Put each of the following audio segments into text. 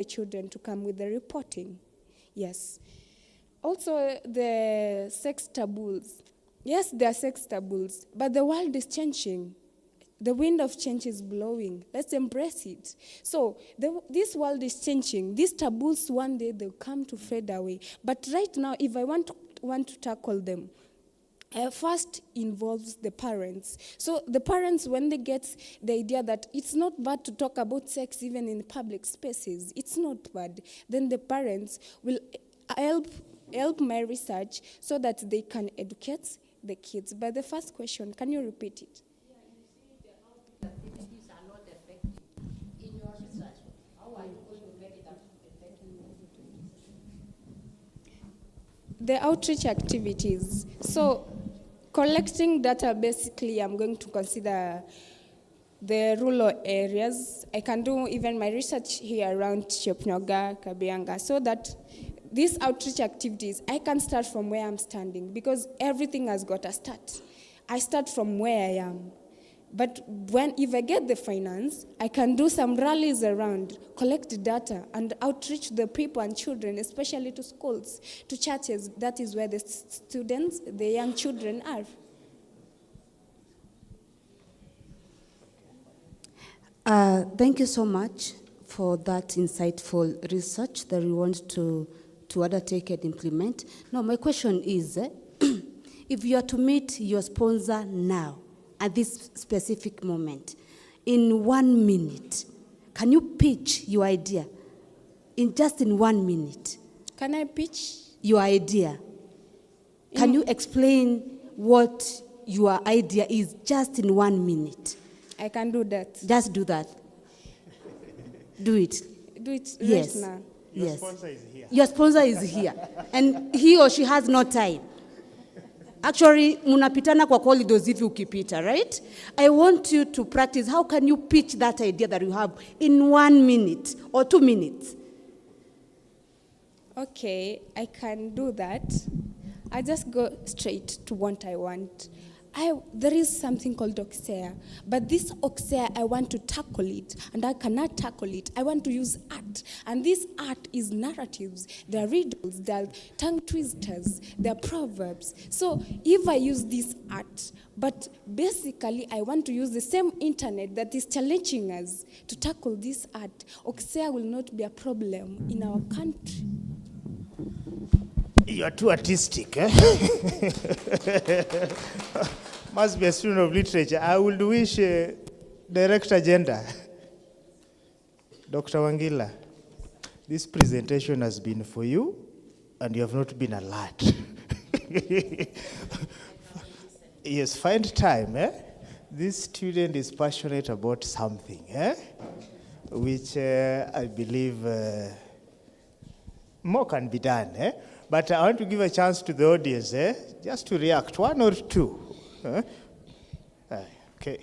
the children to come with the reporting. Yes. Also, the sex taboos. Yes, there are sex taboos, but the world is changing. The wind of change is blowing. Let's embrace it. So this world is changing. These taboos, one day they'll come to fade away. But right now, if I want to tackle them, first involves the parents. So the parents, when they get the idea that it's not bad to talk about sex even in public spaces, it's not bad, then the parents will help my research so that they can educate the kids. But the first question, can you repeat it? The outreach activities. So collecting data, basically, I'm going to consider the rural areas. I can do even my research here around Tfgbv, KABIANGA, so that these outreach activities, I can start from where I'm standing, because everything has got a start. I start from where I am. But if I get the finance, I can do some rallies around, collect data, and outreach the people and children, especially to schools, to churches. That is where the students, the young children are. Thank you so much for that insightful research that we want to undertake and implement. Now, my question is, if you are to meet your sponsor now, at this specific moment, in 1 minute, can you pitch your idea just in 1 minute? Can I pitch? Your idea. Can you explain what your idea is just in 1 minute? I can do that. Just do that. Do it. Do it yes. Right now. Your sponsor is here. Your sponsor is here. And he or she has no time. Actually, munapitana kwa corridors if ukipita, right? I want you to practice. How can you pitch that idea that you have in 1 minute or 2 minutes? Okay, I can do that. I just go straight to what I want. There is something called Oxea, but this Oxea, I want to tackle it, and I cannot tackle it. I want to use art, and this art is narratives. There are riddles, there are tongue twisters, there are proverbs. So if I use this art, but basically I want to use the same internet that is challenging us to tackle this art, Oxea will not be a problem in our country. You are too artistic, eh? Must be a student of literature. I would wish Director Gender, Dr. Wangila, this presentation has been for you, and you have not been alert. Yes, find time, eh? This student is passionate about something, eh? Which I believe more can be done, eh? But I want to give a chance to the audience, just to react, 1 or 2. Okay.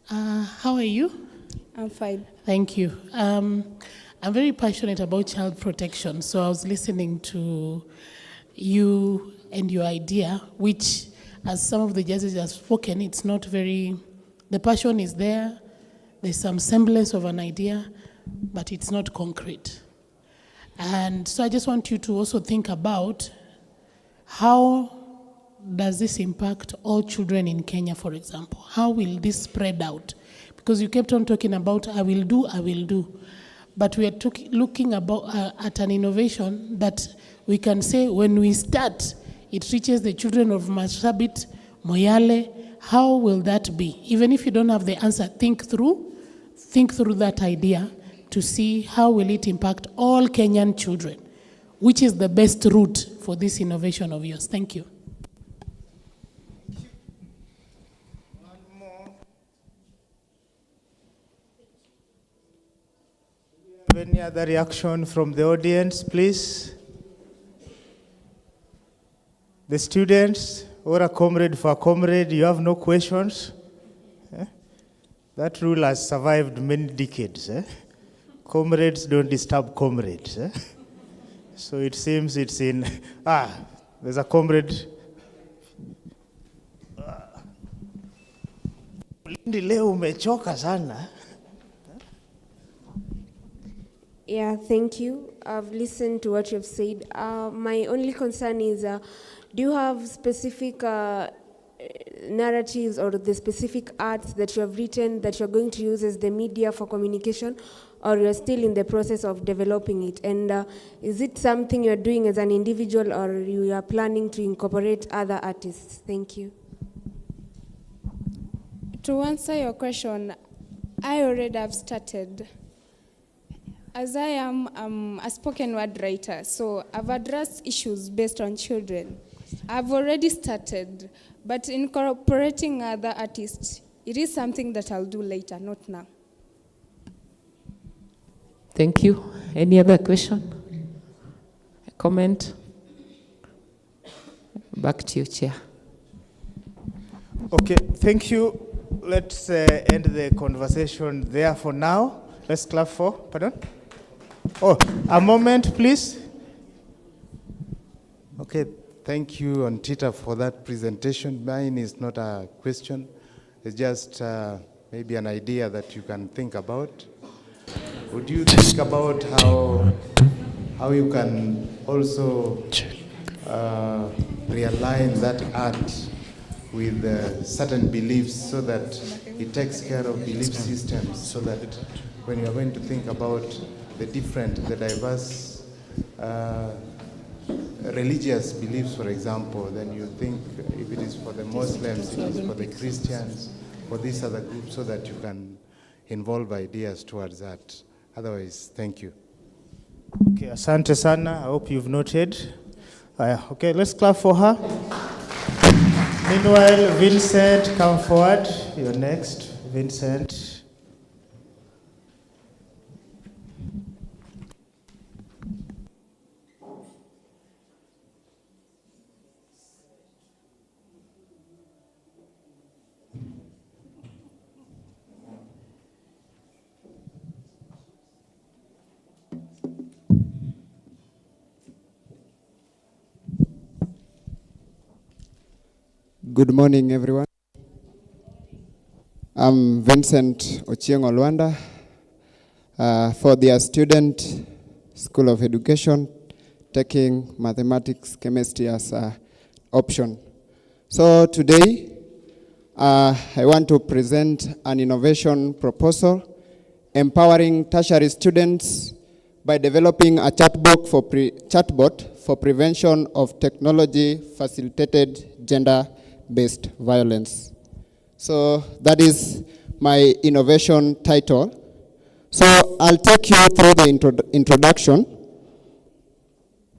How are you? I'm fine. Thank you. I'm very passionate about child protection, so I was listening to you and your idea, which, as some of the judges have spoken, it's not very... The passion is there, there's some semblance of an idea, but it's not concrete. And so I just want you to also think about how does this impact all children in Kenya, for example? How will this spread out? Because you kept on talking about, I will do. But we are looking at an innovation that we can say when we start, it reaches the children of Marsabit, Moyale. How will that be? Even if you don't have the answer, think through that idea to see how will it impact all Kenyan children, which is the best route for this innovation of yours. Thank you. One more. Do we have any other reaction from the audience, please? The students, or a comrade for a comrade, you have no questions? Eh? That rule has survived many decades. Eh? Comrades don't disturb comrades. Eh? So it seems it's in... there's a comrade. Mlindi leo umechoka sana. Yeah, thank you. I've listened to what you've said. My only concern is, do you have specific narratives or the specific arts that you have written that you're going to use as the media for communication, or you're still in the process of developing it? And is it something you're doing as an individual, or you are planning to incorporate other artists? Thank you. To answer your question, I already have started. As I am a spoken word writer, so I've addressed issues based on children. I've already started, but incorporating other artists, it is something that I'll do later, not now. Thank you. Any other question? A comment? Back to you, Chair. Okay, thank you. Let's end the conversation there for now. Let's clap for, pardon? Oh, a moment, please. Okay, thank you, Antita, for that presentation. Mine is not a question. It's just maybe an idea that you can think about. Would you think about how you can also realign that art with certain beliefs so that it takes care of belief systems, so that when you are going to think about the diverse religious beliefs, for example, then you think if it is for the Muslims, it is for the Christians, for these other groups, so that you can involve ideas towards that. Otherwise, thank you. Okay, asante sana. I hope you've noted. Okay, let's clap for her. Meanwhile, Vincent, come forward. You're next, Vincent. Good morning, everyone. I'm Vincent Ochieng Olwanda, for their student, School of Education, taking mathematics, chemistry as an option. So today, I want to present an innovation proposal empowering tertiary students by developing a chatbot for prevention of technology-facilitated gender-based violence. So that is my innovation title. So I'll take you through the introduction.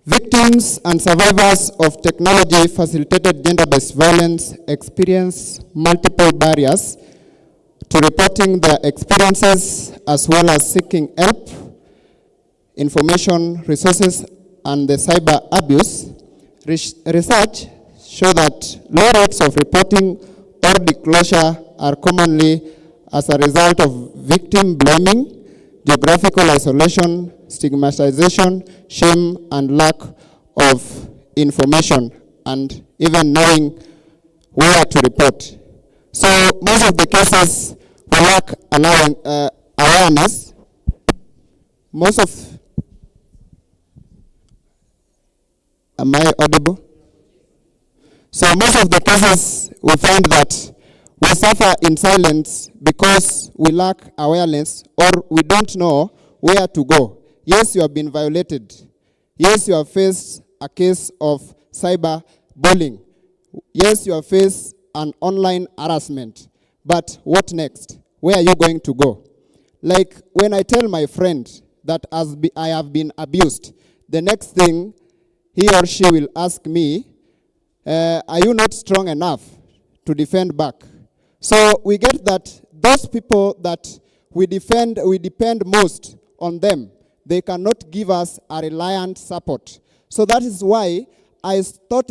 Victims and survivors of technology-facilitated gender-based violence experience multiple barriers to reporting their experiences as well as seeking help, information, resources, and the cyber abuse. Research show that low rates of reporting or disclosure are commonly as a result of victim blaming, geographical isolation, stigmatization, shame, and lack of information, and even knowing where to report. So most of the cases we lack awareness. Am I audible? So most of the cases we find that we suffer in silence because we lack awareness or we don't know where to go. Yes, you have been violated. Yes, you have faced a case of cyber bullying. Yes, you have faced an online harassment. But what next? Where are you going to go? Like when I tell my friend that I have been abused, the next thing he or she will ask me, are you not strong enough to defend back? So we get that those people that we depend most on them, they cannot give us a reliant support. So that is why I thought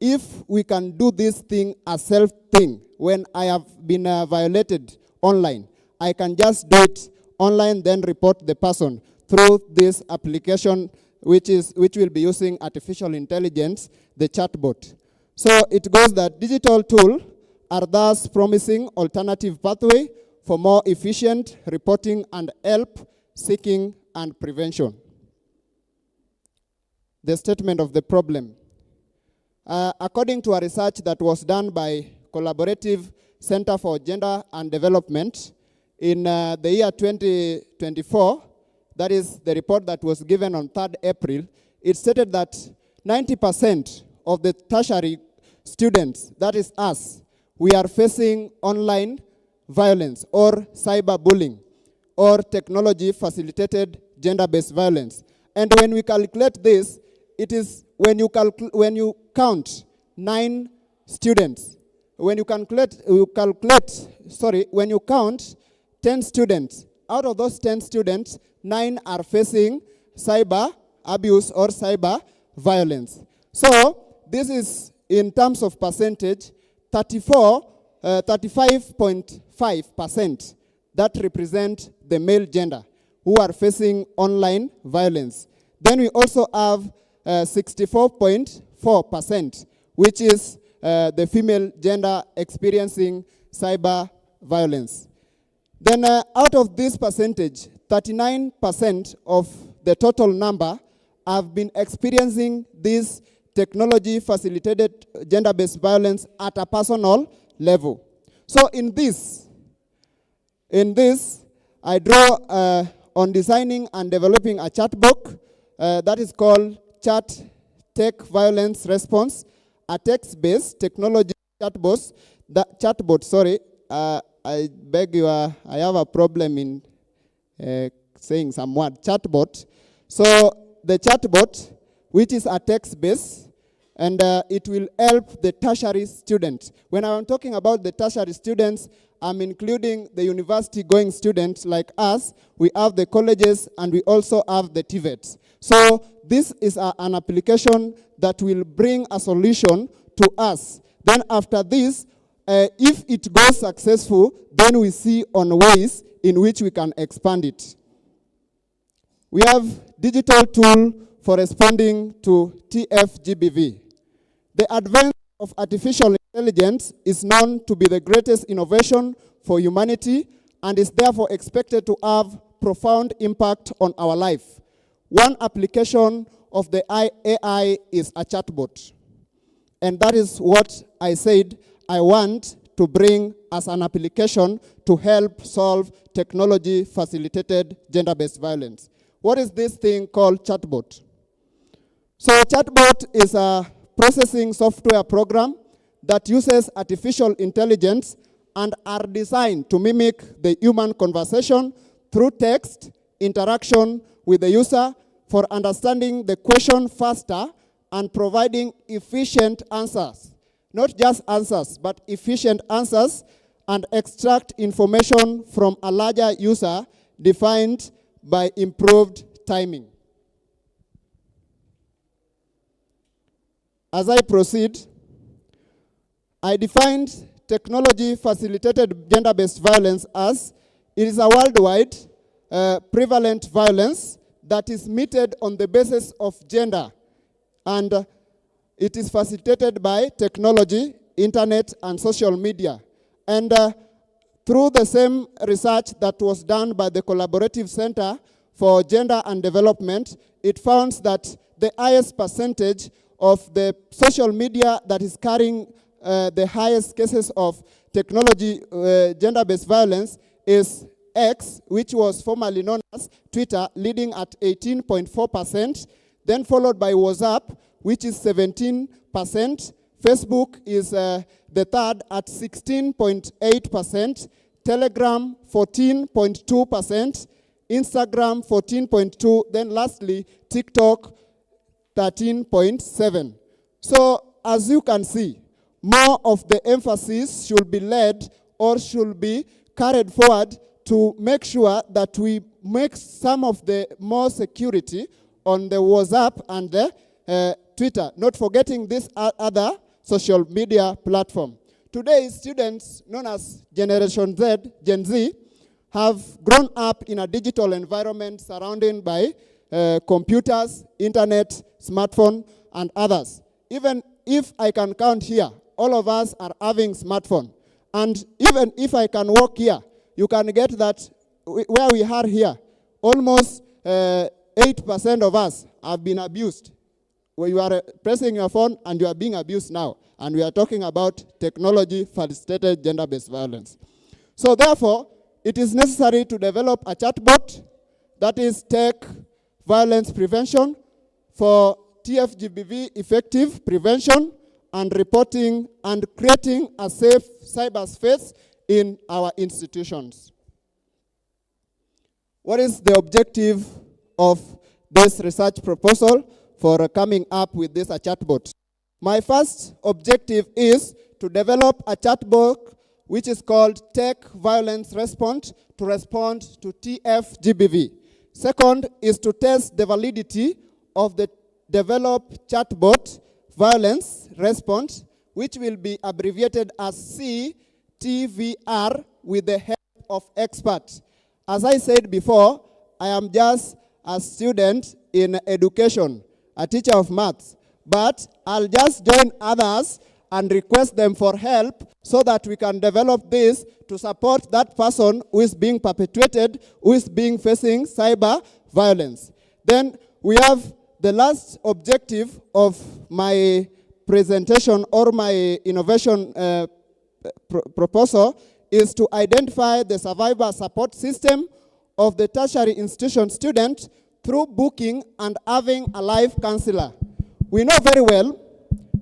if we can do this thing a self thing, when I have been violated online, I can just do it online, then report the person through this application, which will be using artificial intelligence, the chatbot. So it goes that digital tool are thus promising alternative pathway for more efficient reporting and help seeking and prevention. The statement of the problem. According to a research that was done by Collaborative Center for Gender and Development in the year 2024, that is the report that was given on 3rd April, it stated that 90% of the tertiary students, that is us, we are facing online violence or cyberbullying or technology-facilitated gender-based violence. And when we calculate this, it is when you count 9 students, when you count 10 students, out of those 10 students, 9 are facing cyber abuse or cyber violence. So this is, in terms of percentage, 35.5% that represent the male gender who are facing online violence. Then we also have 64.4%, which is the female gender experiencing cyber violence. Then out of this percentage, 39% of the total number have been experiencing this technology-facilitated gender-based violence at a personal level. So in this, I draw on designing and developing a chatbot that is called Chat Tech Violence Response, a text-based technology chatbot. I beg you, I have a problem in saying some word, chatbot. So the chatbot, which is a text-based, and it will help the tertiary students. When I'm talking about the tertiary students, I'm including the university-going students like us. We have the colleges, and we also have the TVETs. So this is an application that will bring a solution to us. Then after this, if it goes successful, then we see on ways in which we can expand it. We have digital tool for responding to Tfgbv. The advance of artificial intelligence is known to be the greatest innovation for humanity and is therefore expected to have profound impact on our life. One application of the AI is a chatbot. And that is what I said I want to bring as an application to help solve technology-facilitated gender-based violence. What is this thing called chatbot? So chatbot is a processing software program that uses artificial intelligence and are designed to mimic the human conversation through text, interaction with the user for understanding the question faster and providing efficient answers. Not just answers, but efficient answers, and extract information from a larger user defined by improved timing. As I proceed, I defined technology-facilitated gender-based violence as it is a worldwide prevalent violence that is meted on the basis of gender, and it is facilitated by technology, internet, and social media. And through the same research that was done by the Collaborative Center for Gender and Development, it found that the highest percentage of the social media that is carrying the highest cases of technology gender-based violence is X, which was formerly known as Twitter, leading at 18.4%, then followed by WhatsApp, which is 17%. Facebook is the third at 16.8%, Telegram 14.2%, Instagram 14.2%, then lastly, TikTok 13.7%. So as you can see, more of the emphasis should be led or should be carried forward to make sure that we make some of the more security on the WhatsApp and the Twitter, not forgetting this other social media platform. Today, students known as Generation Z, Gen Z, have grown up in a digital environment surrounded by computers, internet, smartphone, and others. Even if I can count here, all of us are having smartphone. And even if I can walk here, you can get that where we are here, almost 8% of us have been abused. Where you are pressing your phone and you are being abused now. And we are talking about technology-facilitated gender-based violence. So therefore, it is necessary to develop a chatbot that is tech violence prevention for Tfgbv effective prevention and reporting and creating a safe cyberspace in our institutions. What is the objective of this research proposal for coming up with this chatbot? My first objective is to develop a chatbot which is called Tech Violence Response to respond to Tfgbv. Second is to test the validity of the developed chatbot Violence Response, which will be abbreviated as CTVR with the help of experts. As I said before, I am just a student in education, a teacher of maths, but I'll just join others and request them for help so that we can develop this to support that person who is being perpetuated, who is being facing cyber violence. Then we have the last objective of my presentation or my innovation proposal is to identify the survivor support system of the tertiary institution student through booking and having a live counselor. We know very well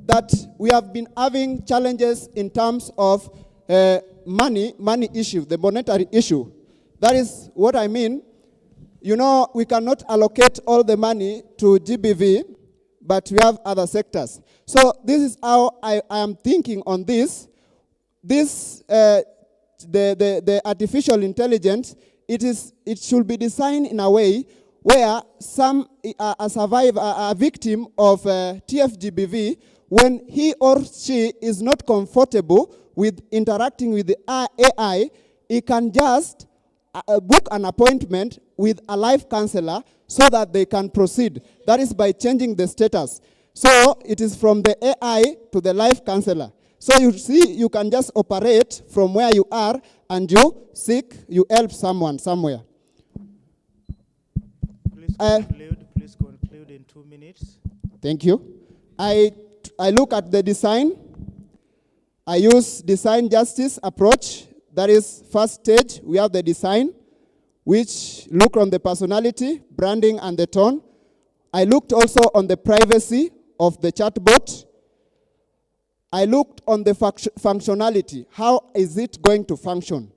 that we have been having challenges in terms of money issue, the monetary issue. That is what I mean. You know, we cannot allocate all the money to GBV, but we have other sectors. So this is how I am thinking on this. The artificial intelligence, it should be designed in a way where a victim of Tfgbv, when he or she is not comfortable with interacting with the AI, he can just book an appointment with a live counselor so that they can proceed. That is by changing the status. So it is from the AI to the live counselor. So you see, you can just operate from where you are and you help someone somewhere. Please conclude in 2 minutes. Thank you. I look at the design. I use design justice approach. That is first stage. We have the design, which look on the personality, branding, and the tone. I looked also on the privacy of the chatbot. I looked on the functionality. How is it going to function?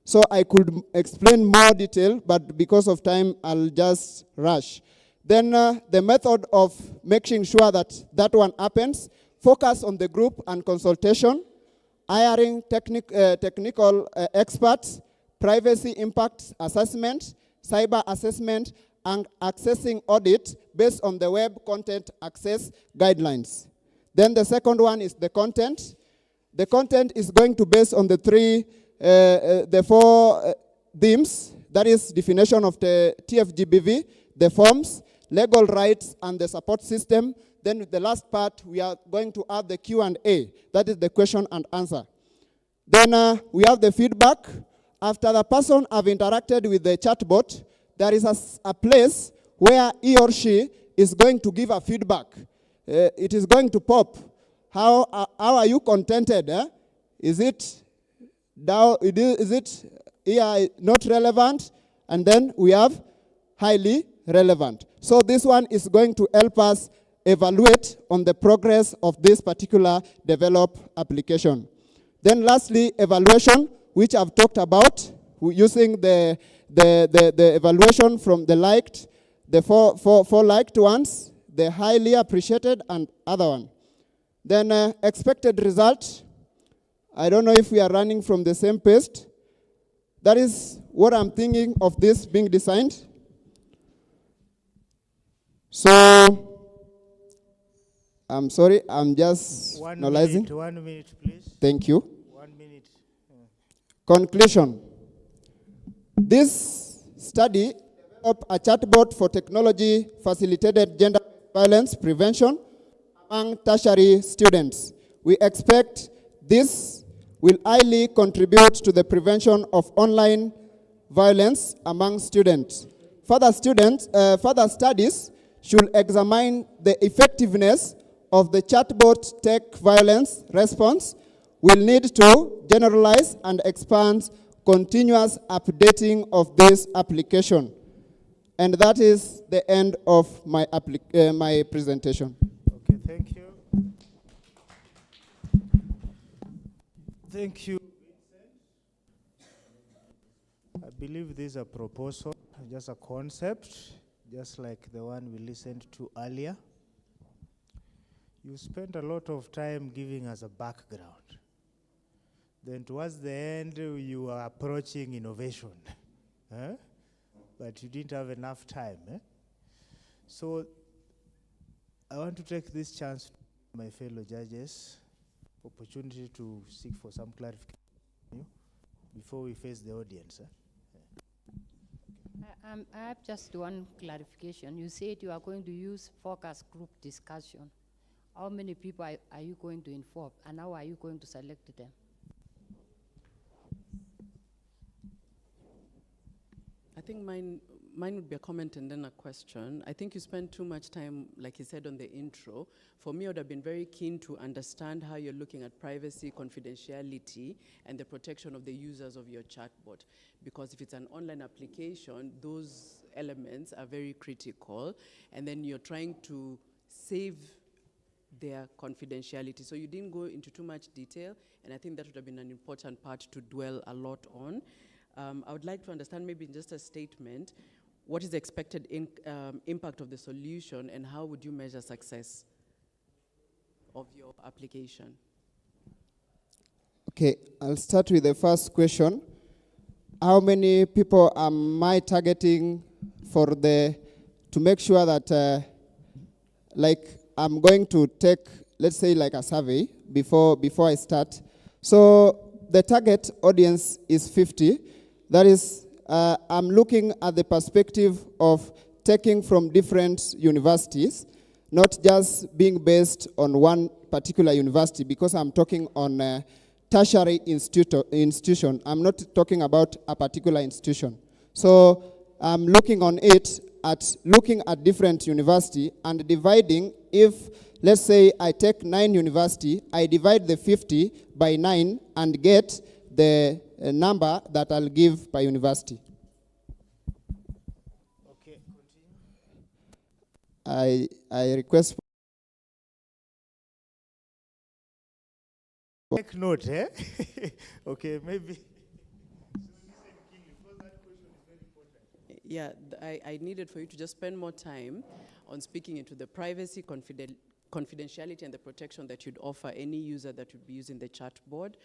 So I could explain more detail, but because of time, I'll just rush. Then the method of making sure that one happens, focus on the group and consultation, hiring technical experts, privacy impact assessment, cyber assessment, and accessing audit based on the web content access guidelines. Then the second one is the content. The content is going to base on the four themes, that is definition of the Tfgbv, the forms, legal rights, and the support system. Then the last part, we are going to add the Q&A, that is the question and answer. Then we have the feedback. After the person have interacted with the chatbot, there is a place where he or she is going to give a feedback. It is going to pop. How are you contented? Is it not relevant? And then we have highly relevant. So this one is going to help us evaluate on the progress of this particular developed application. Then lastly, evaluation, which I've talked about, using the evaluation from the liked, the four liked ones, the highly appreciated, and other one. Then expected result. I don't know if we are running from the same pace. That is what I'm thinking of this being designed. So, I'm sorry, I'm just analyzing. 1 minute, please. Thank you. 1 minute. Conclusion. This study developed a chatbot for technology-facilitated gender violence prevention among tertiary students. We expect will highly contribute to the prevention of online violence among students. Further studies should examine the effectiveness of the chatbot tech violence response. Will need to generalize and expand continuous updating of this application. And that is the end of my, my presentation. Okay, thank you. Thank you. I believe this is a proposal, just a concept, just like the one we listened to earlier. You spent a lot of time giving us a background. Then towards the end, you are approaching innovation. But you didn't have enough time. So I want to take this chance, my fellow judges, opportunity to seek for some clarification before we face the audience. I have just one clarification. You said you are going to use focus group discussion. How many people are you going to inform, and how are you going to select them? I think mine would be a comment and then a question. I think you spent too much time, like you said on the intro. For me, I would have been very keen to understand how you're looking at privacy, confidentiality, and the protection of the users of your chatbot. Because if it's an online application, those elements are very critical. And then you're trying to save their confidentiality. So you didn't go into too much detail, and I think that would have been an important part to dwell a lot on. I would like to understand, maybe in just a statement, what is the expected impact of the solution, and how would you measure success of your application? Okay, I'll start with the first question. How many people am I targeting to make sure that, like, I'm going to take, let's say, like a survey before I start. So the target audience is 50. That is, I'm looking at the perspective of taking from different universities, not just being based on one particular university, because I'm talking on a tertiary institution. I'm not talking about a particular institution. So I'm looking on it looking at different university and dividing. If, let's say, I take 9 university, I divide the 50 by 9 and get the number that I'll give per university. Okay, continue. I request. Take note, eh? Okay, maybe. Yeah, I needed for you to just spend more time on speaking into the privacy, confidentiality, and the protection that you'd offer any user that would be using the chatbot,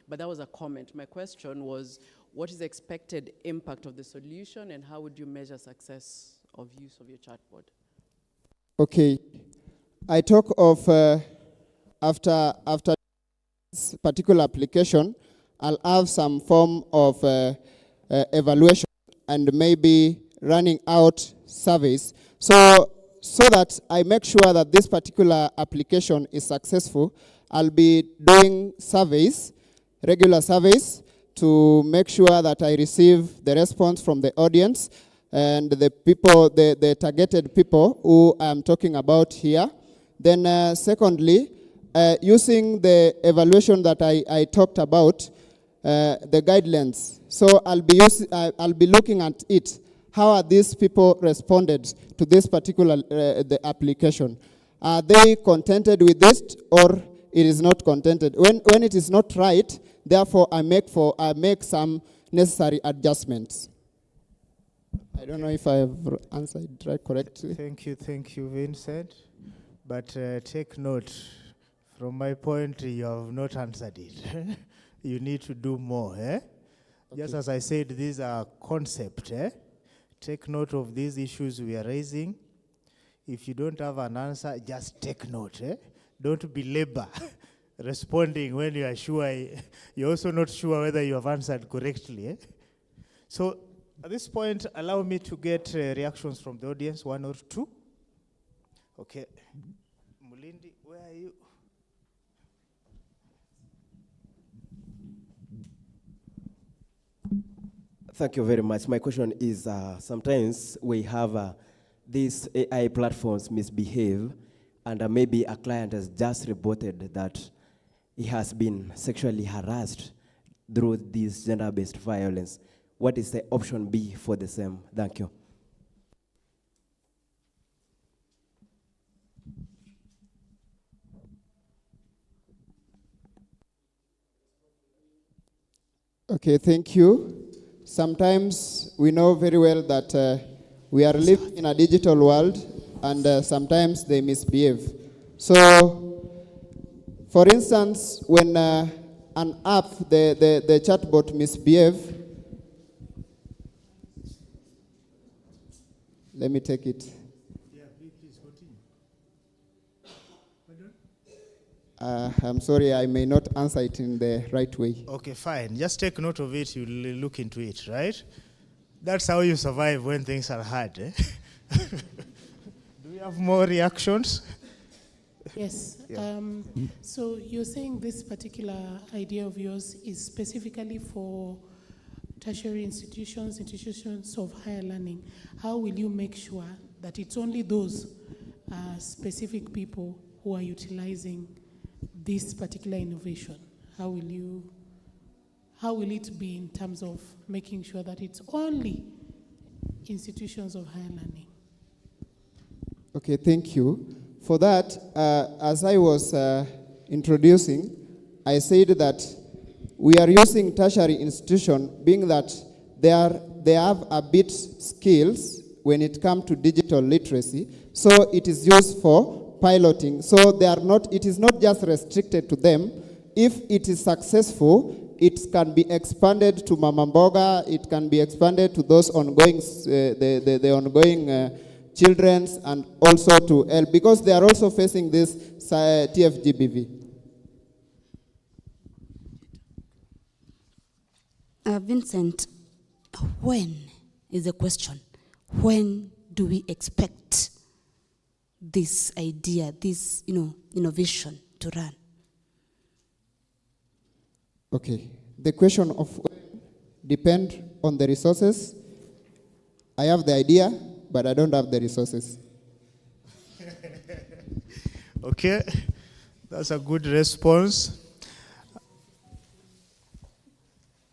but that was a comment. My question was, what is the expected impact of the solution, and how would you measure success of use of your chatbot? Okay, I talk of after this particular application, I'll have some form of evaluation and maybe running out surveys. So that I make sure that this particular application is successful, I'll be doing surveys, regular surveys, to make sure that I receive the response from the audience and the people, the targeted people who I'm talking about here. Then secondly, using the evaluation that I talked about, the guidelines. So I'll be looking at it. How are these people responded to this particular the application? Are they contented with this, or it is not contented? When it is not right, therefore I make some necessary adjustments. I don't know if I have answered right correctly. Thank you, Vincent. But take note, from my point, you have not answered it. You need to do more. Okay. Just as I said, these are concepts. Take note of these issues we are raising. If you don't have an answer, just take note. Don't belabor responding when you are sure, you're also not sure whether you have answered correctly. So at this point, allow me to get reactions from the audience, 1 or 2. Okay. Mulindi, where are you? Thank you very much. My question is, sometimes we have these AI platforms misbehave, and maybe a client has just reported that he has been sexually harassed through this gender-based violence. What is the option B for the same? Thank you. Okay, thank you. Sometimes we know very well that we are living in a digital world, and sometimes they misbehave. So, for instance, when an app, the chatbot misbehave, let me take it. Yeah, please continue. I'm sorry, I may not answer it in the right way. Okay, fine. Just take note of it. You'll look into it, right? That's how you survive when things are hard. Eh? Do we have more reactions? Yes. Yeah. So you're saying this particular idea of yours is specifically for tertiary institutions, institutions of higher learning. How will you make sure that it's only those specific people who are utilizing this particular innovation? How will it be in terms of making sure that it's only institutions of higher learning? Okay, thank you. For that, as I was introducing, I said that we are using tertiary institution, being that they have a bit skills when it comes to digital literacy, so it is used for piloting. So it is not just restricted to them. If it is successful, it can be expanded to Mama Mboga, it can be expanded to those ongoing, the ongoing children's, and also to help, because they are also facing this Tfgbv. Vincent, when is the question? When do we expect this idea, this innovation to run? Okay, the question of when depend on the resources. I have the idea, but I don't have the resources. Okay, that's a good response.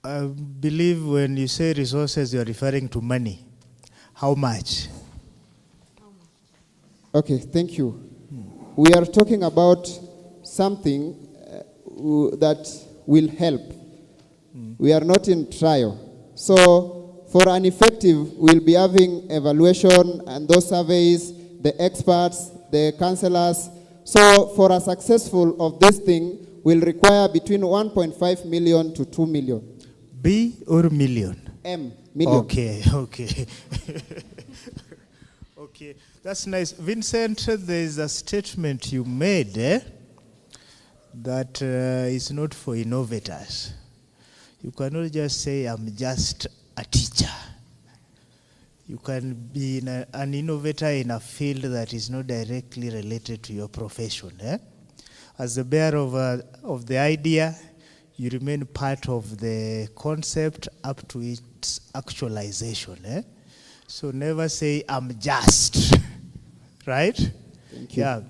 I believe when you say resources, you're referring to money. How much? Okay, thank you. We are talking about something that will help. We are not in trial. So for an effective, we'll be having evaluation and those surveys, the experts, the counselors. So for a successful of this thing, will require between 1.5 million to 2 million. B or million? M, million. Okay, okay. Okay, that's nice. Vincent, there is a statement you made that is not for innovators. You cannot just say, I'm just a teacher. You can be an innovator in a field that is not directly related to your profession. As the bearer of the idea, you remain part of the concept up to its actualization. So never say, I'm just, right? Thank you. Yeah.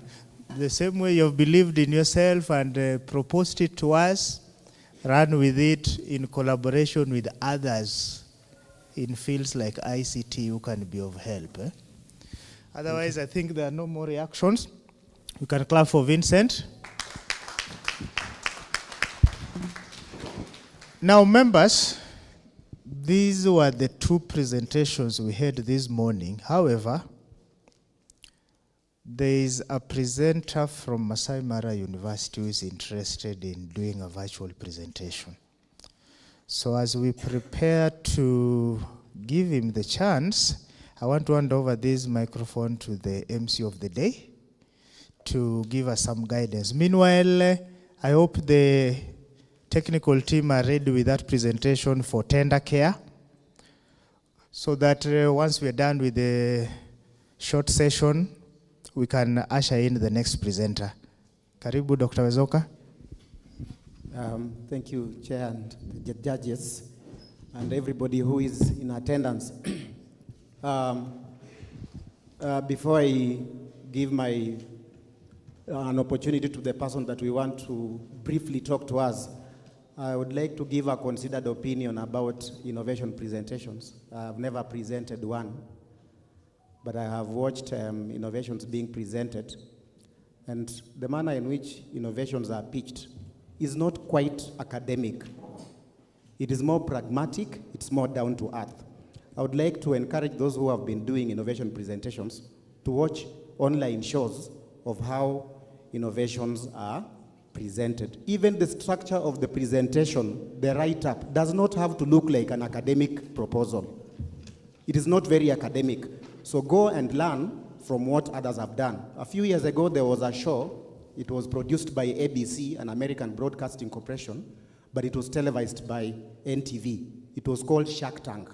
The same way you've believed in yourself and proposed it to us, run with it in collaboration with others in fields like ICT who can be of help. Otherwise, I think there are no more reactions. You can clap for Vincent. Now, members, these were the two presentations we had this morning. However, there is a presenter from Masai Mara University who is interested in doing a virtual presentation. So as we prepare to give him the chance, I want to hand over this microphone to the MC of the day to give us some guidance. Meanwhile, I hope the technical team are ready with that presentation for tender care, so that once we're done with the short session, we can usher in the next presenter. Karibu, Dr. Wezoka. Thank you, Chair and the judges. and everybody who is in attendance. Before I give an opportunity to the person that we want to briefly talk to us, I would like to give a considered opinion about innovation presentations. I've never presented one, but I have watched innovations being presented, and the manner in which innovations are pitched is not quite academic. It is more pragmatic, it's more down to earth. I would like to encourage those who have been doing innovation presentations to watch online shows of how innovations are presented. Even the structure of the presentation, the write-up, does not have to look like an academic proposal. It is not very academic. So go and learn from what others have done. A few years ago, there was a show. It was produced by ABC, an American Broadcasting Corporation, but it was televised by NTV. It was called Shark Tank.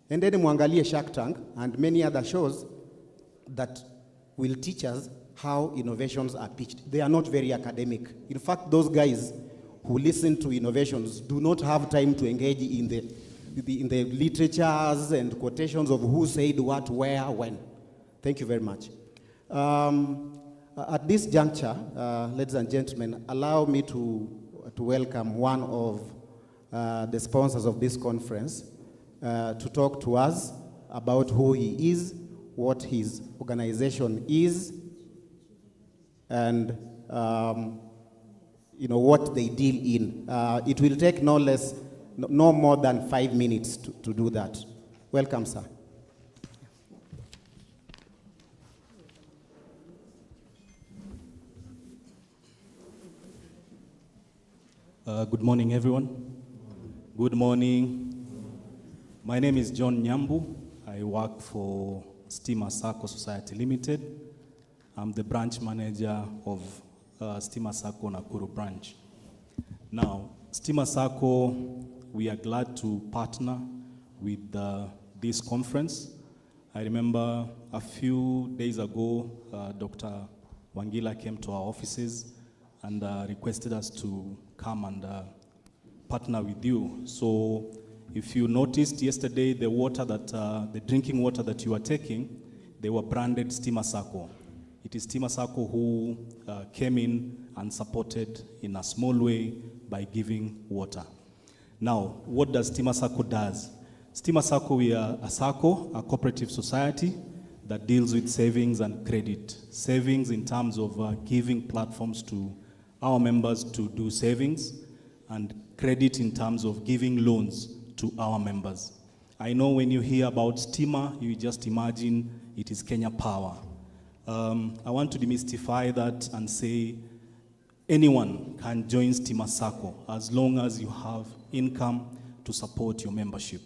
And then muangalie Shark Tank and many other shows that will teach us how innovations are pitched. They are not very academic. In fact, those guys who listen to innovations do not have time to engage in the literatures and quotations of who said what, where, when. Thank you very much. At this juncture, ladies and gentlemen, allow me to welcome one of the sponsors of this conference to talk to us about who he is, what his organization is, and what they deal in. It will take no more than 5 minutes to do that. Welcome, sir. Good morning, everyone. Good morning. My name is John Nyambu. I work for Stima Sacco Society Limited. I'm the branch manager of Stima Sacco Nakuru branch. Now, Stima Sacco, we are glad to partner with this conference. I remember a few days ago, Dr. Wangila came to our offices and requested us to come and partner with you. So if you noticed yesterday, the drinking water that you are taking, they were branded Stima Sacco. It is Stima Sacco who came in and supported in a small way by giving water. Now, what does Stima Sacco does? Stima Sacco, we are a Sacco, a cooperative society that deals with savings and credit. Savings in terms of giving platforms to our members to do savings, and credit in terms of giving loans to our members. I know when you hear about Stima, you just imagine it is Kenya Power. I want to demystify that and say anyone can join Stima Sacco as long as you have income to support your membership.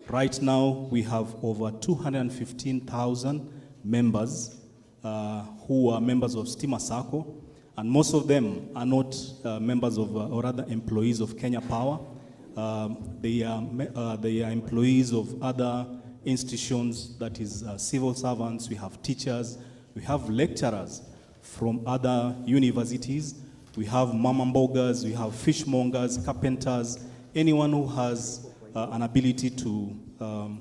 Right now, we have over 215,000 members who are members of Stima Sacco, and most of them are not members of, or rather employees of Kenya Power. They are employees of other institutions, that is civil servants, we have teachers, we have lecturers from other universities, we have mama mbogas, we have fishmongers, carpenters, anyone who has an ability to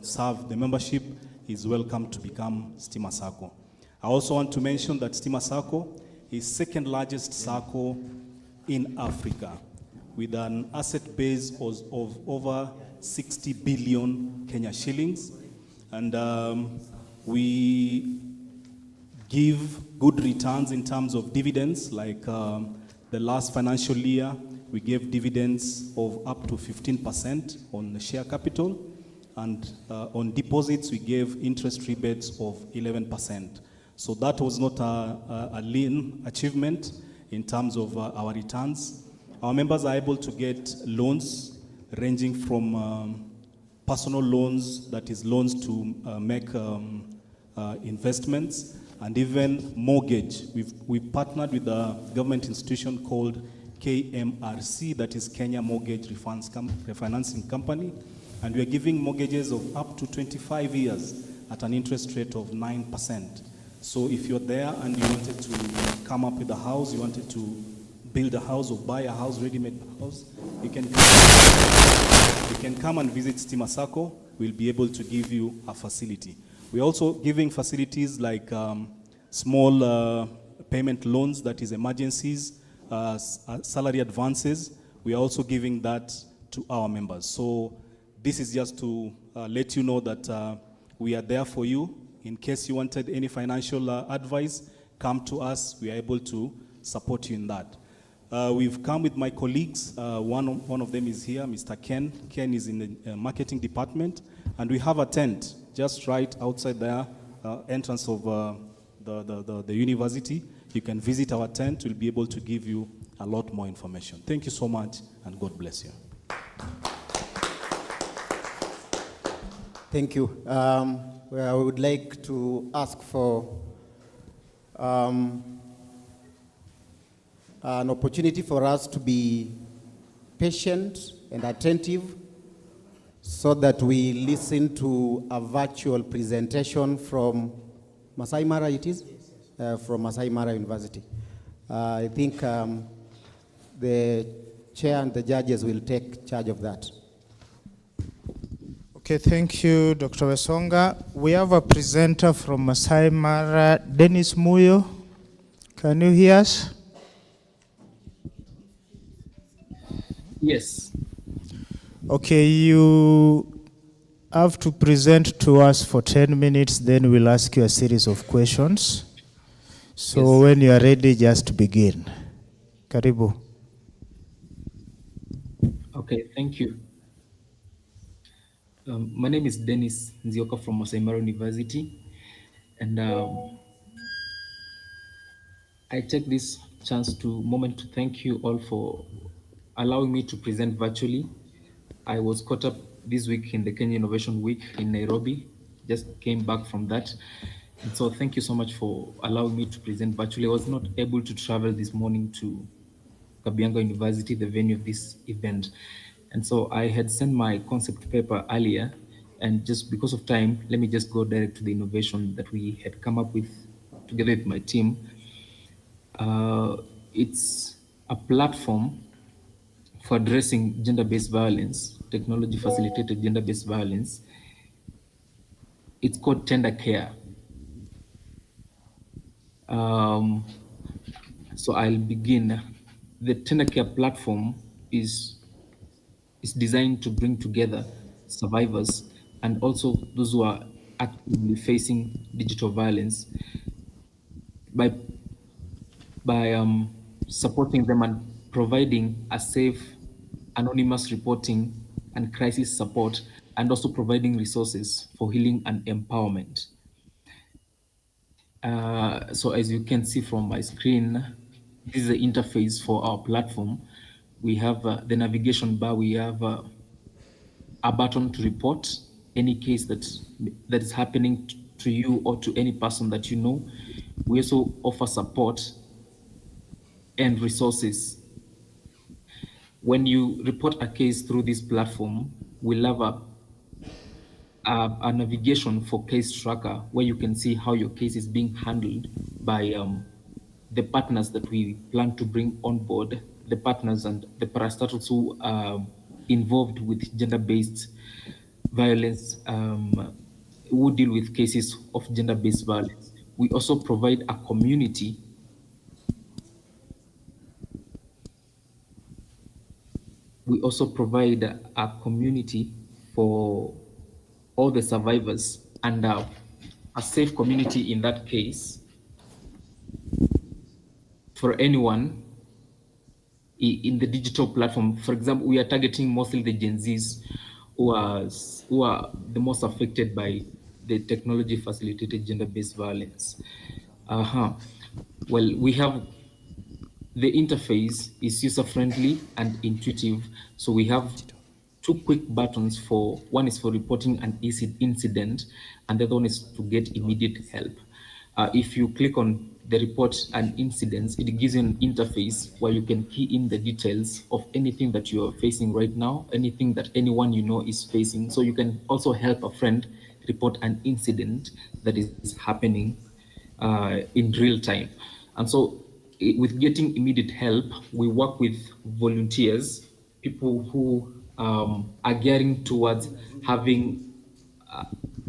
serve the membership is welcome to become Stima Sacco. I also want to mention that Stima Sacco is second largest Sacco in Africa, with an asset base of over 60 billion Kenya shillings. And we give good returns in terms of dividends, like the last financial year, we gave dividends of up to 15% on the share capital, and on deposits, we gave interest rebates of 11%. So that was not a lean achievement in terms of our returns. Our members are able to get loans ranging from personal loans, that is loans to make investments, and even mortgage. We've partnered with a government institution called KMRC, that is Kenya Mortgage Refinancing Company, and we are giving mortgages of up to 25 years at an interest rate of 9%. So if you're there and you wanted to come up with a house, you wanted to build a house or buy a house, ready-made house, you can come and visit Stima Sacco. We'll be able to give you a facility. We're also giving facilities like small payment loans, that is emergencies, salary advances. We are also giving that to our members. So this is just to let you know that we are there for you. In case you wanted any financial advice, come to us. We are able to support you in that. We've come with my colleagues. One of them is here, Mr. Ken. Ken is in the marketing department. And we have a tent just right outside there, entrance of the university. You can visit our tent. We'll be able to give you a lot more information. Thank you so much, and God bless you. Thank you. Well, I would like to ask for an opportunity for us to be patient and attentive so that we listen to a virtual presentation from Masai Mara, it is? From Masai Mara University. I think the chair and the judges will take charge of that. Okay, thank you, Dr. Wesonga. We have a presenter from Masai Mara, Dennis Muyo. Can you hear us? Yes. Okay, you have to present to us for 10 minutes, then we'll ask you a series of questions. So yes. When you are ready, just begin. Karibu. Okay, thank you. My name is Dennis Nzioka from Masai Mara University, and I take this moment to thank you all for allowing me to present virtually. I was caught up this week in the Kenya Innovation Week in Nairobi, just came back from that. And so thank you so much for allowing me to present virtually. I was not able to travel this morning to KABIANGA University, the venue of this event. And so I had sent my concept paper earlier, and just because of time, let me just go direct to the innovation that we had come up with together with my team. It's a platform for addressing gender-based violence, technology-facilitated gender-based violence. It's called Tender Care. So I'll begin. The Tender Care platform is designed to bring together survivors and also those who are actively facing digital violence by supporting them and providing a safe, anonymous reporting and crisis support, and also providing resources for healing and empowerment. So as you can see from my screen, this is the interface for our platform. We have the navigation bar. We have a button to report any case that is happening to you or to any person that you know. We also offer support and resources. When you report a case through this platform, we'll have a navigation for case tracker where you can see how your case is being handled by the partners that we plan to bring on board, the partners and the parastatals who are involved with gender-based violence, who deal with cases of gender-based violence. We also provide a community for all the survivors and a safe community in that case for anyone in the digital platform. For example, we are targeting mostly the Gen Zs who are the most affected by the technology facilitated gender-based violence. Well, we have the interface is user-friendly and intuitive. So we have two quick buttons one is for reporting an incident, and the other one is to get immediate help. If you click on the report an incident, it gives you an interface where you can key in the details of anything that you are facing right now, anything that anyone you know is facing. So you can also help a friend report an incident that is happening in real time. And so with getting immediate help, we work with volunteers, people who are gearing towards having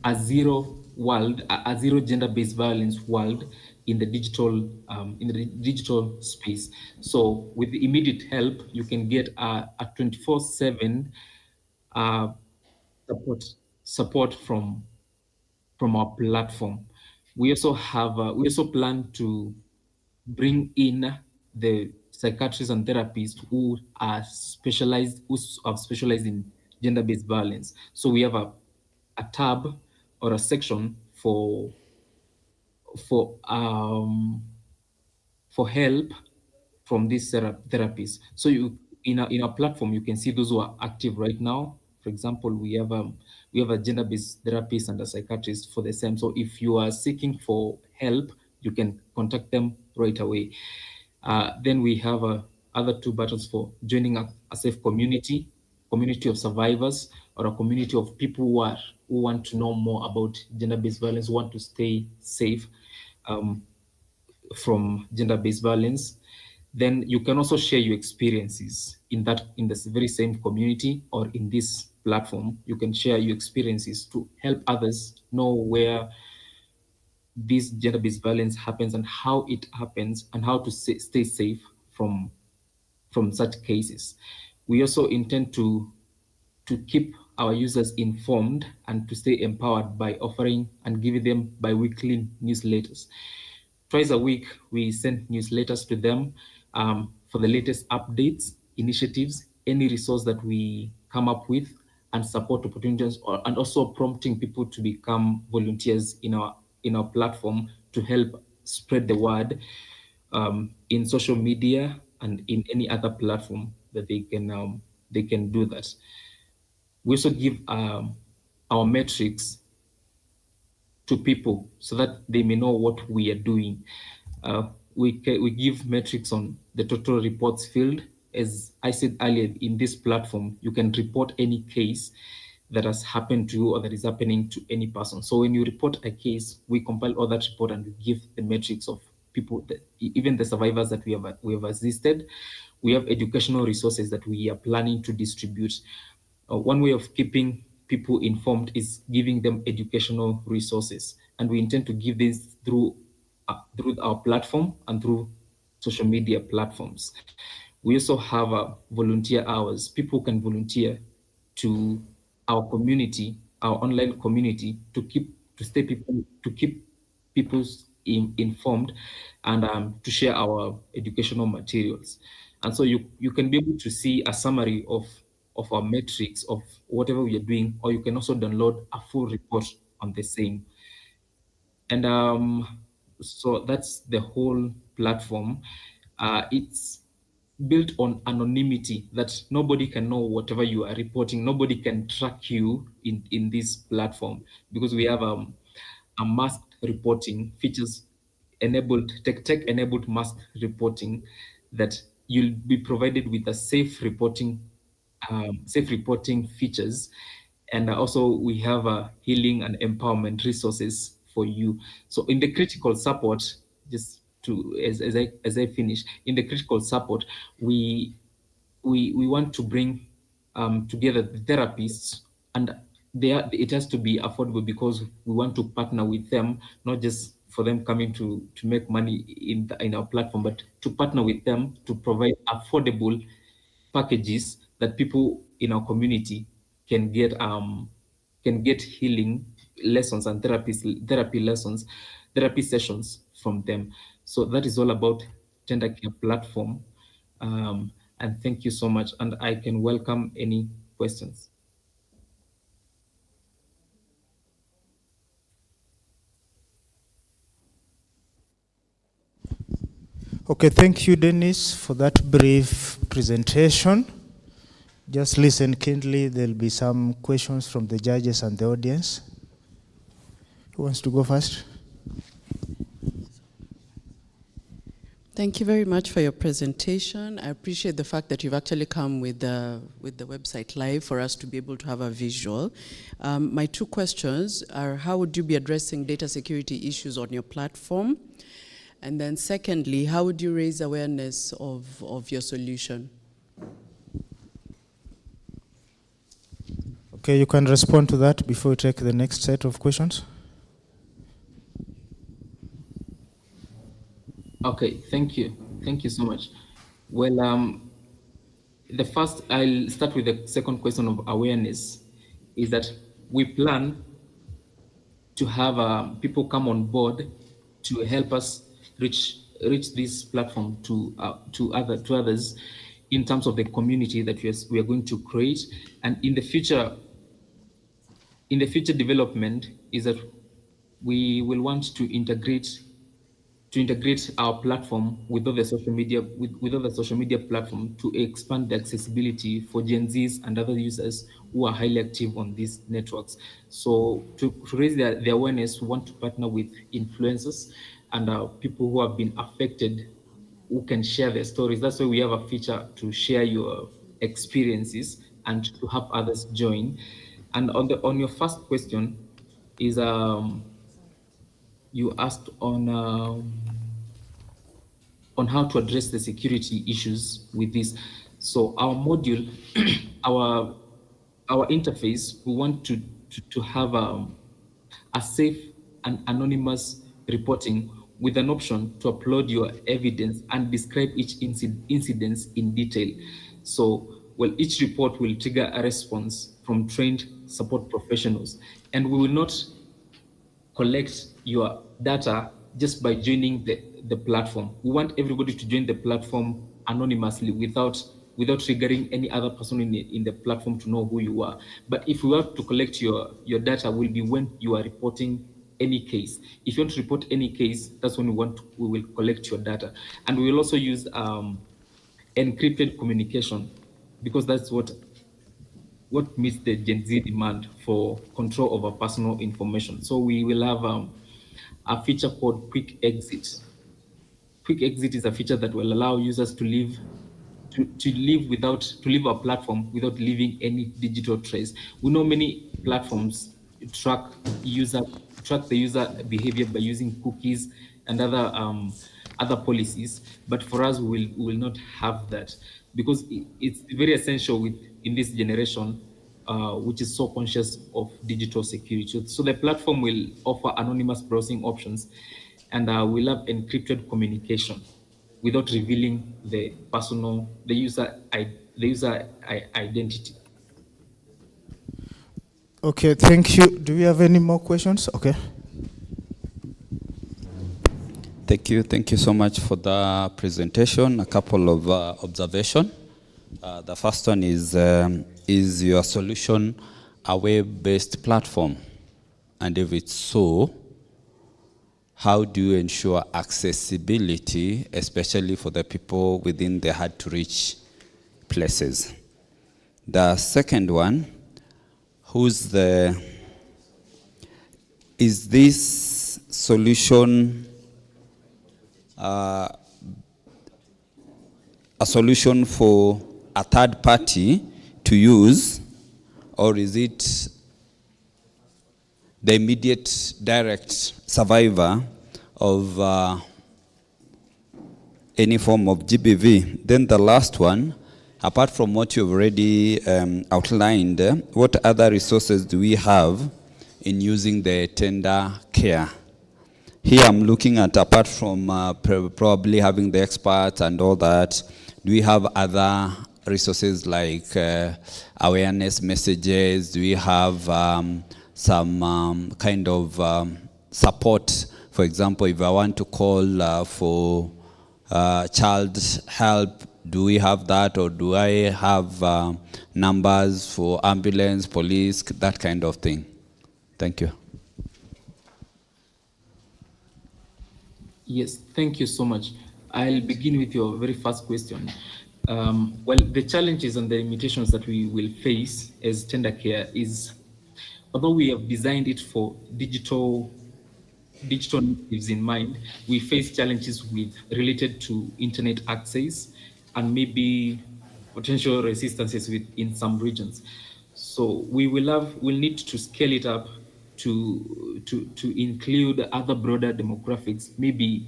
a zero world, a zero gender-based violence world in the digital space. So with the immediate help, you can get a 24/7 support from our platform. We also plan to bring in the psychiatrists and therapists who have specialized in gender-based violence. So we have a tab or a section for help from these therapies. So in our platform, you can see those who are active right now. For example, we have a gender-based therapist and a psychiatrist for the same. So if you are seeking for help, you can contact them right away. Then we have other two buttons for joining a safe community of survivors, or a community of people who want to know more about gender-based violence, want to stay safe from gender-based violence. Then you can also share your experiences in this very same community or in this platform. You can share your experiences to help others know where this gender-based violence happens and how it happens and how to stay safe from such cases. We also intend to keep our users informed and to stay empowered by offering and giving them bi-weekly newsletters. Twice a week, we send newsletters to them for the latest updates, initiatives, any resource that we come up with, and support opportunities, and also prompting people to become volunteers in our platform to help spread the word in social media and in any other platform that they can do that. We also give our metrics to people so that they may know what we are doing. We give metrics on the total reports field. As I said earlier, in this platform, you can report any case that has happened to you or that is happening to any person. So when you report a case, we compile all that report and we give the metrics of people, even the survivors that we have assisted. We have educational resources that we are planning to distribute. One way of keeping people informed is giving them educational resources, and we intend to give this through our platform and through social media platforms. We also have volunteer hours. People can volunteer to our community, our online community, to keep people informed and to share our educational materials. And so you can be able to see a summary of our metrics of whatever we are doing, or you can also download a full report on the same. And so that's the whole platform. It's built on anonymity, that nobody can know whatever you are reporting. Nobody can track you in this platform, because we have a masked reporting features enabled, tech-enabled masked reporting, that you'll be provided with a safe reporting features. And also we have healing and empowerment resources for you. So in the critical support, just to as I finish, in the critical support, we want to bring together the therapists, and it has to be affordable, because we want to partner with them, not just for them coming to make money in our platform, but to partner with them to provide affordable packages that people in our community can get healing lessons and therapy sessions from them. So that is all about Gender Care Platform. And thank you so much. And I can welcome any questions. Okay, thank you, Dennis, for that brief presentation. Just listen keenly. There'll be some questions from the judges and the audience. Who wants to go first? Thank you very much for your presentation. I appreciate the fact that you've actually come with the website live for us to be able to have a visual. My two questions are, how would you be addressing data security issues on your platform? And then secondly, how would you raise awareness of your solution? Okay, you can respond to that before we take the next set of questions. Okay, thank you. Thank you so much. Well, I'll start with the second question of awareness, is that we plan to have people come on board to help us reach this platform to others in terms of the community that we are going to create. And in the future development is that we will want to integrate our platform with other social media platform to expand the accessibility for Gen Zs and other users who are highly active on these networks. So to raise the awareness, we want to partner with influencers and people who have been affected who can share their stories. That's why we have a feature to share your experiences and to have others join. And on your first question is you asked on how to address the security issues with this. So our module, our interface, we want to have a safe and anonymous reporting with an option to upload your evidence and describe each incident in detail. So, well, each report will trigger a response from trained support professionals, and we will not collect your data just by joining the platform. We want everybody to join the platform anonymously without triggering any other person in the platform to know who you are. But if we have to collect your data, will be when you are reporting any case. If you want to report any case, that's when we will collect your data. And we will also use encrypted communication, because that's what meets the Gen Z demand for control over personal information. So we will have a feature called Quick Exit. Quick Exit is a feature that will allow users to leave our platform without leaving any digital trace. We know many platforms track the user behavior by using cookies and other policies, but for us we will not have that, because it's very essential in this generation which is so conscious of digital security. So the platform will offer anonymous browsing options, and we'll have encrypted communication without revealing the user identity. Okay, thank you. Do we have any more questions? Okay. Thank you so much for the presentation. A couple of observations. The first one is your solution a web-based platform? And if it's so, how do you ensure accessibility, especially for the people within the hard-to-reach places? The second one, is this solution a solution for a third party to use, or is it the immediate direct survivor of any form of GBV? Then the last one, apart from what you've already outlined, what other resources do we have in using the tender care? Here I'm looking at, apart from probably having the experts and all that, do we have other resources like awareness messages? Do we have some kind of support? For example, if I want to call for child help, do we have that, or do I have numbers for ambulance, police, that kind of thing? Thank you. Yes, thank you so much. I'll begin with your very first question. Well, the challenges and the limitations that we will face as tender care is, although we have designed it for digital natives in mind, we face challenges related to internet access and maybe potential resistances in some regions. So we'll need to scale it up to include other broader demographics. Maybe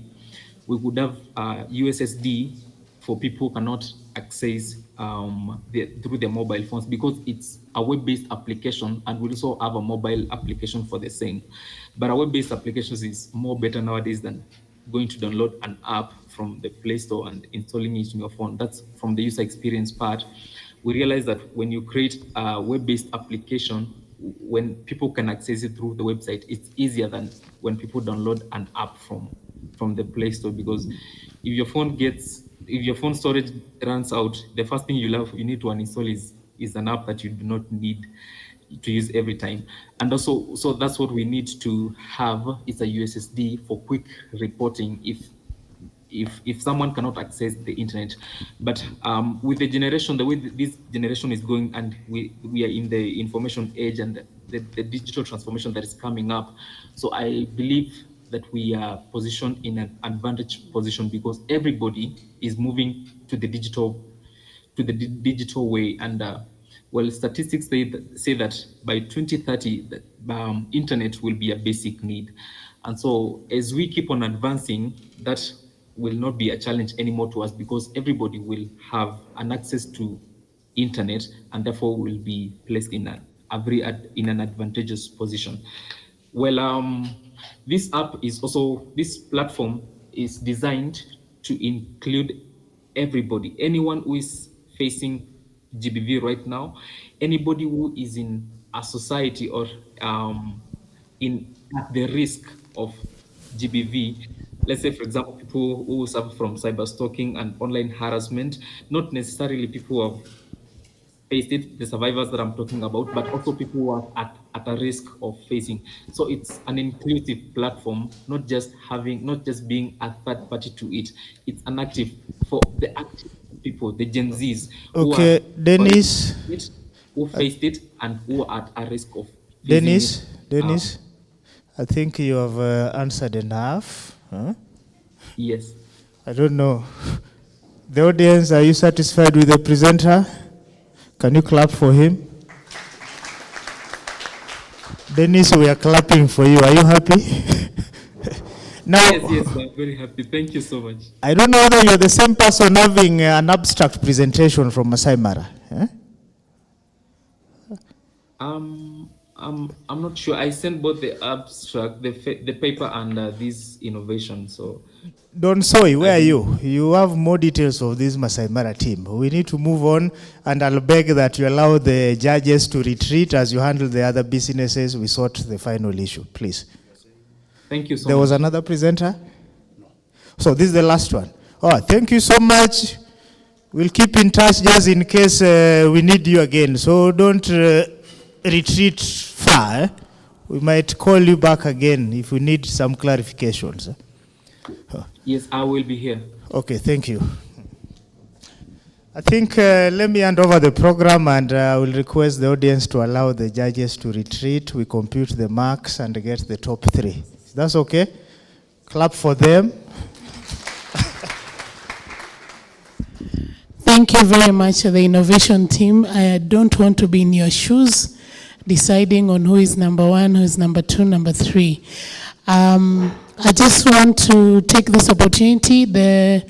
we would have USSD for people who cannot access through their mobile phones, because it's a web-based application, and we also have a mobile application for the same. But a web-based application is more better nowadays than going to download an app from the Play Store and installing it in your phone. That's from the user experience part. We realize that when you create a web-based application, when people can access it through the website, it's easier than when people download an app from the Play Store, because if your phone storage runs out, the first thing you need to uninstall is an app that you do not need to use every time. And also, so that's what we need to have, is a USSD for quick reporting if someone cannot access the internet. But with the generation, the way this generation is going, and we are in the information age and the digital transformation that is coming up, so I believe that we are positioned in an advantage position, because everybody is moving to the digital way. And well, statistics say that by 2030, the internet will be a basic need. And so as we keep on advancing, that will not be a challenge anymore to us, because everybody will have an access to internet, and therefore will be placed in an advantageous position. Well, this platform is designed to include everybody, anyone who is facing GBV right now, anybody who is in a society or at the risk of GBV. Let's say, for example, people who suffer from cyber stalking and online harassment, not necessarily people who have faced it, the survivors that I'm talking about, but also people who are at a risk of facing. So it's an inclusive platform, not just being a third party to it. It's an active for the active people, the Gen Zs. Okay, Dennis. Who faced it and who are at a risk of Dennis, I think you have answered enough. Huh? Yes. I don't know. The audience, are you satisfied with the presenter? Can you clap for him? Dennis, we are clapping for you. Are you happy? Now, yes, I'm very happy. Thank you so much. I don't know whether you're the same person having an abstract presentation from Masai Mara. Eh? I'm not sure. I sent both the abstract, the paper, and this innovation. So, Don Soy, where are you? You have more details of this Masai Mara team. We need to move on, and I'll beg that you allow the judges to retreat as you handle the other businesses. We sort the final issue, please. Thank you so much. There was another presenter? No. So this is the last one. Oh, thank you so much. We'll keep in touch just in case we need you again. So don't retreat far. We might call you back again if we need some clarifications. Yes, I will be here. Okay, thank you. I think let me hand over the program, and I will request the audience to allow the judges to retreat. We compute the marks and get the top 3. That's okay? Clap for them. Thank you very much, the innovation team. I don't want to be in your shoes, deciding on who is number 1, who is number 2, number 3. I just want to take this opportunity, the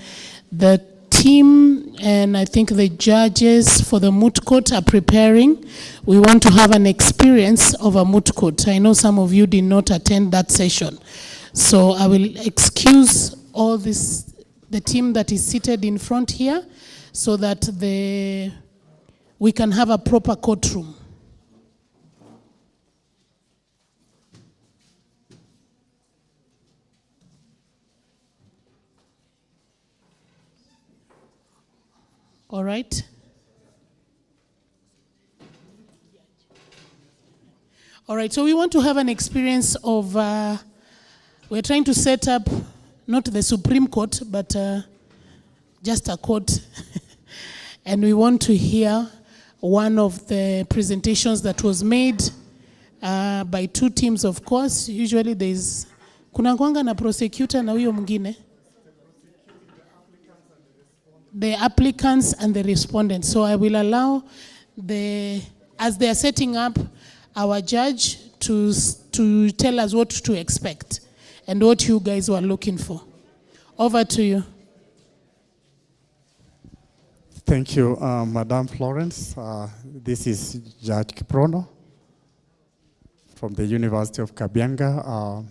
team and I think the judges for the moot court are preparing. We want to have an experience of a moot court. I know some of you did not attend that session. So I will excuse all this, the team that is seated in front here, so that we can have a proper courtroom. All right. All right, so we want to have an experience of, we're trying to set up, not the Supreme Court, but just a court. And we want to hear one of the presentations that was made by 2 teams, of course. Usually there's, kuna kwanga na prosecutor na huyo mwingine. The applicants and the respondents. So I will allow as they are setting up, our judge to tell us what to expect and what you guys were looking for. Over to you. Thank you, Madam Florence. This is Judge Kiprono from the University of KABIANGA.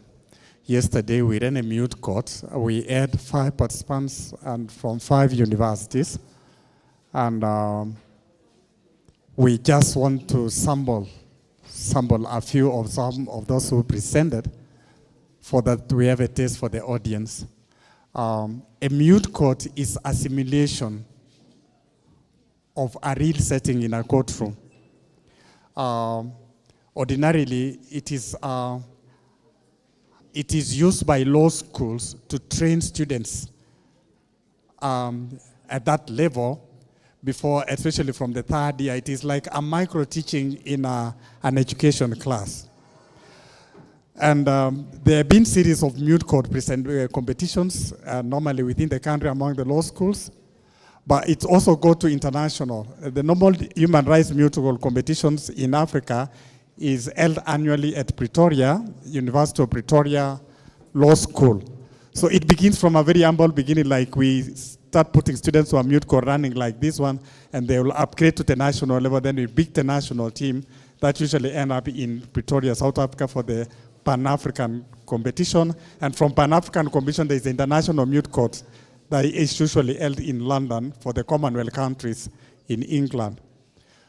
Yesterday, we ran a mute court. We had 5 participants and from 5 universities. And we just want to sample a few of some of those who presented for that we have a taste for the audience. A mute court is a simulation of a real setting in a courtroom. Ordinarily, it is used by law schools to train students at that level before, especially from the 3rd year. It is like a micro-teaching in an education class. And there have been series of mute court competitions, normally within the country among the law schools, but it also goes to international. The normal human rights mute court competitions in Africa is held annually at Pretoria, University of Pretoria Law School. So it begins from a very humble beginning, like we start putting students who are mute court running like this one, and they will upgrade to the national level, then we pick the national team that usually end up in Pretoria, South Africa for the Pan-African competition. And from Pan-African competition, there is the international mute court that is usually held in London for the Commonwealth countries in England.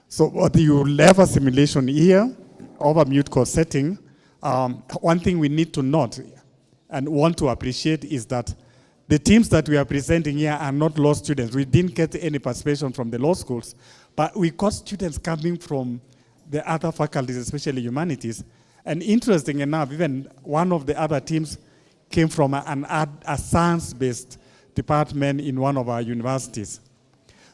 So you will have a simulation here of a mute court setting. One thing we need to note and want to appreciate is that the teams that we are presenting here are not law students. We didn't get any participation from the law schools, but we got students coming from the other faculties, especially humanities. And interesting enough, even one of the other teams came from a science-based department in one of our universities.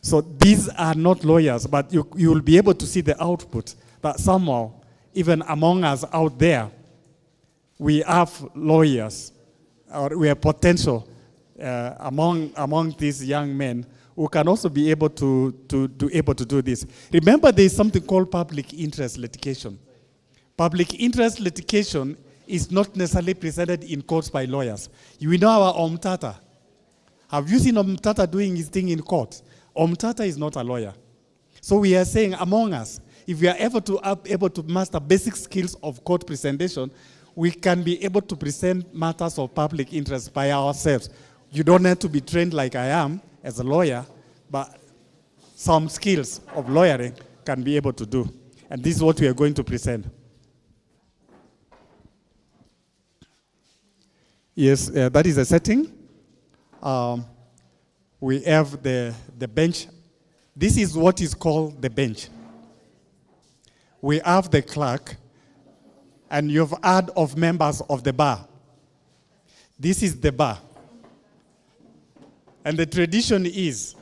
So these are not lawyers, but you will be able to see the output that somehow, even among us out there, we have lawyers, or we have potential among these young men who can also be able to do this. Remember, there is something called public interest litigation. Public interest litigation is not necessarily presented in courts by lawyers. You know our Omtata. Have you seen Omtata doing his thing in court? Omtata is not a lawyer. So we are saying among us, if we are able to master basic skills of court presentation, we can be able to present matters of public interest by ourselves. You don't have to be trained like I am as a lawyer, but some skills of lawyering can be able to do. And this is what we are going to present. Yes, that is a setting. We have the bench. This is what is called the bench. We have the clerk, and you've heard of members of the bar. This is the bar. And the tradition is,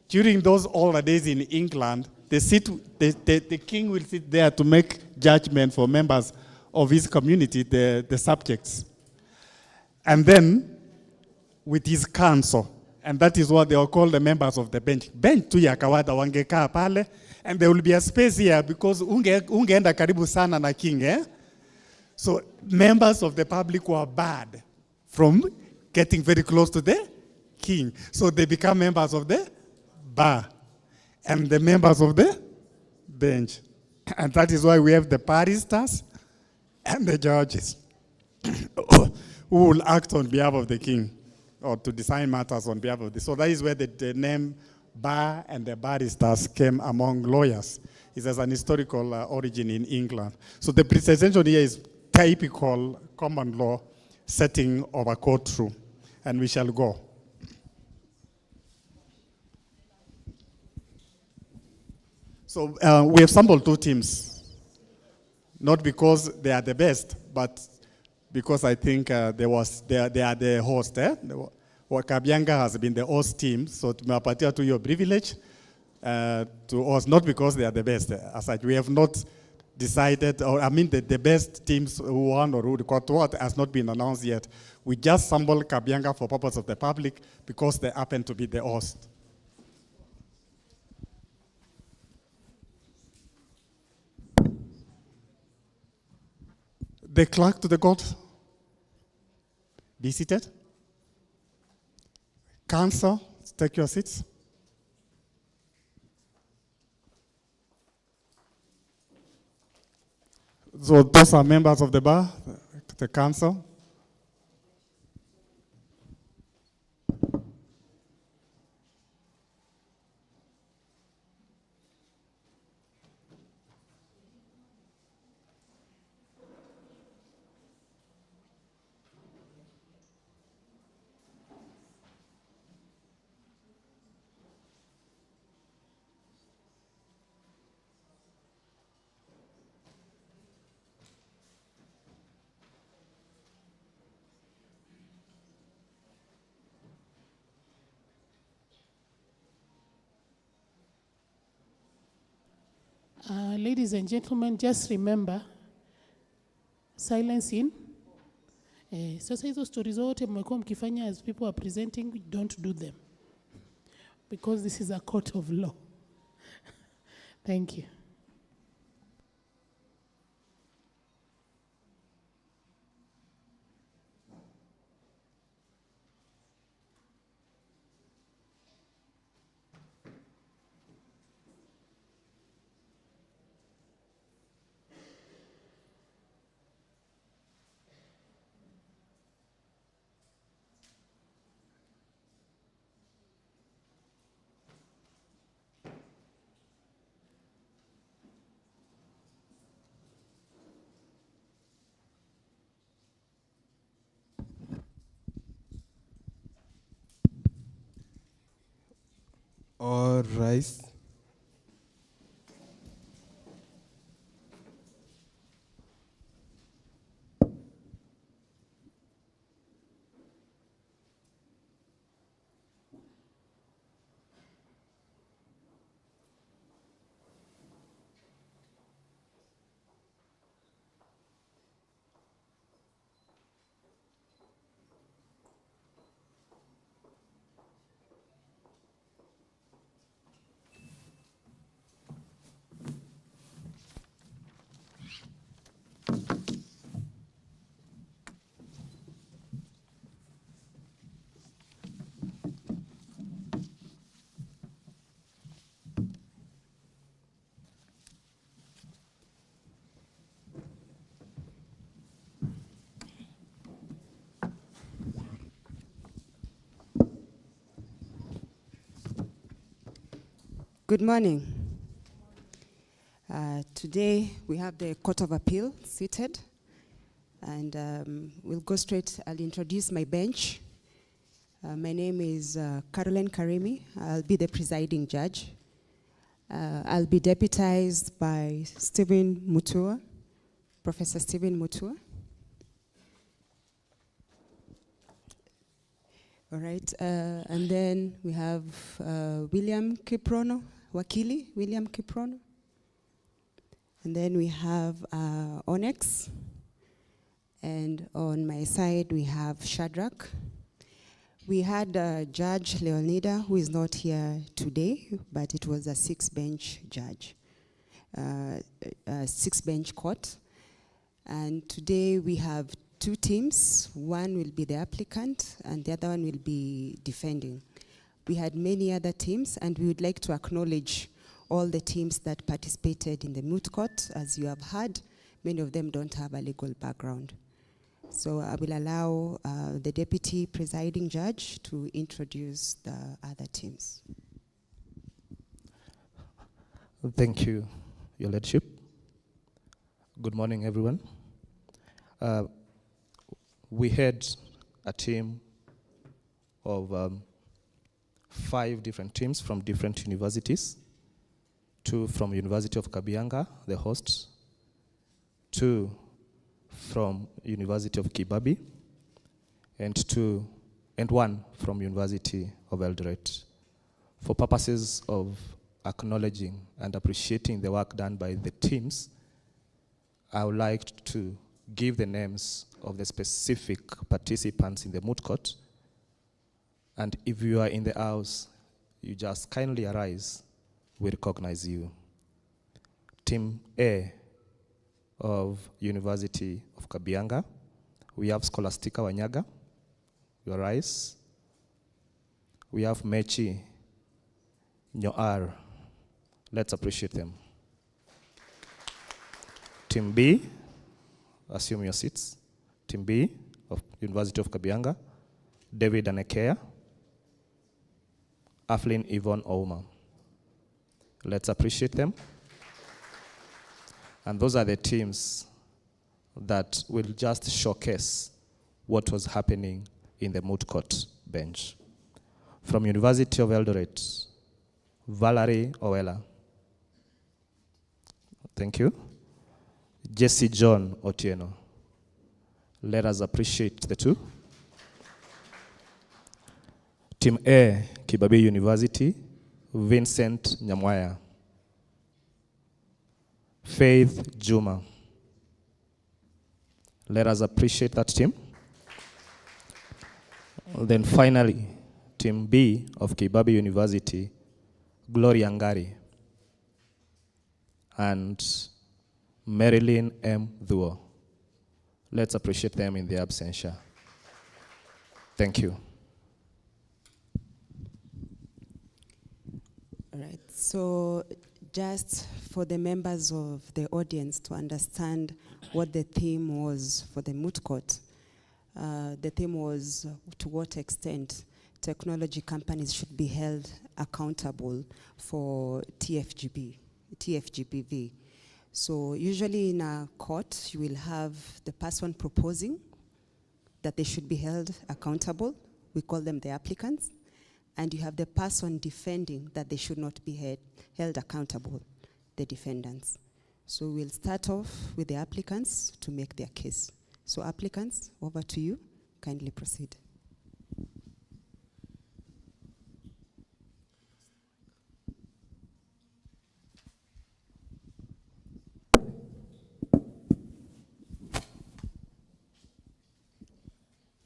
during those older days in England, the king will sit there to make judgment for members of his community, the subjects. And then, with his council, and that is what they are called the members of the bench. Bench tu ya kawada wangekaa pale, and there will be a space here because ungeenda karibu sana na king, eh? So members of the public were barred from getting very close to the king. So they become members of the bar and the members of the bench. And that is why we have the barristers and the judges who will act on behalf of the king or to decide matters on behalf of the. So that is where the name bar and the barristers came among lawyers. It has an historical origin in England. So the presentation here is typical common law setting of a courtroom, and we shall go. So we have sampled 2 teams, not because they are the best, but because I think they are the host. KABIANGA has been the host team, so tumewapatia to your privilege to us, not because they are the best. As such, we have not decided, or I mean the best teams who won or who got what has not been announced yet. We just sampled KABIANGA for purpose of the public because they happen to be the host. The clerk to the court, be seated. council, take your seats. So those are members of the bar, the council. Ladies and gentlemen, just remember, silence in. Sasa hizo stories zote mmekuwa mkifanya as people are presenting, don't do them. Because this is a court of law. Thank you. All rise. Good morning. Today we have the Court of Appeal seated, and we'll go straight. I'll introduce my bench. My name is Caroline Karimi. I'll be the presiding judge. I'll be deputized by Stephen Mutua, Professor Stephen Mutua. All right, and then we have William Kiprono, Wakili William Kiprono. And then we have Onyx. And on my side, we have Shadrach. We had Judge Leonida, who is not here today, but it was a six-bench judge, six-bench court. And today we have two teams. One will be the applicant, and the other one will be defending. We had many other teams, and we would like to acknowledge all the teams that participated in the moot court. As you have heard, many of them don't have a legal background. So I will allow the deputy presiding judge to introduce the other teams. Thank you, Your Lordship. Good morning, everyone. We had a team of 5 different teams from different universities. 2 from University of KABIANGA, the hosts, 2 from University of Kibabi, and 1 from University of Eldoret. For purposes of acknowledging and appreciating the work done by the teams, I would like to give the names of the specific participants in the moot court. And if you are in the house, you just kindly arise, we recognize you. Team A of University of KABIANGA, we have Scholastica Wanyaga, you arise. we have Mechi, Nyoar. Let's appreciate them. Team B, assume your seats. Team B of University of Kabianga, David Anekea, Aflin Yvonne Ouma. Let's appreciate them. And those are the teams that will just showcase what was happening in the moot court bench. From University of Eldoret, Valerie Owela. Thank you. Jesse John Otieno. Let us appreciate the two. Team A, Kibabi University, Vincent Nyamwaya. Faith Juma. Let us appreciate that team. Then finally, Team B of Kibabi University, Gloria Ngari and Marilyn M. Dhuo. Let's appreciate them in their absentia. Thank you. All right, so just for the members of the audience to understand what the theme was for the moot court, the theme was to what extent technology companies should be held accountable for Tfgbv. So usually in a court, you will have the person proposing that they should be held accountable. We call them the applicants. And you have the person defending that they should not be held accountable, the defendants. So we'll start off with the applicants to make their case. So applicants, over to you. Kindly proceed.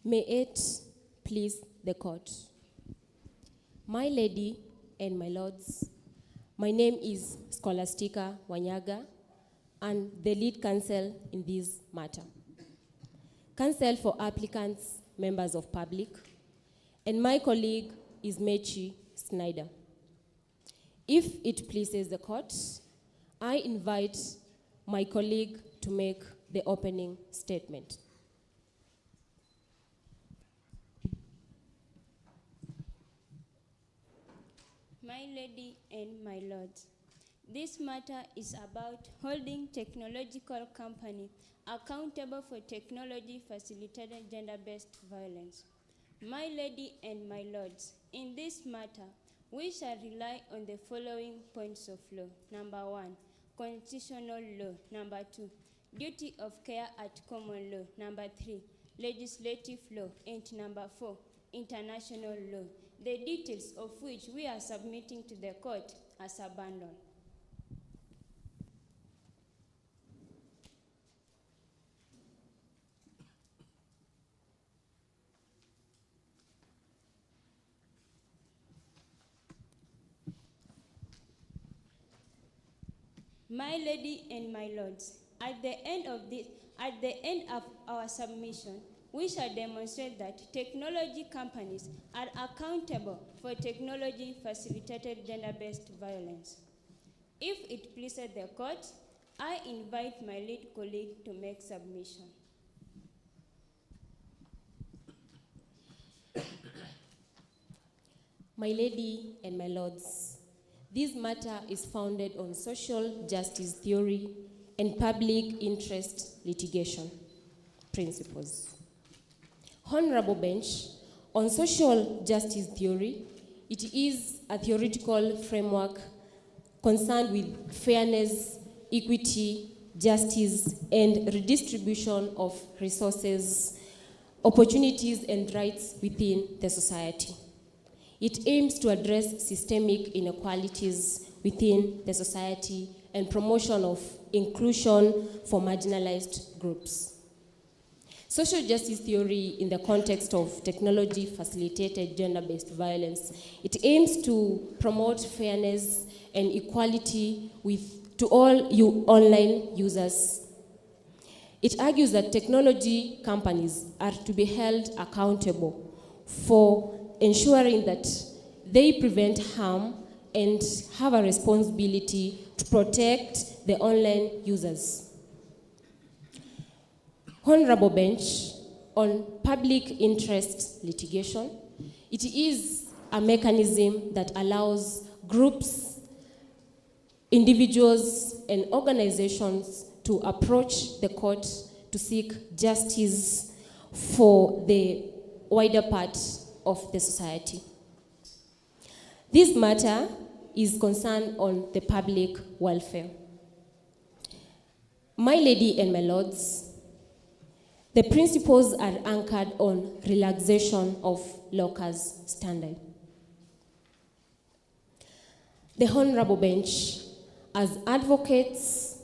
May it please the court. My lady and my lords, my name is Scholastica Wanyaga, and the lead counsel in this matter. Counsel for applicants, members of public, and my colleague is Mechi Snyder. If it pleases the court, I invite my colleague to make the opening statement. My lady and my lords, this matter is about holding technological company accountable for technology-facilitated gender-based violence. My lady and my lords, in this matter, we shall rely on the following points of law. Number 1, constitutional law. Number 2, duty of care at common law. Number 3, legislative law. And number 4, international law, the details of which we are submitting to the court as abandoned. My lady and my lords, at the end of our submission, we shall demonstrate that technology companies are accountable for technology-facilitated gender-based violence. If it pleases the court, I invite my lead colleague to make submission. My lady and my lords, this matter is founded on social justice theory and public interest litigation principles. Honorable bench, on social justice theory, it is a theoretical framework concerned with fairness, equity, justice, and redistribution of resources, opportunities, and rights within the society. It aims to address systemic inequalities within the society and promotion of inclusion for marginalized groups. Social justice theory in the context of technology-facilitated gender-based violence, it aims to promote fairness and equality to all you online users. It argues that technology companies are to be held accountable for ensuring that they prevent harm and have a responsibility to protect the online users. Honorable Bench, on public interest litigation, it is a mechanism that allows groups, individuals, and organizations to approach the court to seek justice for the wider part of the society. This matter is concerned on the public welfare. My lady and my lords, the principles are anchored on relaxation of locus standi. The Honorable Bench, as advocates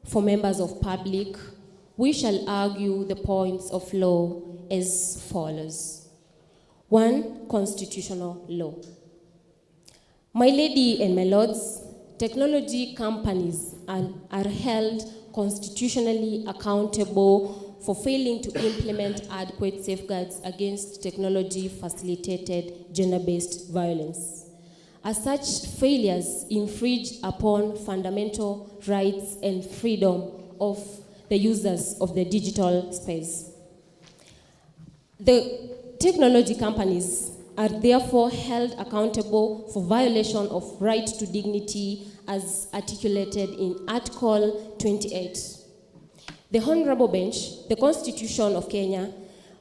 for members of public, we shall argue the points of law as follows. 1. Constitutional law. My lady and my lords, technology companies are held constitutionally accountable for failing to implement adequate safeguards against technology-facilitated gender-based violence. As such, failures infringe upon fundamental rights and freedom of the users of the digital space. The technology companies are therefore held accountable for violation of right to dignity as articulated in Article 28. The Honorable Bench, the Constitution of Kenya,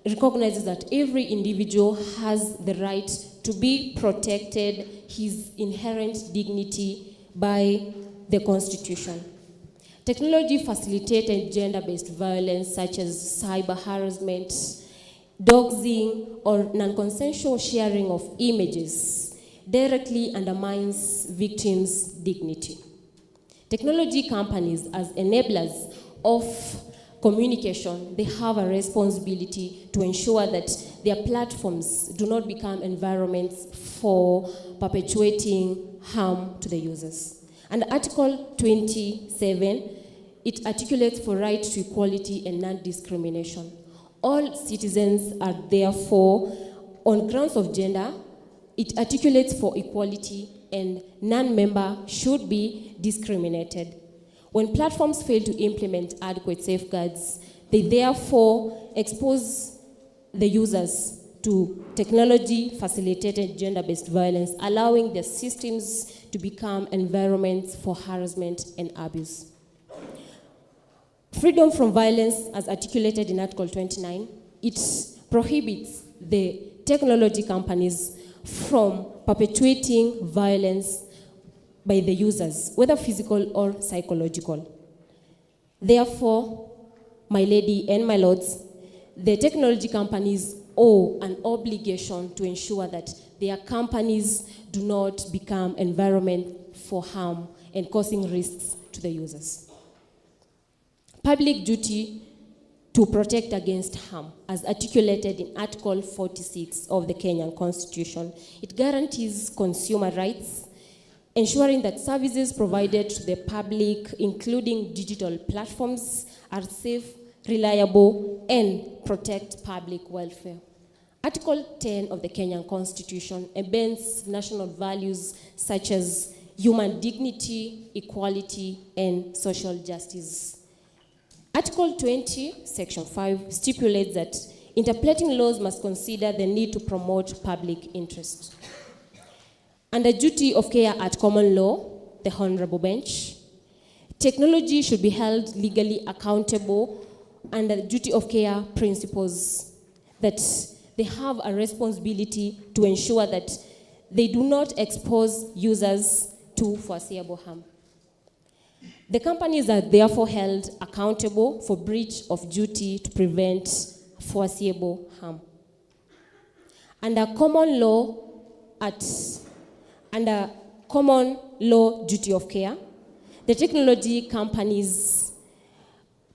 recognizes that every individual has the right to be protected his inherent dignity by the Constitution. Technology-facilitated gender-based violence such as cyber harassment, doxing, or non-consensual sharing of images directly undermines victims' dignity. Technology companies, as enablers of communication, they have a responsibility to ensure that their platforms do not become environments for perpetuating harm to the users. And Article 27, it articulates for right to equality and non-discrimination. All citizens are therefore, on grounds of gender, it articulates for equality and non-member should be discriminated. When platforms fail to implement adequate safeguards, they therefore expose the users to technology-facilitated gender-based violence, allowing the systems to become environments for harassment and abuse. Freedom from violence, as articulated in Article 29, it prohibits the technology companies from perpetuating violence by the users, whether physical or psychological. Therefore, my lady and my lords, the technology companies owe an obligation to ensure that their companies do not become environment for harm and causing risks to the users. Public duty to protect against harm, as articulated in Article 46 of the Kenyan Constitution. It guarantees consumer rights, ensuring that services provided to the public, including digital platforms, are safe, reliable, and protect public welfare. Article 10 of the Kenyan Constitution embeds national values such as human dignity, equality, and social justice. Article 20, Section 5, stipulates that interpreting laws must consider the need to promote public interest. Under duty of care at common law, the Honorable Bench, technology should be held legally accountable under the duty of care principles, that they have a responsibility to ensure that they do not expose users to foreseeable harm. The companies are therefore held accountable for breach of duty to prevent foreseeable harm. Under common law duty of care, the technology companies'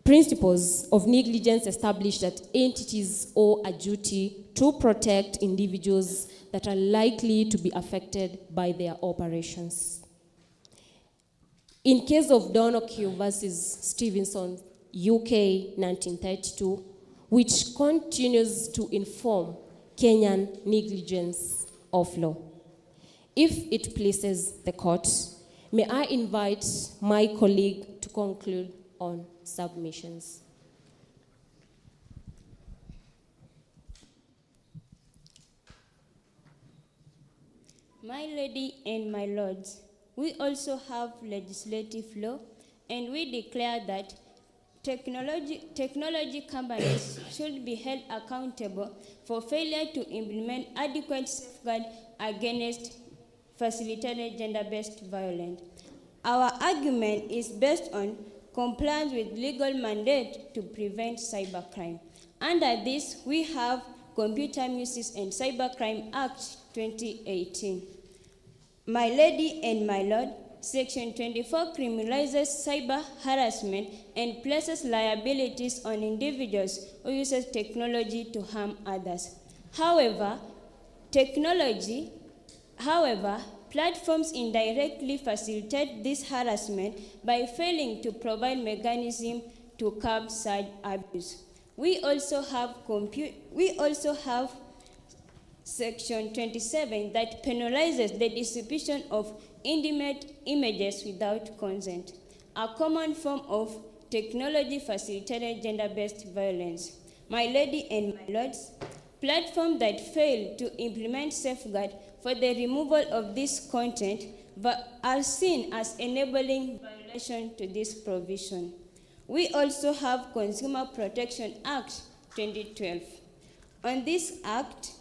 principles of negligence establish that entities owe a duty to protect individuals that are likely to be affected by their operations. In case of Donoghue versus Stevenson, UK 1932, which continues to inform Kenyan negligence of law, If it pleases the court, may I invite my colleague to conclude on submissions. My lady and my lords, we also have legislative law, and we declare that technology companies should be held accountable for failure to implement adequate safeguard against facilitated gender-based violence. Our argument is based on compliance with legal mandate to prevent cybercrime. Under this, we have Computer Misuse and Cybercrime Act 2018. My lady and my lord, Section 24 criminalizes cyber harassment and places liabilities on individuals who use technology to harm others. However, platforms indirectly facilitate this harassment by failing to provide mechanisms to curb such abuse. We also have Section 27 that penalizes the distribution of intimate images without consent, a common form of technology-facilitated gender-based violence. My lady and my lords, platforms that fail to implement safeguards for the removal of this content are seen as enabling violation to this provision. We also have Consumer Protection Act 2012. On this act,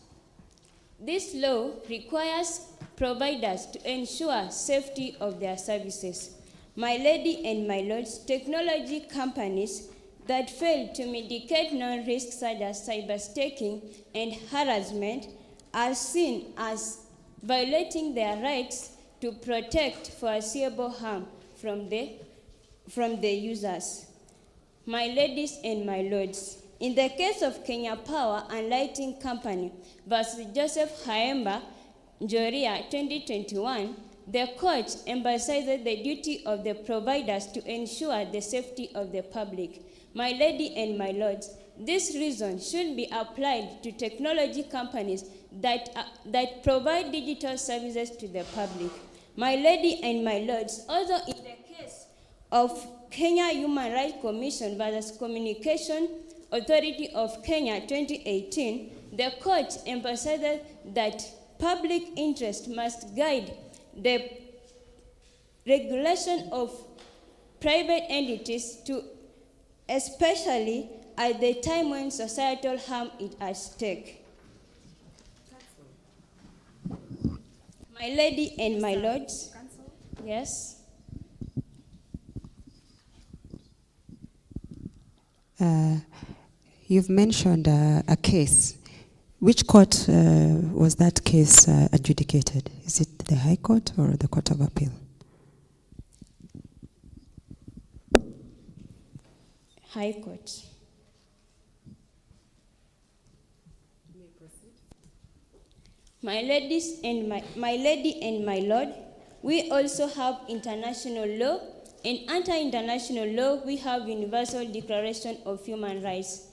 this law requires providers to ensure safety of their services. My lady and my lords, technology companies that fail to mitigate non-risks such as cyberstalking and harassment are seen as violating their rights to protect foreseeable harm from the users. My ladies and my lords, in the case of Kenya Power and Lighting Company versus Joseph Haemba Njoria 2021, the court emphasizes the duty of the providers to ensure the safety of the public. My lady and my lords, this reason should be applied to technology companies that provide digital services to the public. My lady and my lords, although in the case of Kenya Human Rights Commission versus Communication Authority of Kenya 2018, the court emphasizes that public interest must guide the regulation of private entities especially at the time when societal harm is at stake. My lady and my lords, yes? You've mentioned a case. Which court was that case adjudicated? Is it the High Court or the Court of Appeal? High Court. My ladies and my lady and my lord, we also have international law, and under international law, we have Universal Declaration of Human Rights.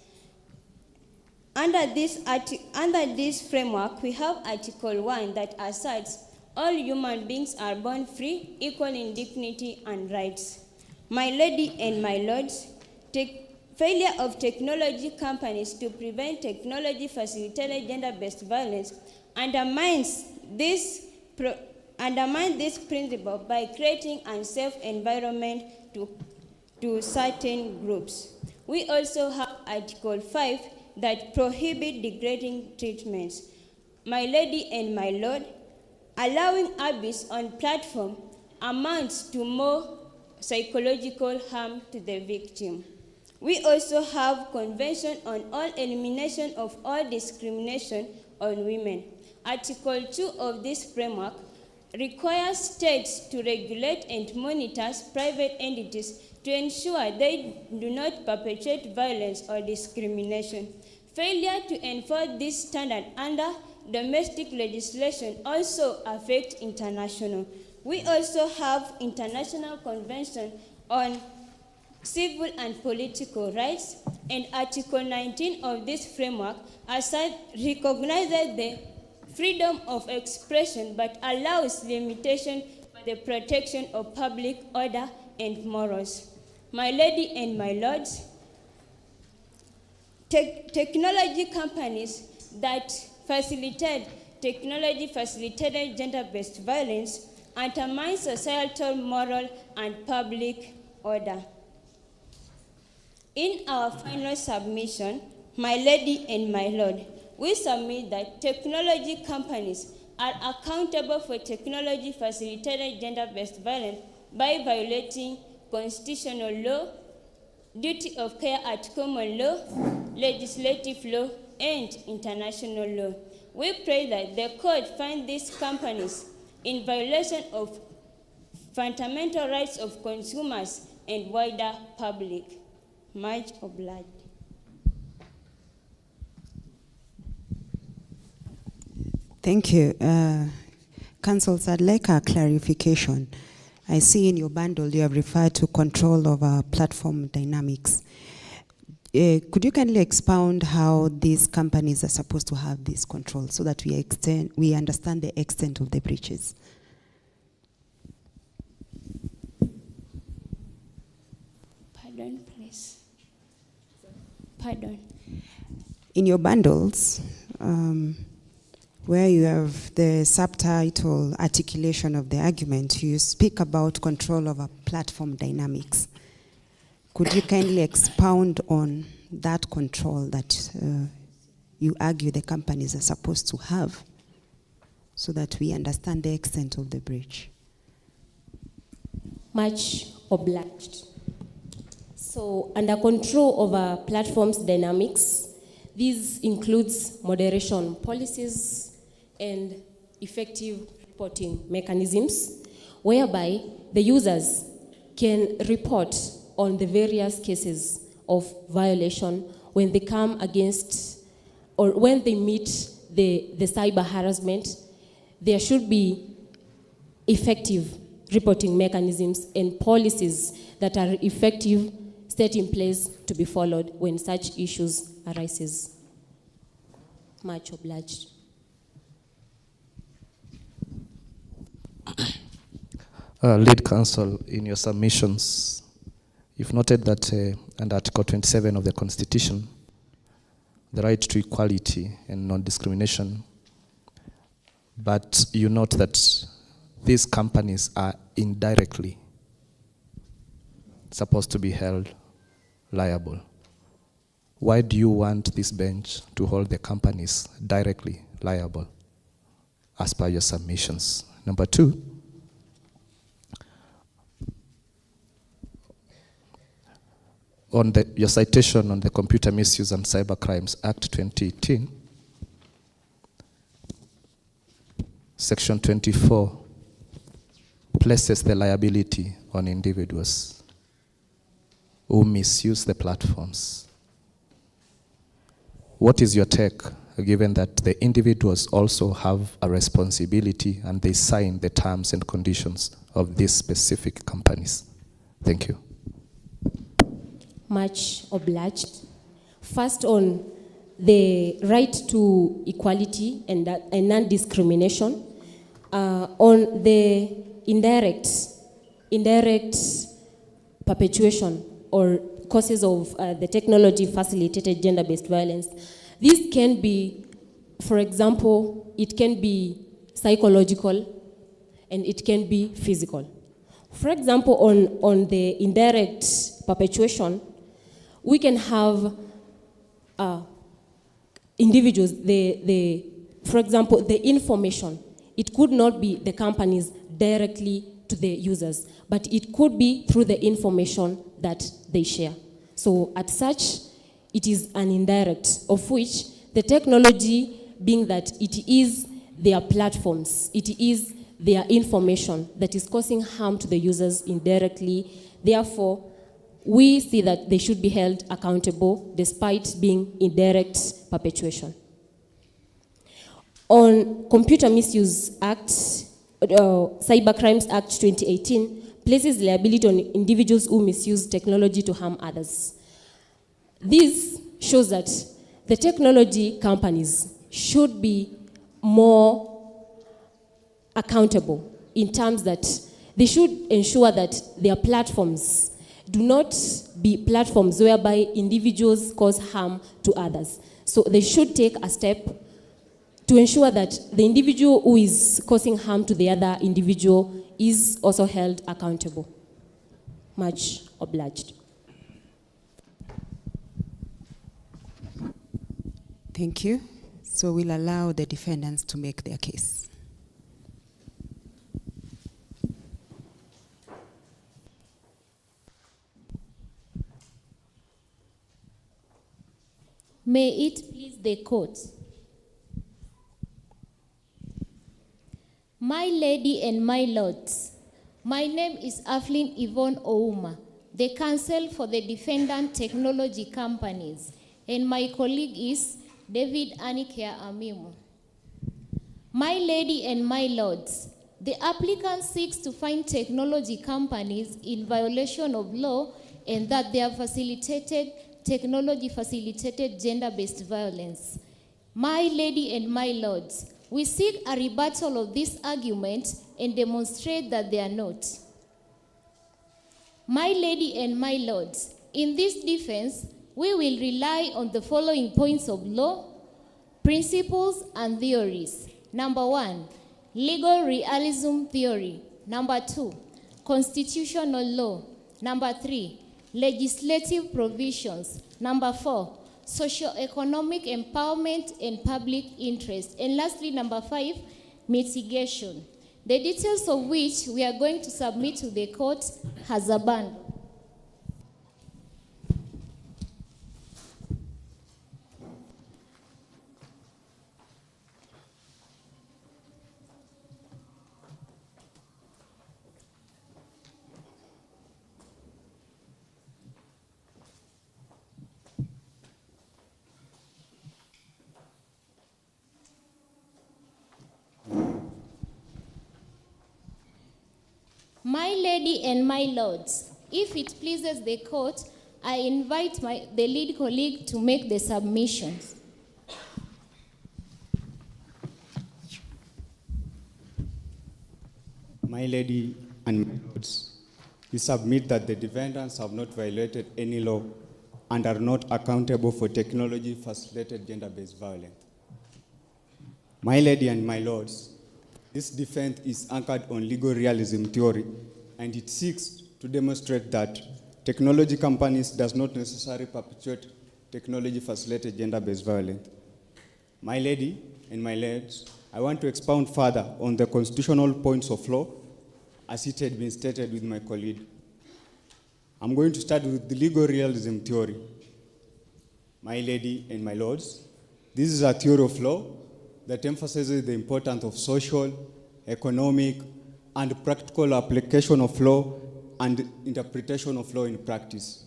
Under this framework, we have Article 1 that asserts all human beings are born free, equal in dignity and rights. My lady and my lords, failure of technology companies to prevent technology-facilitated gender-based violence undermines this principle by creating an unsafe environment to certain groups. We also have Article 5 that prohibit degrading treatments. My lady and my lord, allowing abuse on platform amounts to more psychological harm to the victim. We also have Convention on all elimination of all discrimination on women. Article 2 of this framework requires states to regulate and monitor private entities to ensure they do not perpetrate violence or discrimination. Failure to enforce this standard under domestic legislation also affects international. We also have International Convention on Civil and Political Rights, and Article 19 of this framework recognizes the freedom of expression, but allows limitation for the protection of public order and morals. My lady and my lords, technology companies that facilitate technology-facilitated gender-based violence undermine societal, moral, and public order. In our final submission, my lady and my lord, we submit that technology companies are accountable for technology-facilitated gender-based violence by violating constitutional law, duty of care at common law, legislative law, and international law. We pray that the court find these companies in violation of fundamental rights of consumers and wider public. Much obliged. Thank you. Councils, I'd like a clarification. I see in your bundle you have referred to control over platform dynamics. Could you kindly expound how these companies are supposed to have this control so that we understand the extent of the breaches? Pardon, please. Pardon. In your bundles, where you have the subtitle articulation of the argument, you speak about control over platform dynamics. Could you kindly expound on that control that you argue the companies are supposed to have so that we understand the extent of the breach? Much obliged. So under control over platforms dynamics, this includes moderation policies and effective reporting mechanisms whereby the users can report on the various cases of violation when they come against or when they meet the cyber harassment. There should be effective reporting mechanisms and policies that are effective set in place to be followed when such issues arises. Much obliged. Lead counsel, in your submissions, you've noted that under Article 27 of the Constitution, the right to equality and non-discrimination, but you note that these companies are indirectly supposed to be held liable. Why do you want this bench to hold the companies directly liable as per your submissions? Number two, on your citation on the Computer Misuse and Cybercrimes Act 2018, Section 24 places the liability on individuals who misuse the platforms. What is your take, given that the individuals also have a responsibility and they sign the terms and conditions of these specific companies? Thank you. Much obliged. First, on the right to equality and non-discrimination, on the indirect perpetuation or causes of the technology-facilitated gender-based violence. This can be, for example, it can be psychological and it can be physical. For example, on the indirect perpetuation, we can have individuals, for example, the information. It could not be the companies directly to the users, but it could be through the information that they share. So as such, it is an indirect, of which the technology being that it is their platforms, it is their information that is causing harm to the users indirectly. Therefore, we see that they should be held accountable despite being indirect perpetuation. On Computer Misuse Act, Cybercrimes Act 2018 places liability on individuals who misuse technology to harm others. This shows that the technology companies should be more accountable in terms that they should ensure that their platforms do not be platforms whereby individuals cause harm to others. So they should take a step to ensure that the individual who is causing harm to the other individual is also held accountable. Much obliged. Thank you. So we'll allow the defendants to make their case. May it please the court. My lady and my lords, my name is Aflin Yvonne Ouma, the counsel for the defendant technology companies, and my colleague is David Anikea Amimu. My lady and my lords, the applicant seeks to find technology companies in violation of law and that they have technology-facilitated gender-based violence. My lady and my lords, we seek a rebuttal of this argument and demonstrate that they are not. My lady and my lords, in this defense, we will rely on the following points of law, principles, and theories. Number 1, legal realism theory. Number 2, constitutional law. Number 3, legislative provisions. Number 4, socio-economic empowerment and public interest. And lastly, number 5, mitigation. The details of which we are going to submit to the court as a bundle. My lady and my lords, if it pleases the court, I invite the lead colleague to make the submissions. My lady and my lords, we submit that the defendants have not violated any law and are not accountable for technology-facilitated gender-based violence. My lady and my lords, this defense is anchored on legal realism theory, and it seeks to demonstrate that technology companies does not necessarily perpetuate technology-facilitated gender-based violence. My lady and my lords, I want to expound further on the constitutional points of law as it had been stated with my colleague. I'm going to start with the legal realism theory. My lady and my lords, this is a theory of law that emphasizes the importance of social, economic, and practical application of law and interpretation of law in practice.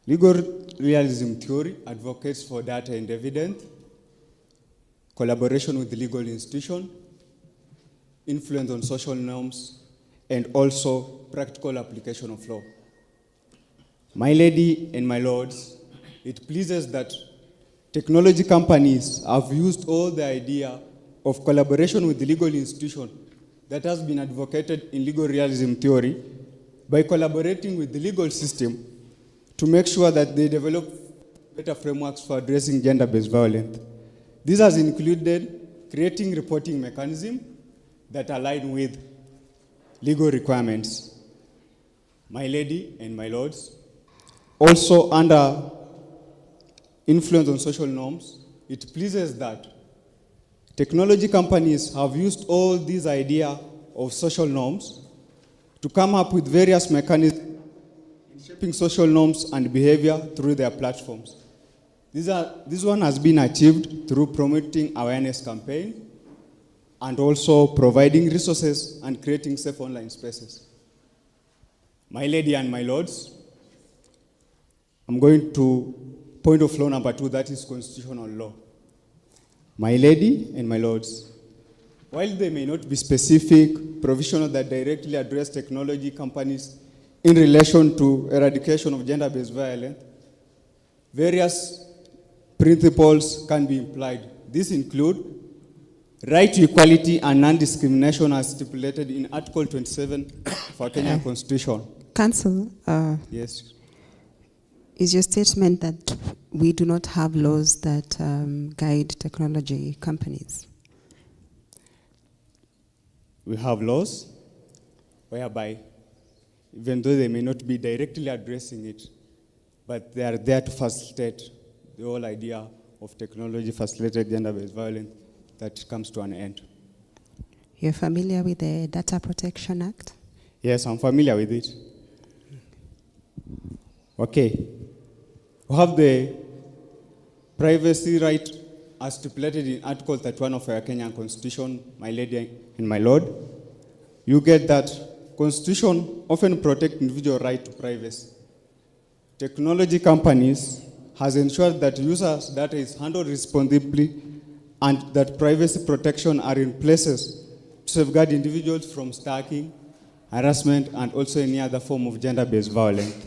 Legal realism theory advocates for data and evidence, collaboration with the legal institution, influence on social norms, and also practical application of law. My lady and my lords, it pleases that technology companies have used all the idea of collaboration with the legal institution that has been advocated in legal realism theory by collaborating with the legal system to make sure that they develop better frameworks for addressing gender-based violence. This has included creating reporting mechanisms that align with legal requirements. My lady and my lords, also under influence on social norms, it pleases that technology companies have used all these ideas of social norms to come up with various mechanisms in shaping social norms and behavior through their platforms. This one has been achieved through promoting awareness campaigns and also providing resources and creating safe online spaces. My lady and my lords, I'm going to point of law number 2, that is constitutional law. My lady and my lords, while they may not be specific provisions that directly address technology companies in relation to eradication of gender-based violence, various principles can be implied. These include right to equality and non-discrimination as stipulated in Article 27 of our Kenyan Constitution. Council, Yes. is your statement that we do not have laws that guide technology companies? We have laws whereby, even though they may not be directly addressing it, but they are there to facilitate the whole idea of technology-facilitated gender-based violence that comes to an end. You're familiar with the Data Protection Act? Yes, I'm familiar with it. Okay. We have the privacy right as stipulated in Article 31 of our Kenyan Constitution, my lady and my lord. You get that Constitution often protect individual right to privacy. Technology companies has ensured that users' data is handled responsibly and that privacy protection are in places to safeguard individuals from stalking, harassment, and also any other form of gender-based violence.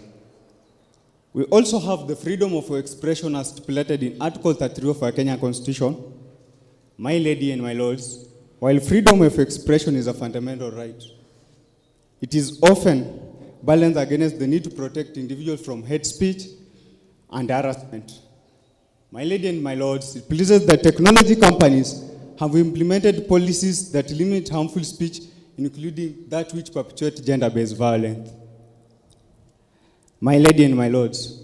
We also have the freedom of expression as stipulated in Article 33 of our Kenyan Constitution. My lady and my lords, while freedom of expression is a fundamental right, it is often balanced against the need to protect individuals from hate speech and harassment. My lady and my lords, it pleases that technology companies have implemented policies that limit harmful speech, including that which perpetuates gender-based violence. My lady and my lords,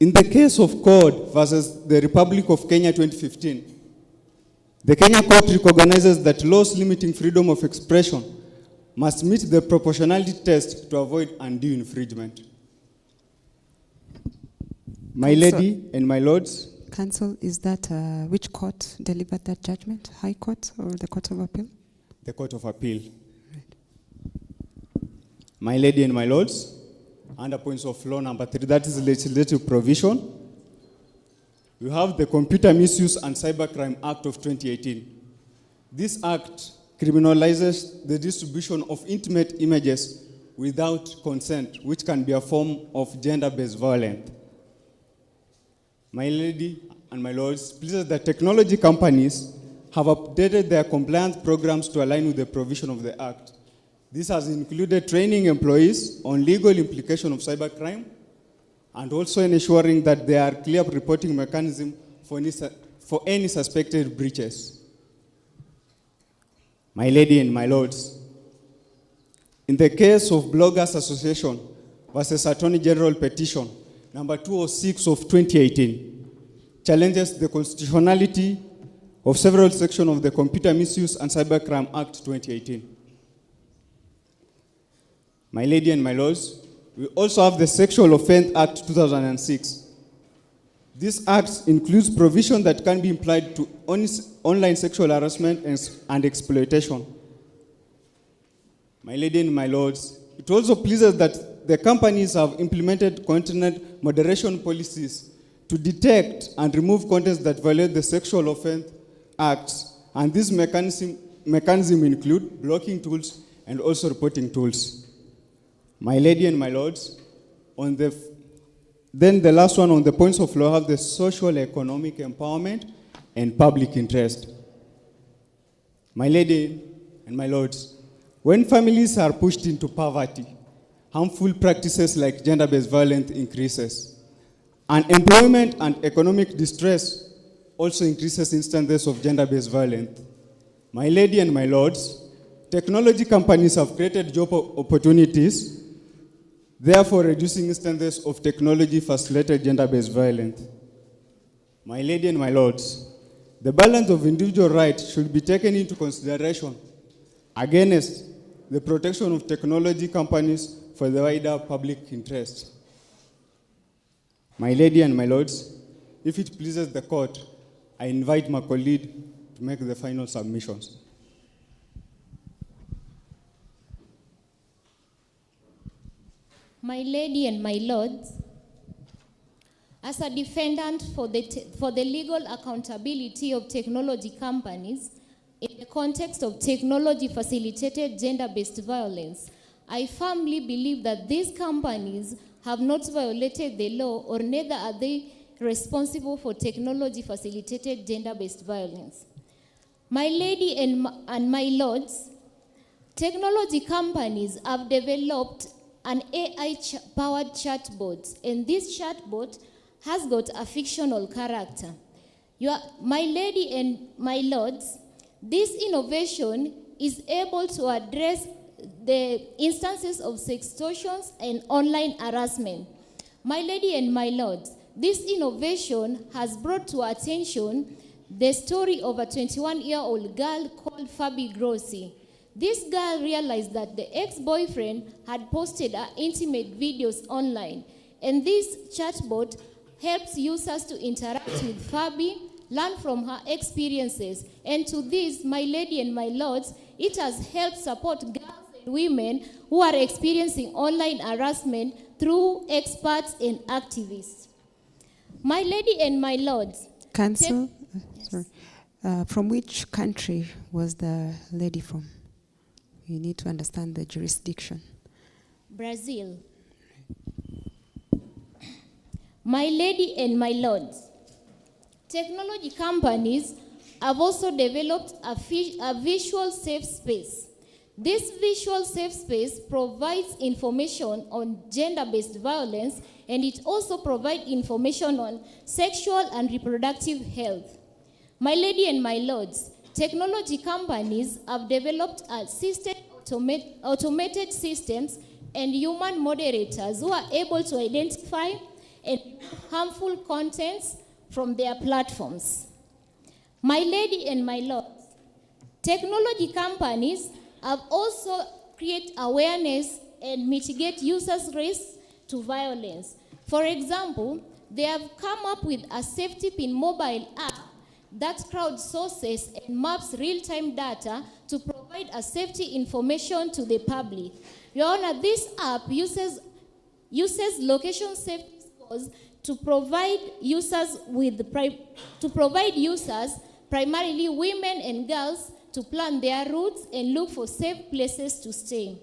in the case of Code versus the Republic of Kenya 2015, the Kenya court recognizes that laws limiting freedom of expression must meet the proportionality test to avoid undue infringement. My lady and my lords. Council, is that which court delivered that judgment? High Court or the Court of Appeal? The Court of Appeal. My lady and my lords, under points of law number 3, that is legislative provision. We have the Computer Misuse and Cybercrime Act of 2018. This act criminalizes the distribution of intimate images without consent, which can be a form of gender-based violence. My lady and my lords, please, that technology companies have updated their compliance programs to align with the provision of the act. This has included training employees on legal implication of cybercrime and also ensuring that there are clear reporting mechanisms for any suspected breaches. My lady and my lords, in the case of Bloggers Association versus Attorney General Petition number 206 of 2018, challenges the constitutionality of several sections of the Computer Misuse and Cybercrime Act 2018. My lady and my lords, we also have the Sexual Offense Act 2006. This act includes provision that can be applied to online sexual harassment and exploitation. My lady and my lords, it also pleases that the companies have implemented content moderation policies to detect and remove contents that violate the Sexual Offense Acts, and these mechanisms include blocking tools and also reporting tools. My lady and my lords, then the last one on the points of law have the social economic empowerment and public interest. My lady and my lords, when families are pushed into poverty, harmful practices like gender-based violence increases. Unemployment and economic distress also increases instances of gender-based violence. My lady and my lords, technology companies have created job opportunities, therefore reducing instances of technology-facilitated gender-based violence. My lady and my lords, the balance of individual rights should be taken into consideration against the protection of technology companies for the wider public interest. My lady and my lords, if it pleases the court, I invite my colleague to make the final submissions. My lady and my lords, as a defendant for the legal accountability of technology companies in the context of technology-facilitated gender-based violence, I firmly believe that these companies have not violated the law, or neither are they responsible for technology-facilitated gender-based violence. My lady and my lords, technology companies have developed an AI-powered chatbot, and this chatbot has got a fictional character. My lady and my lords, this innovation is able to address the instances of sextortions and online harassment. My lady and my lords, this innovation has brought to our attention the story of a 21-year-old girl called Fabi Grossi. This girl realized that the ex-boyfriend had posted her intimate videos online, and this chatbot helps users to interact with Fabi, learn from her experiences, and to this, my lady and my lords, it has helped support girls and women who are experiencing online harassment through experts and activists. My lady and my lords. Council, sorry. From which country was the lady from? You need to understand the jurisdiction. Brazil. My lady and my lords, technology companies have also developed a visual safe space. This visual safe space provides information on gender-based violence, and it also provides information on sexual and reproductive health. My lady and my lords, technology companies have developed automated systems and human moderators who are able to identify and harmful contents from their platforms. My lady and my lords, technology companies have also created awareness and mitigate users' risks to violence. For example, they have come up with a safety pin mobile app that crowdsources and maps real-time data to provide a safety information to the public. Your Honor, this app uses location safety scores to provide users, primarily women and girls, to plan their routes and look for safe places to stay.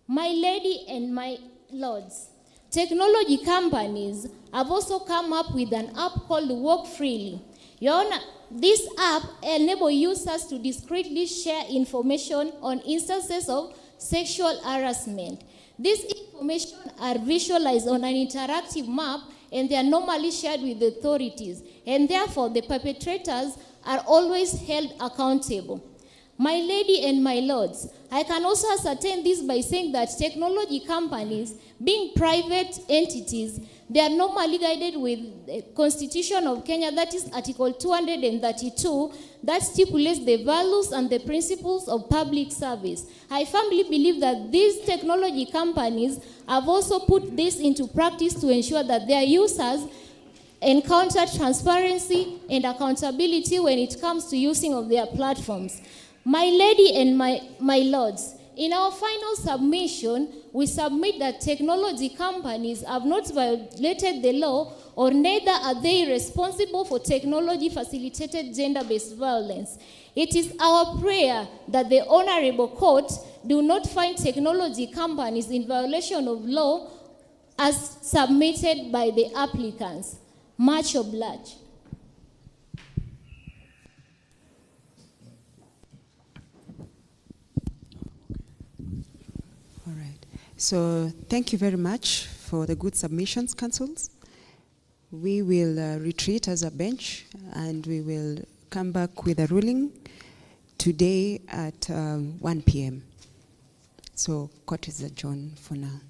My lady and my lords, technology companies have also come up with an app called Walk Freely. Your Honor, this app enables users to discreetly share information on instances of sexual harassment. These information are visualized on an interactive map, and they are normally shared with the authorities, and therefore the perpetrators are always held accountable. My lady and my lords, I can also ascertain this by saying that technology companies, being private entities, they are normally guided with the Constitution of Kenya, that is Article 232, that stipulates the values and the principles of public service. I firmly believe that these technology companies have also put this into practice to ensure that their users encounter transparency and accountability when it comes to using of their platforms. My lady and my lords, in our final submission, we submit that technology companies have not violated the law, or neither are they responsible for technology-facilitated gender-based violence. It is our prayer that the Honorable Court do not find technology companies in violation of law as submitted by the applicants. Much obliged. All right. So thank you very much for the good submissions, councils. We will retreat as a bench, and we will come back with a ruling today at 1 p.m. So court is adjourned for now.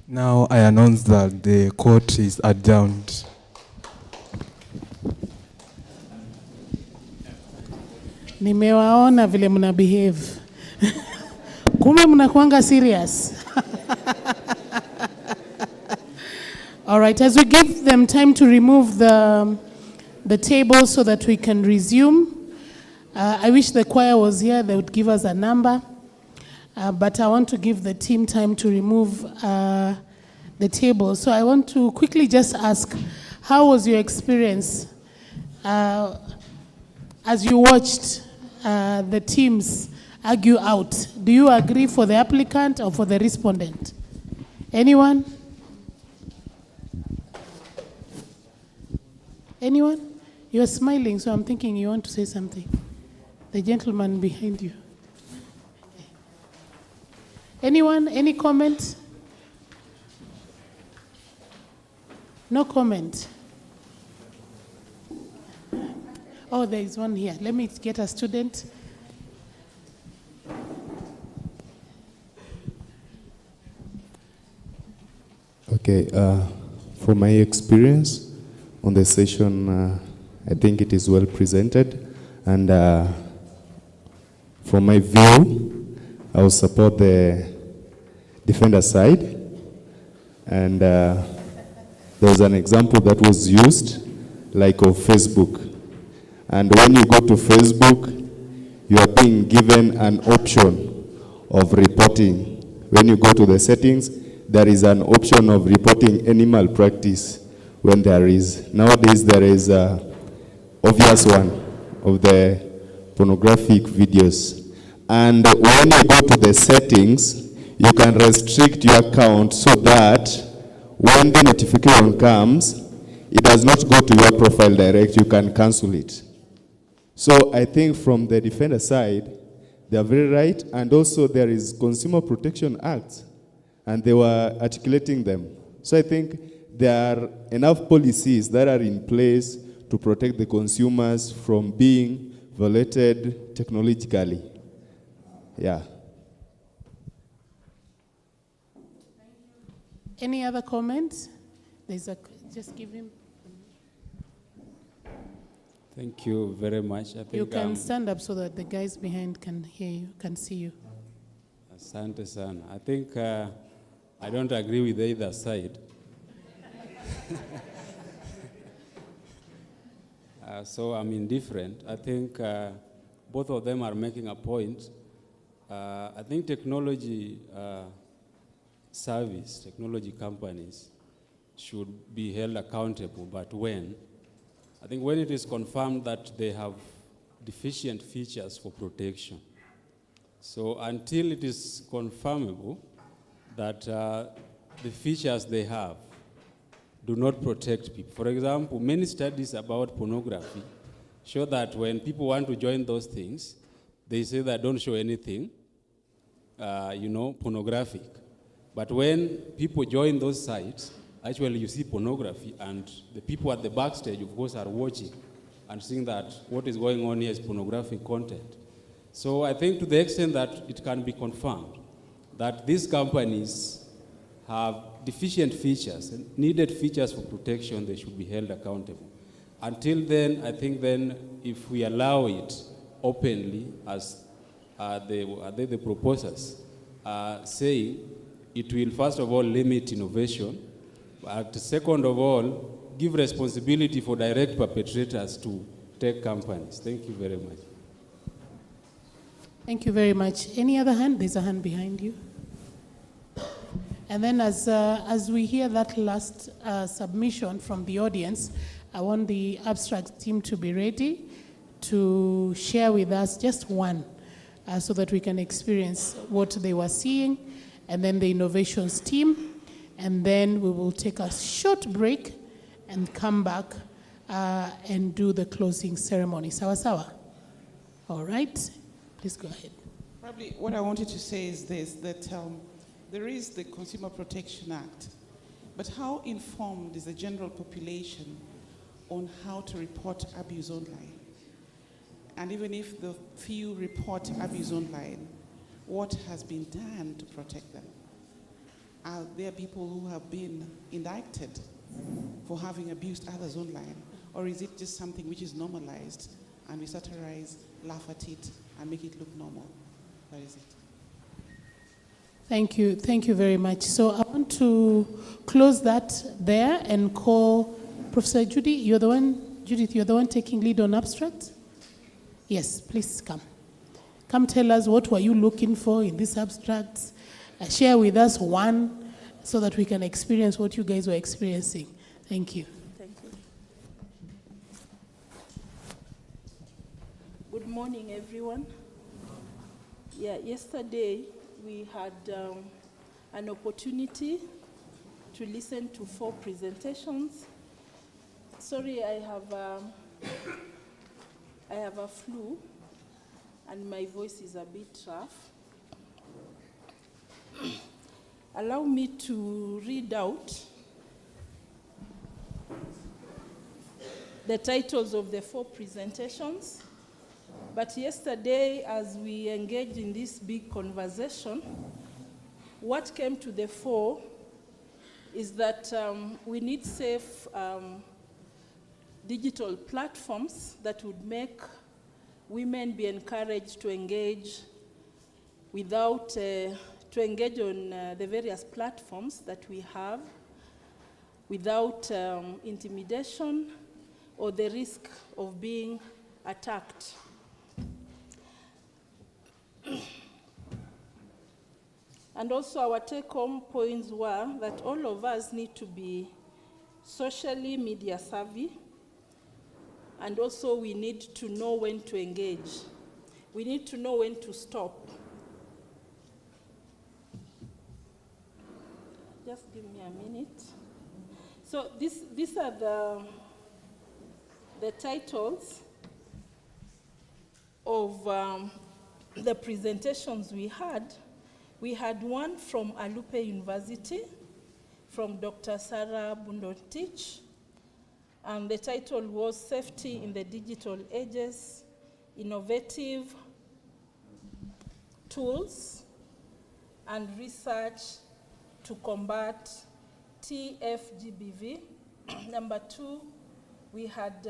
Now I announce that the court is adjourned. Nimewaona vile mna behave. Kumbe mnakuanga serious. All right, as we give them time to remove the table so that we can resume, I wish the choir was here, they would give us a number. But I want to give the team time to remove the table. So I want to quickly just ask, how was your experience as you watched the teams argue out? Do you agree for the applicant or for the respondent? Anyone? Anyone? You're smiling, so I'm thinking you want to say something. The gentleman behind you. Anyone? Any comment? No comment. Oh, there is one here. Let me get a student. Okay, from my experience on the session, I think it is well presented, and from my view, I will support the defender side. And there was an example that was used, like of Facebook. And when you go to Facebook, you are being given an option of reporting. When you go to the settings, there is an option of reporting any malpractice when there is. Nowadays, there is an obvious one of the pornographic videos. And when you go to the settings, you can restrict your account so that when the notification comes, it does not go to your profile direct, you can cancel it. So I think from the defender side, they are very right, and also there is Consumer Protection Act, and they were articulating them. So I think there are enough policies that are in place to protect the consumers from being violated technologically. Yeah. Any other comments? Just give him. Thank you very much. I think You can stand up so that the guys behind can hear you, can see you. Asante sana. I think I don't agree with either side. So I'm indifferent. I think both of them are making a point. I think technology technology companies should be held accountable, but when? I think when it is confirmed that they have deficient features for protection. So until it is confirmable that the features they have do not protect people. For example, many studies about pornography show that when people want to join those things, they say that don't show anything, pornographic. But when people join those sites, actually you see pornography, and the people at the backstage, of course, are watching and seeing that what is going on here is pornographic content. So I think to the extent that it can be confirmed that these companies have deficient features, needed features for protection, they should be held accountable. Until then, I think then if we allow it openly, as the proposers say, it will first of all limit innovation, but second of all, give responsibility for direct perpetrators to tech companies. Thank you very much. Thank you very much. Any other hand? There's a hand behind you. And then as we hear that last submission from the audience, I want the abstract team to be ready to share with us just one so that we can experience what they were seeing, and then the innovations team. And then we will take a short break and come back and do the closing ceremony. Sawa sawa? All right, please go ahead. Probably what I wanted to say is this, that there is the Consumer Protection Act, but how informed is the general population on how to report abuse online? And even if the few report abuse online, what has been done to protect them? Are there people who have been indicted for having abused others online? Or is it just something which is normalized and we satirize, laugh at it, and make it look normal. That is it. Thank you very much. So I want to close that there and call Professor Judith, you're the one taking lead on abstract? Yes, please come. Come tell us what were you looking for in these abstracts. Share with us one so that we can experience what you guys were experiencing. Thank you. Thank you. Good morning, everyone. Yeah, yesterday we had an opportunity to listen to 4 presentations. Sorry, I have a flu and my voice is a bit rough. Allow me to read out the titles of the 4 presentations. But yesterday, as we engaged in this big conversation, what came to the fore is that we need safe digital platforms that would make women be encouraged to engage to engage on the various platforms that we have without intimidation or the risk of being attacked. And also our take-home points were that all of us need to be socially media savvy, and also we need to know when to engage. We need to know when to stop. Just give me a minute. So these are the titles of the presentations we had. We had one from Alupe University, from Dr. Sarah Bundotich, and the title was Safety in the Digital Ages, Innovative Tools and Research to Combat Tfgbv. Number 2, we had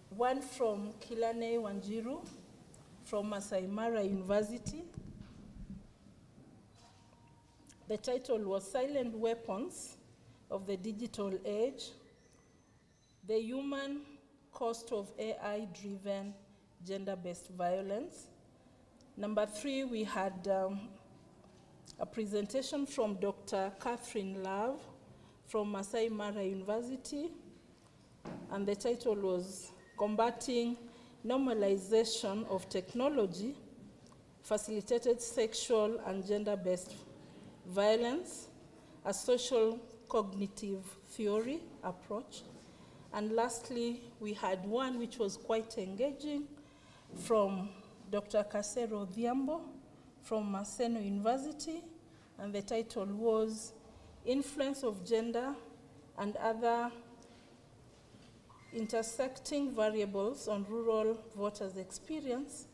one from Kilane Wanjiru from Masai Mara University. The title was Silent Weapons of the Digital Age, the Human Cost of AI-Driven Gender-Based Violence. Number 3, we had a presentation from Dr. Catherine Love from Masai Mara University, and the title was Combating Normalization of Technology, Facilitated Sexual and Gender-Based Violence, a Social Cognitive Theory Approach. And lastly, we had one which was quite engaging from Dr. Kasero Dhiambo from Maseno University, and the title was Influence of Gender and Other Intersecting Variables on Rural Voters' Experience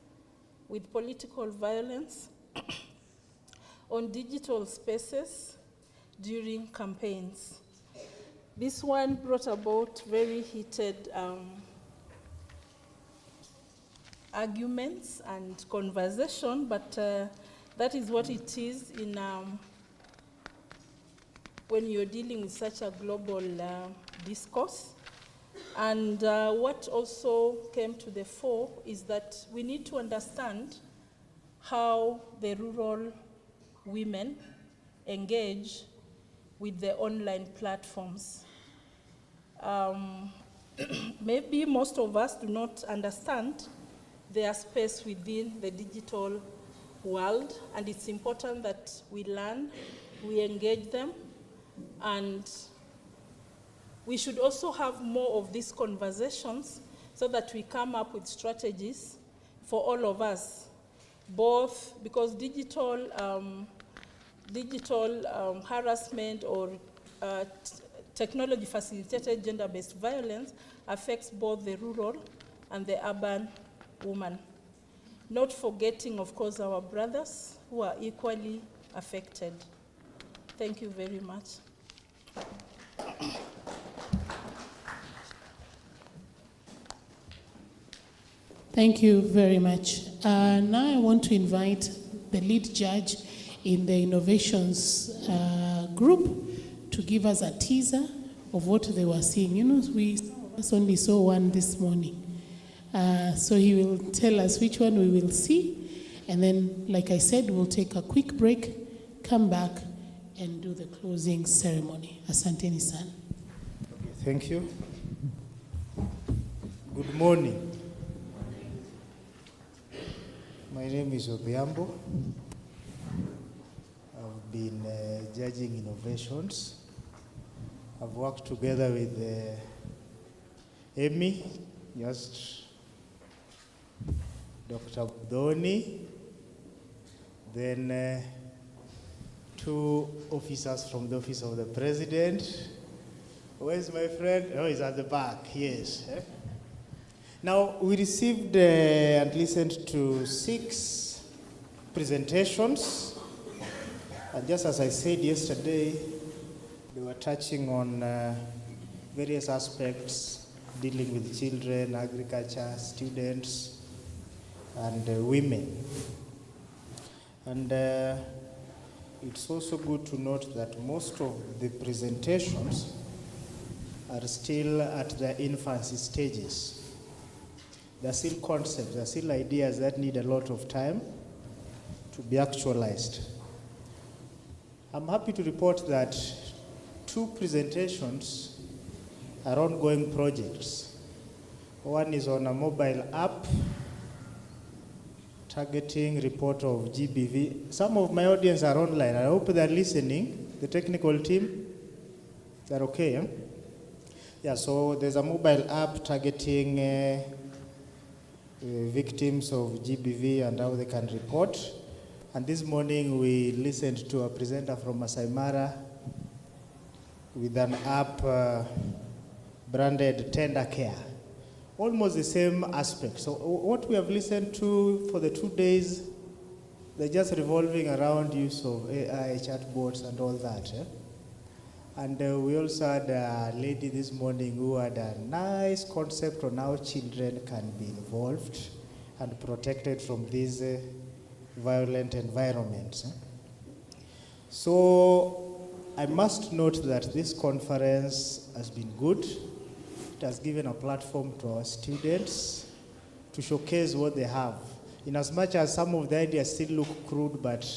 with Political Violence on Digital Spaces during campaigns. This one brought about very heated arguments and conversation, but that is what it is in when you're dealing with such a global discourse. And what also came to the fore is that we need to understand how the rural women engage with the online platforms. Maybe most of us do not understand their space within the digital world, and it's important that we learn, we engage them, and we should also have more of these conversations so that we come up with strategies for all of us, both because digital harassment or technology-facilitated gender-based violence affects both the rural and the urban woman. Not forgetting, of course, our brothers who are equally affected. Thank you very much. Thank you very much. Now I want to invite the lead judge in the innovations group to give us a teaser of what they were seeing. You know, we only saw one this morning. So he will tell us which one we will see. And then, like I said, we'll take a quick break, come back, and do the closing ceremony. Asanteni sana. Thank you. Good morning. My name is Odhiambo. I've been judging innovations. I've worked together with Amy, just Dr. Budoni, then two officers from the Office of the President. Where's my friend? Oh, he's at the back, yes. Now, we received and listened to 6 presentations. And just as I said yesterday, they were touching on various aspects dealing with children, agriculture, students, and women. And it's also good to note that most of the presentations are still at their infancy stages. They're still concepts, they're still ideas that need a lot of time to be actualized. I'm happy to report that 2 presentations are ongoing projects. One is on a mobile app targeting report of GBV. Some of my audience are online. I hope they're listening. The technical team, they're okay, eh? Yeah, so there's a mobile app targeting victims of GBV and how they can report. And this morning we listened to a presenter from Masai Mara with an app branded Tender Care. Almost the same aspect. So what we have listened to for the 2 days, they're just revolving around use of AI, chatbots and all that. Eh? And we also had a lady this morning who had a nice concept on how children can be involved and protected from these violent environments. So I must note that this conference has been good. It has given a platform to our students to showcase what they have. In as much as some of the ideas still look crude, but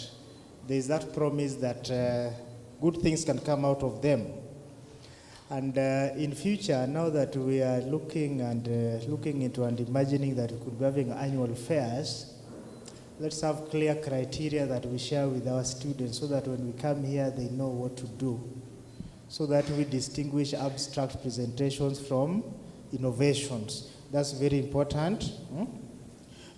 there is that promise that good things can come out of them. And in future, now that we are looking into and imagining that we could be having annual fairs, let's have clear criteria that we share with our students so that when we come here, they know what to do, so that we distinguish abstract presentations from innovations. That's very important.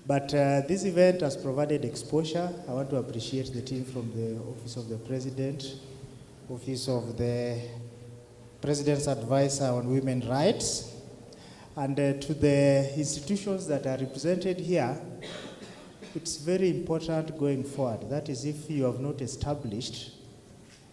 But this event has provided exposure. I want to appreciate the team from the Office of the President, Office of the President's Advisor on Women's Rights, and to the institutions that are represented here. It's very important going forward. That is, if you have not established,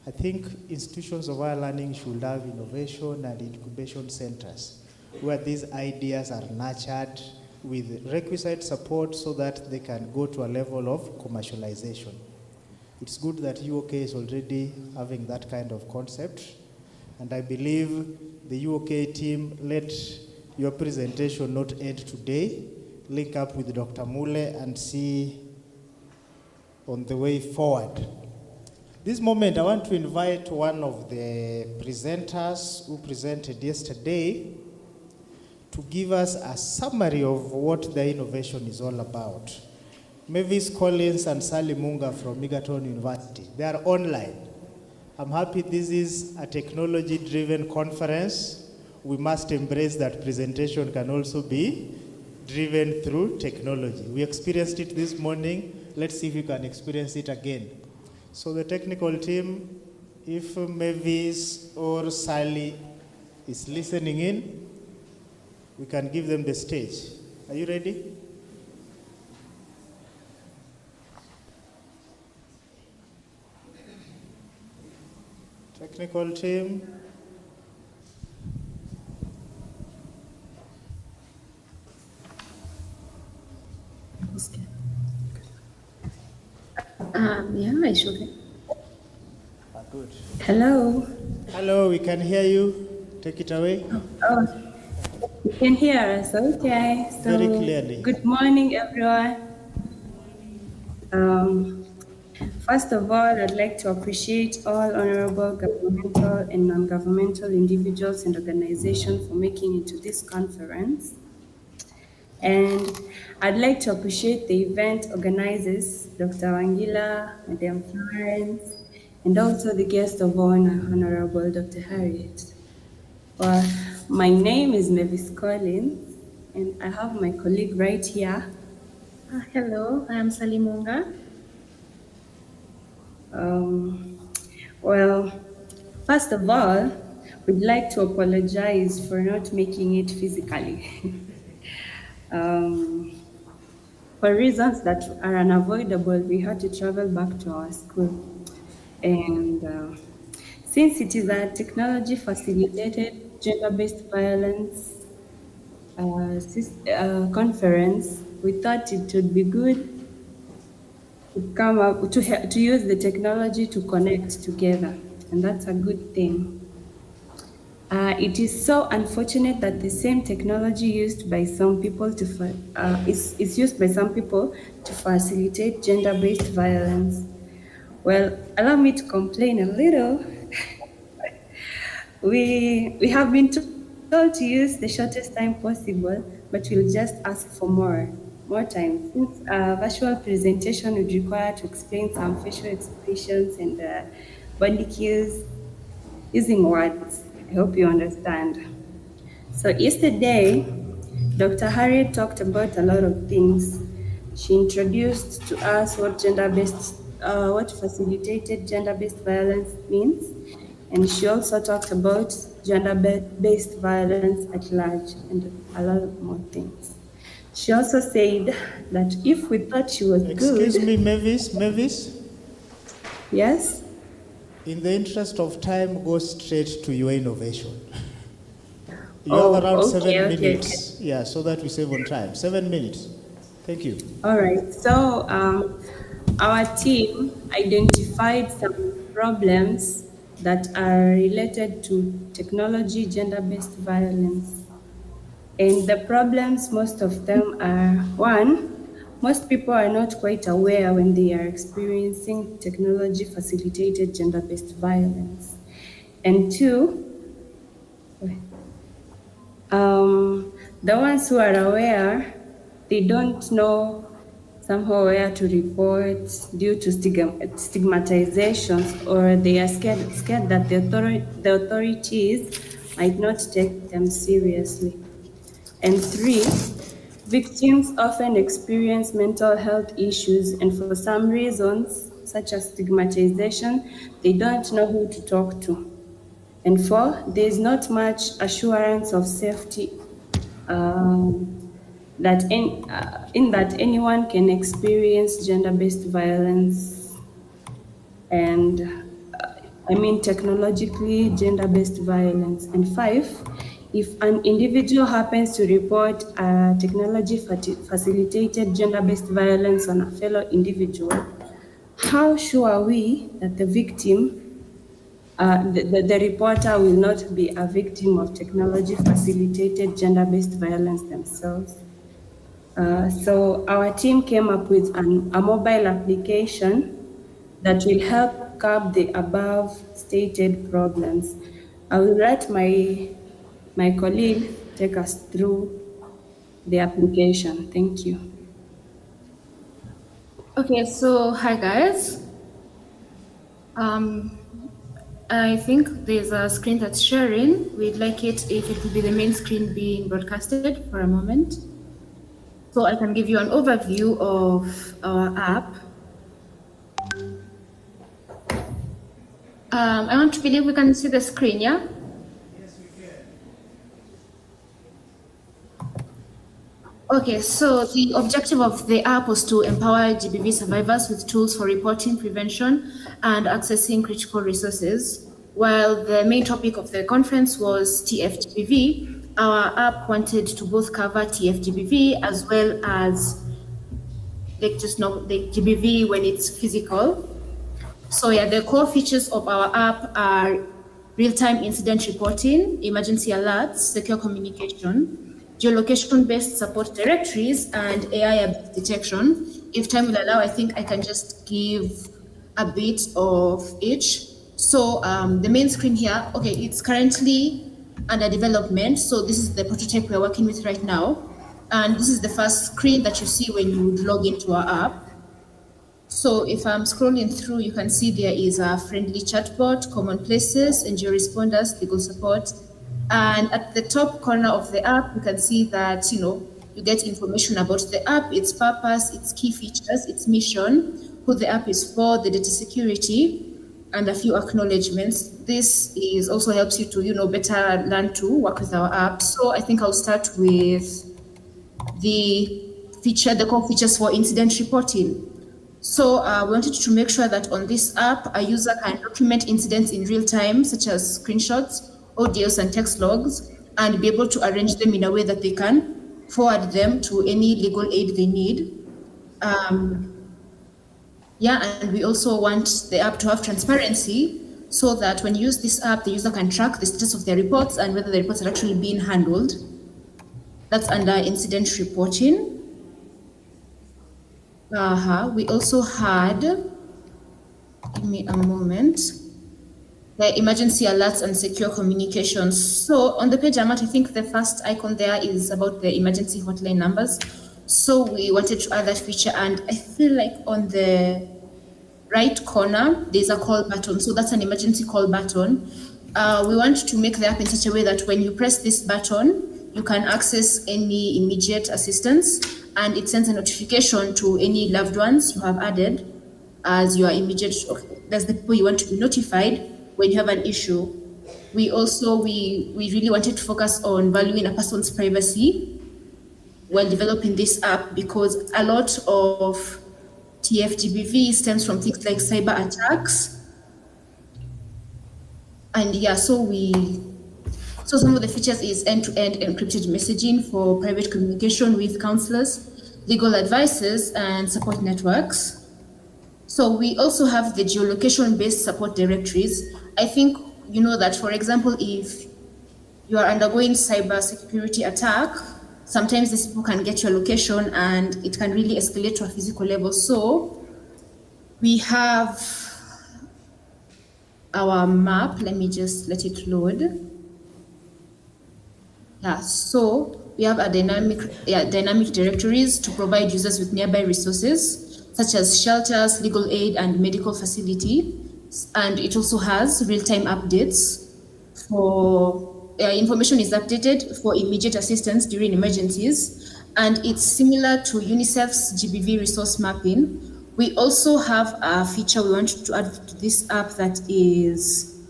I think institutions of higher learning should have innovation and incubation centers where these ideas are nurtured with requisite support so that they can go to a level of commercialization. It's good that UOK is already having that kind of concept, and I believe the UOK team, let your presentation not end today. Link up with Dr. Mule and see on the way forward. This moment, I want to invite one of the presenters who presented yesterday to give us a summary of what the innovation is all about. Mavis Collins and Sally Munga from Egerton University. They are online. I'm happy this is a technology-driven conference. We must embrace that presentation can also be driven through technology. We experienced it this morning. Let's see if we can experience it again. So the technical team, if Mavis or Sally is listening in, we can give them the stage. Are you ready? Technical team. ishuke. Good. Hello. Hello, we can hear you. Take it away. Oh, you can hear us, okay. So, Very clearly. good morning, everyone. First of all, I'd like to appreciate all honorable governmental and non-governmental individuals and organizations for making it to this conference. And I'd like to appreciate the event organizers, Dr. Wangila, Madam Florence, and also the guest of honor, Honorable Dr. Harriet. Well, my name is Mavis Collins, and I have my colleague right here. Hello, I am Salimunga. Well, first of all, we'd like to apologize for not making it physically. For reasons that are unavoidable, we had to travel back to our school. And since it is a technology-facilitated gender-based violence conference, we thought it would be good to come up to use the technology to connect together, and that's a good thing. It is so unfortunate that the same technology used by some people is used by some people to facilitate gender-based violence. Well, allow me to complain a little. We have been told to use the shortest time possible, but we'll just ask for more time. Since virtual presentation would require to explain some facial expressions and body cues using words. I hope you understand. So yesterday, Dr. Harriet talked about a lot of things. She introduced to us what facilitated gender-based violence means, and she also talked about gender-based violence at large and a lot of more things. She also said that if we thought she was good... Excuse me, Mavis? Yes? In the interest of time, go straight to your innovation. You have around 7 minutes. Yeah, so that we save on time. 7 minutes. Thank you. All right. So our team identified some problems that are related to technology, gender-based violence. And the problems, most of them are, one, most people are not quite aware when they are experiencing technology-facilitated gender-based violence. And two, the ones who are aware, they don't know somehow where to report due to stigmatizations, or they are scared that the authorities might not take them seriously. And three, victims often experience mental health issues, and for some reasons, such as stigmatization, they don't know who to talk to. And four, there is not much assurance of safety that anyone can experience gender-based violence, and technologically gender-based violence. And five, if an individual happens to report technology-facilitated gender-based violence on a fellow individual, how sure are we that the victim, the reporter will not be a victim of technology-facilitated gender-based violence themselves? So our team came up with a mobile application that will help curb the above stated problems. I will let my colleague take us through the application. Thank you. Okay, so hi guys. I think there's a screen that's sharing. We'd like it if it would be the main screen being broadcasted for a moment. So I can give you an overview of our app. I want to believe we can see the screen, yeah? Okay, so the objective of the app was to empower GBV survivors with tools for reporting, prevention, and accessing critical resources. While the main topic of the conference was TFGBV, our app wanted to both cover TFGBV as well as just know the GBV when it's physical. So yeah, the core features of our app are real-time incident reporting, emergency alerts, secure communication, geolocation-based support directories, and AI detection. If time will allow, I think I can just give a bit of each. So the main screen here, okay, it's currently under development. So this is the prototype we're working with right now. And this is the first screen that you see when you log into our app. So if I'm scrolling through, you can see there is a friendly chatbot, common places, NGO responders, legal support. And at the top corner of the app, you can see that, you get information about the app, its purpose, its key features, its mission, who the app is for, the data security, and a few acknowledgements. This is also helps you to, better learn to work with our app. So I think I'll start with the core features for incident reporting. So we wanted to make sure that on this app, a user can document incidents in real time, such as screenshots, audios, and text logs, and be able to arrange them in a way that they can forward them to any legal aid they need. And we also want the app to have transparency so that when you use this app, the user can track the status of their reports and whether the reports are actually being handled. That's under incident reporting. We also had, give me a moment, the emergency alerts and secure communications. So on the page I'm at, I think the first icon there is about the emergency hotline numbers. So we wanted to add that feature, and I feel like on the right corner, there's a call button. So that's an emergency call button. We want to make the app in such a way that when you press this button, you can access any immediate assistance, and it sends a notification to any loved ones you have added as your immediate, that's the people you want to be notified when you have an issue. We also, we really wanted to focus on valuing a person's privacy while developing this app, because a lot of Tfgbv stems from things like cyber attacks. And yeah, so some of the features is end-to-end encrypted messaging for private communication with counselors, legal advisors, and support networks. So we also have the geolocation-based support directories. I think you know that, for example, if you are undergoing cyber security attack, sometimes these people can get your location and it can really escalate to a physical level. So we have our map. Let me just let it load. Yeah, so we have a dynamic directories to provide users with nearby resources, such as shelters, legal aid, and medical facility. And it also has real-time updates for information is updated for immediate assistance during emergencies. And it's similar to UNICEF's GBV resource mapping. We also have a feature we want to add to this app that is,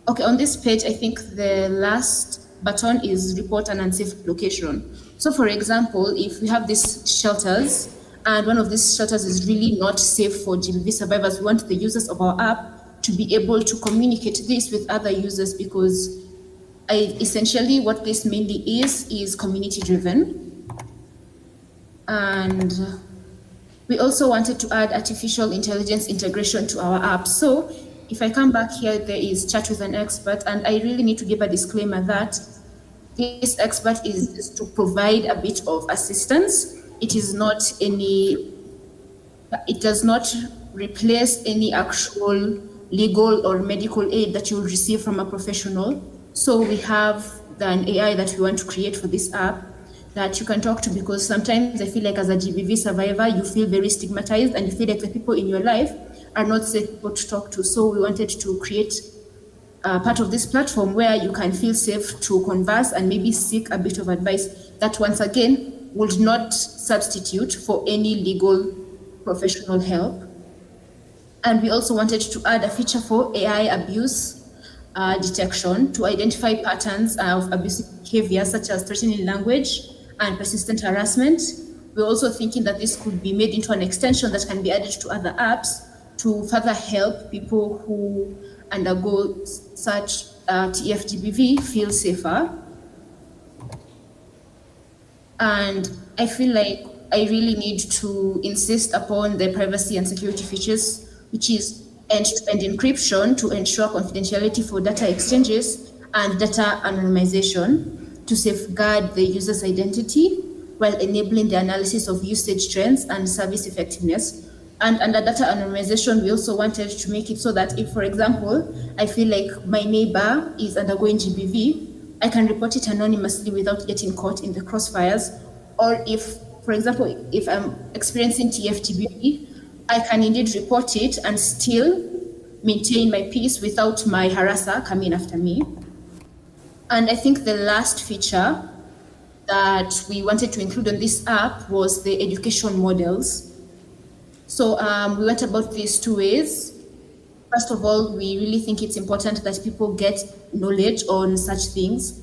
okay, on this page, I think the last button is report an unsafe location. So for example, if we have these shelters and one of these shelters is really not safe for GBV survivors, we want the users of our app to be able to communicate this with other users, because essentially what this mainly is community driven. And we also wanted to add artificial intelligence integration to our app. So if I come back here, there is chat with an expert, and I really need to give a disclaimer that this expert is to provide a bit of assistance. It does not replace any actual legal or medical aid that you will receive from a professional. So we have an AI that we want to create for this app that you can talk to, because sometimes I feel like as a GBV survivor, you feel very stigmatized and you feel like the people in your life are not safe people to talk to. So we wanted to create part of this platform where you can feel safe to converse and maybe seek a bit of advice that, once again, would not substitute for any legal professional help. And we also wanted to add a feature for AI abuse detection to identify patterns of abusive behavior, such as threatening language and persistent harassment. We're also thinking that this could be made into an extension that can be added to other apps to further help people who undergo such TFGBV feel safer. And I feel like I really need to insist upon the privacy and security features, which is and encryption to ensure confidentiality for data exchanges, and data anonymization to safeguard the user's identity while enabling the analysis of usage trends and service effectiveness. And under data anonymization, we also wanted to make it so that if, for example, I feel like my neighbor is undergoing GBV, I can report it anonymously without getting caught in the crossfires. Or if, for example, if I'm experiencing Tfgbv, I can indeed report it and still maintain my peace without my harasser coming after me. And I think the last feature that we wanted to include on this app was the education models. So we went about this two ways. First of all, we really think it's important that people get knowledge on such things,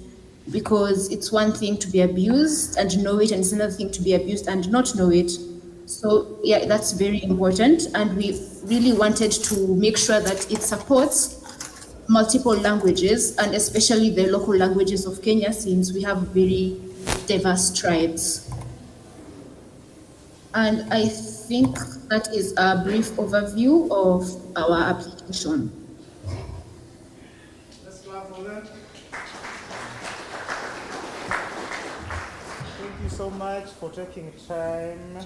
because it's one thing to be abused and know it, and it's another thing to be abused and not know it. So yeah, that's very important. And we really wanted to make sure that it supports multiple languages, and especially the local languages of Kenya, since we have very diverse tribes. And I think that is a brief overview of our application. Let's clap for them. Thank you so much for taking time.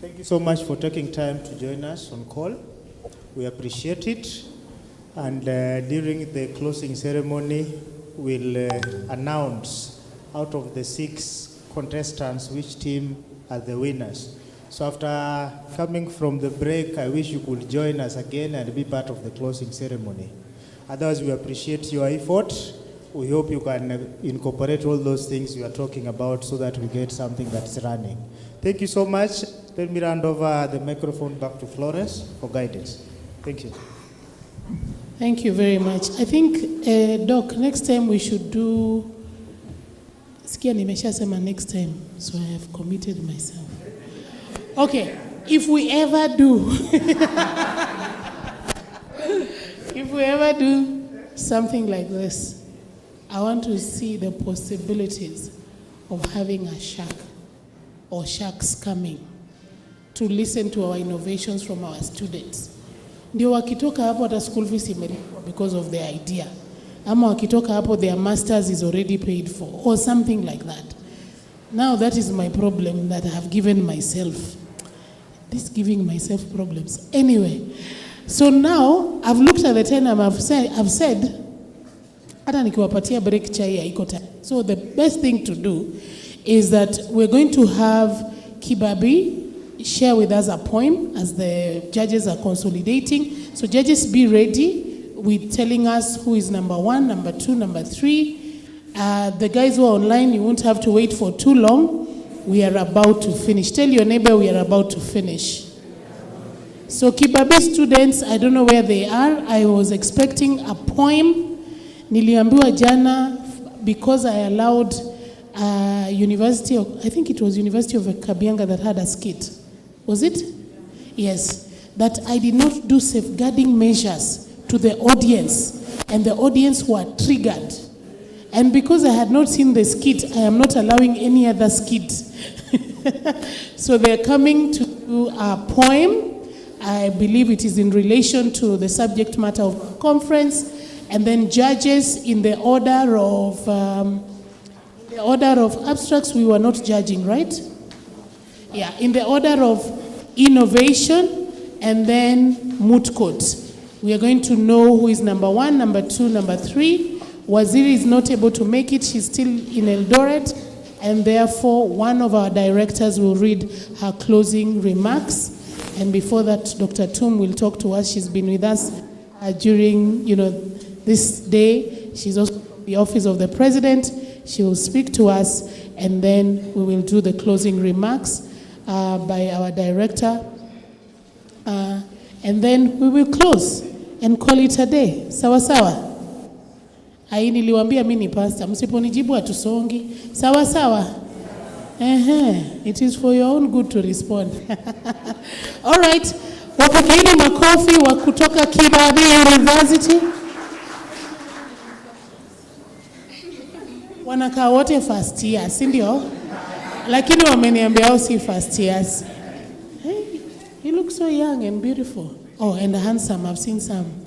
Thank you so much for taking time to join us on call. We appreciate it. And during the closing ceremony, we'll announce out of the 6 contestants which team are the winners. So after coming from the break, I wish you could join us again and be part of the closing ceremony. Otherwise, we appreciate your effort. We hope you can incorporate all those things you are talking about so that we get something that's running. Thank you so much. Let me hand over the microphone back to Flores for guidance. Thank you. Thank you very much. I think, Doc, next time we should do, sikia nimeshasema next time, so I have committed myself. Okay, if we ever do, if we ever do something like this, I want to see the possibilities of having a shark or sharks coming to listen to our innovations from our students. Ndio wakitoka hapo hata school fees imelipwa because of the idea. Ama wakitoka hapo their masters is already paid for or something like that. Now that is my problem that I have given myself. This giving myself problems. Anyway, so now I've looked at the time and I've said hata nikiwapatia break chai haiko time. So the best thing to do is that we're going to have Kibabi share with us a poem as the judges are consolidating. So judges, be ready with telling us who is number 1, number 2, number 3. The guys who are online, you won't have to wait for too long. We are about to finish. Tell your neighbor we are about to finish. So Kibabi students, I don't know where they are. I was expecting a poem. Niliambiwa jana because I allowed University of, I think it was University of KABIANGA that had a skit. Was it? Yes. That I did not do safeguarding measures to the audience, and the audience were triggered. And because I had not seen the skit, I am not allowing any other skit. So they're coming to do a poem. I believe it is in relation to the subject matter of the conference. And then judges in the order of abstracts, we were not judging, right? Yeah, in the order of innovation and then moot courts. We are going to know who is number 1, number 2, number 3. Waziri is not able to make it. She's still in Eldoret. And therefore, one of our directors will read her closing remarks. And before that, Dr. Tum will talk to us. She's been with us during, this day. She's also in the office of the president. She will speak to us, and then we will do the closing remarks by our director. And then we will close and call it a day. Sawa sawa? Hai niliwaambia mimi ni pastor. Msiponijibu hatusongi. Sawa sawa? It is for your own good to respond. All right. Wapokeni makofi wa kutoka Kibabi University. Wanakaa wote first year, si ndio? Lakini wameniambia wao si first years. Hey, you look so young and beautiful. Oh, and handsome, I've seen some.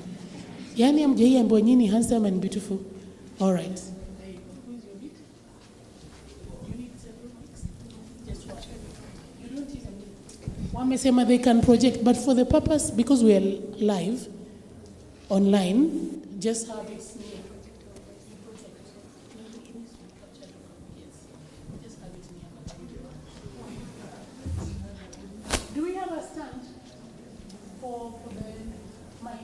Yani amjai ambo nyini handsome and beautiful. All right. Wamesema they can project, but for the purpose, because we are live, online, just have it near. Do we have a stand for the mic?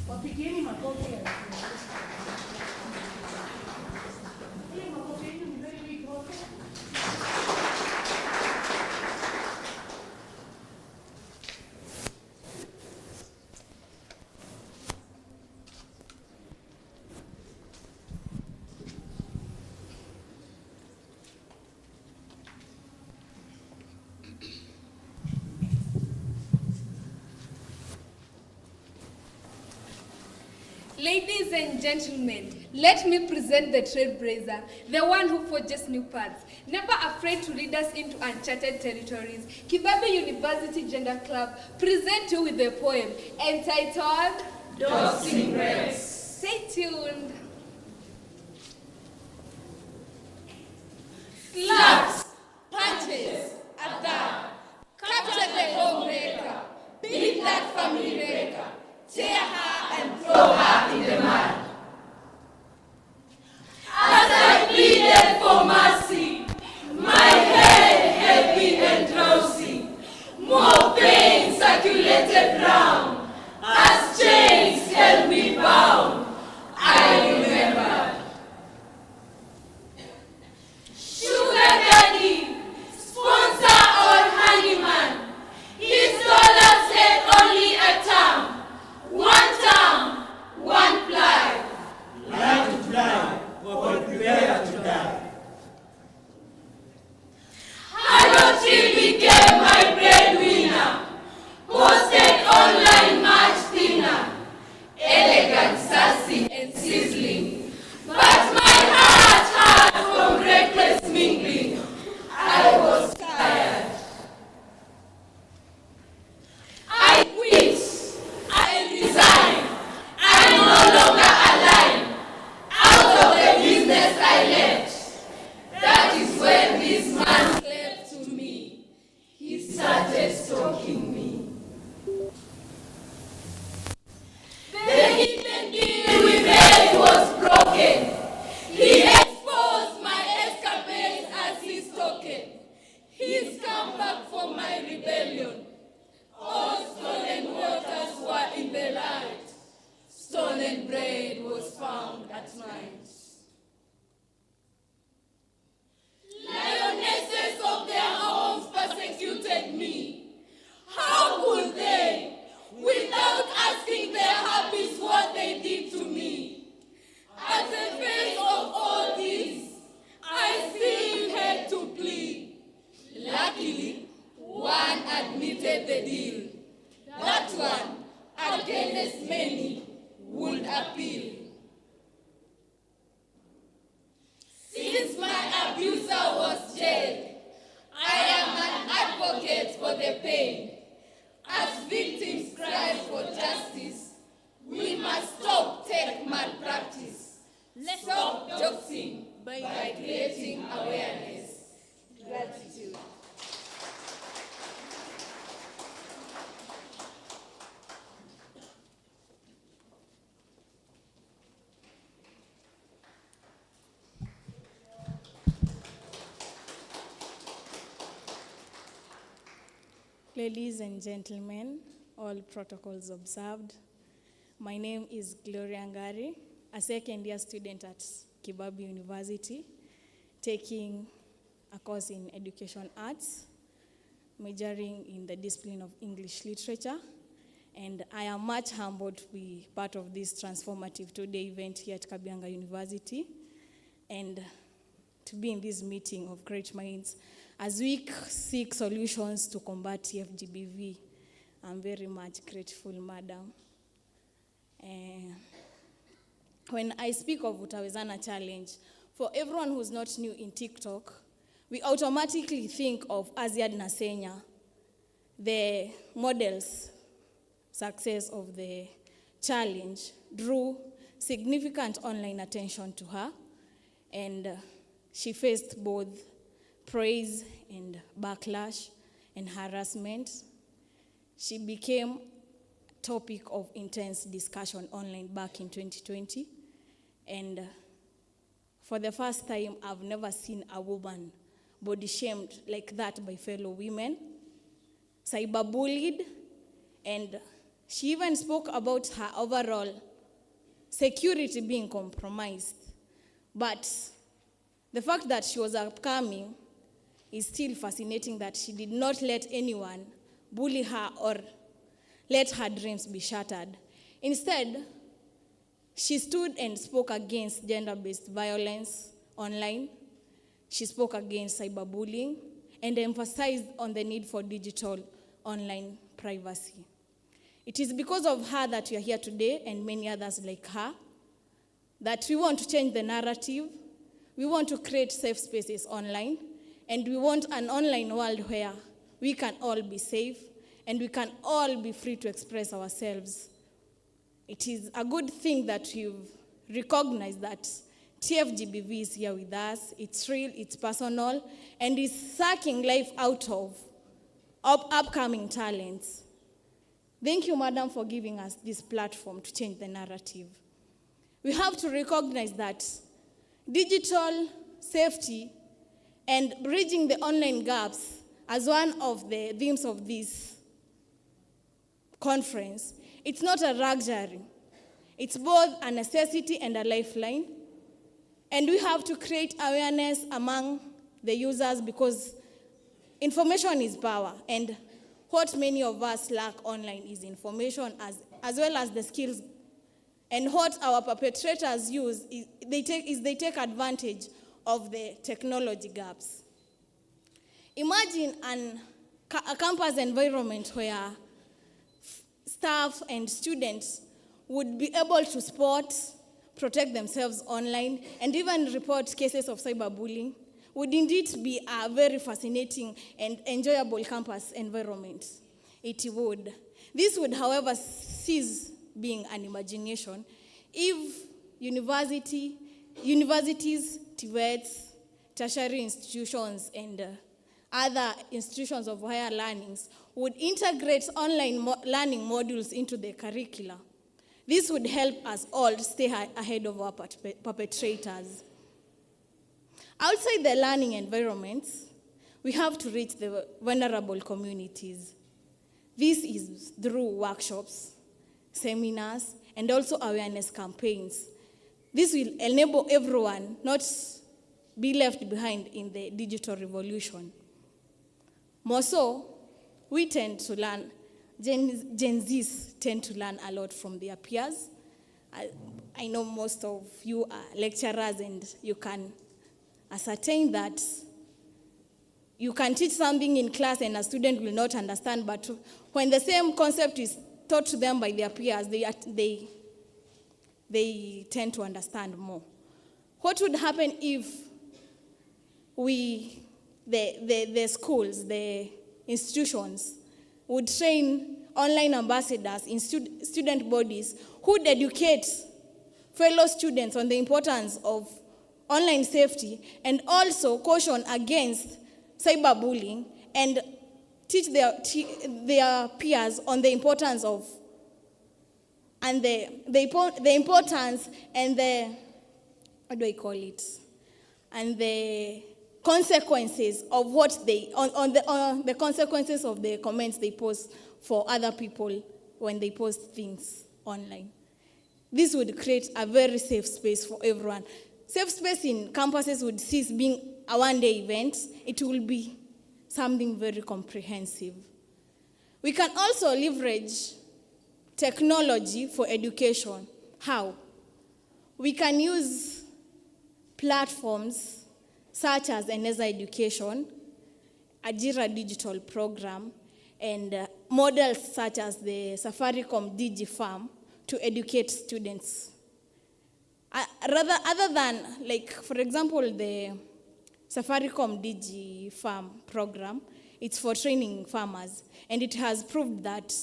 Wapigeni makofi ya ile makofi yenu ni very big makofi. Ladies and gentlemen, let me present the trailblazer, the one who forges new paths, never afraid to lead us into uncharted territories. KABIANGA University Gender Club present you with a poem entitled Dogs in Red. Stay tuned. Slaps, punches, a thumb, capture the homebreaker, beat that family breaker, tear her and throw her in the mud. As I pleaded for mercy, my head heavy and drowsy, more pain circulated round, as chains held me bound. I remembered. Sugar daddy, sponsor or honeyman, his dollars had only a term. One term, one ply. Learn to fly, or prepare to die. Harold became my breadwinner, posted online much thinner, elegant, sassy, and sizzling. But my heart from reckless mingling. I was tired. I quit. I resign. I'm no longer aligned. Out of the business I left. That is when this man came to me. He started stalking me. The hidden deal we made was broken. He exposed my escapades as his token. He's come back for my rebellion. All stolen waters were in the light. Stolen bread was found at night. Lionesses of their homes persecuted me. How could they, without asking their habits what they did to me? At the face of all this, I still had to plead. Luckily, one admitted the deal. That one, against many, would appeal. Since my abuser was jailed, I am an advocate for the pain. As victims cry for justice, we must stop tech malpractice. Let's stop doxing by creating awareness. Gratitude. Ladies and gentlemen, all protocols observed. My name is Gloria Ngari, a second-year student at KABIANGA University, taking a course in education arts, majoring in the discipline of English literature, and I am much humbled to be part of this transformative two-day event here at KABIANGA University, and to be in this meeting of great minds as we seek solutions to combat Tfgbv. I'm very much grateful, Madam. When I speak of Utawezana Challenge, for everyone who's not new in TikTok, we automatically think of Aziad Nasenya, the model's success of the challenge drew significant online attention to her, and she faced both praise and backlash and harassment. She became a topic of intense discussion online back in 2020, and for the first time, I've never seen a woman body shamed like that by fellow women, cyberbullied, and she even spoke about her overall security being compromised. But the fact that she was upcoming is still fascinating, that she did not let anyone bully her or let her dreams be shattered. Instead, she stood and spoke against gender-based violence online. She spoke against cyberbullying and emphasized on the need for digital online privacy. It is because of her that we are here today, and many others like her, that we want to change the narrative. We want to create safe spaces online, and we want an online world where we can all be safe and we can all be free to express ourselves. It is a good thing that we've recognized that Tfgbv is here with us. It's real, it's personal, and is sucking life out of upcoming talents. Thank you, Madam, for giving us this platform to change the narrative. We have to recognize that digital safety and bridging the online gaps as one of the themes of this conference. It's not a luxury. It's both a necessity and a lifeline. And we have to create awareness among the users, because information is power. And what many of us lack online is information as well as the skills. And what our perpetrators use is they take advantage of the technology gaps. Imagine a campus environment where staff and students would be able to spot, protect themselves online, and even report cases of cyberbullying. Would indeed be a very fascinating and enjoyable campus environment. It would. This would, however, cease being an imagination if universities, TVETs, tertiary institutions, and other institutions of higher learnings would integrate online learning modules into the curricula. This would help us all stay ahead of our perpetrators. Outside the learning environments, we have to reach the vulnerable communities. This is through workshops, seminars, and also awareness campaigns. This will enable everyone not be left behind in the digital revolution. More so, we tend to learn, Gen Zs tend to learn a lot from their peers. I know most of you are lecturers, and you can ascertain that you can teach something in class and a student will not understand, but when the same concept is taught to them by their peers, they tend to understand more. What would happen if the schools, the institutions, would train online ambassadors in student bodies who would educate fellow students on the importance of online safety and also caution against cyberbullying, and teach their peers on the importance of and the importance and the, what do I call it, and the consequences of what they on the consequences of the comments they post for other people when they post things online. This would create a very safe space for everyone. Safe space in campuses would cease being a one-day event. It will be something very comprehensive. We can also leverage technology for education. How? We can use platforms such as Eneza Education, Ajira Digital Program, and models such as the Safaricom DigiFarm to educate students. Other than, like, for example, the Safaricom DigiFarm program, it's for training farmers, and it has proved that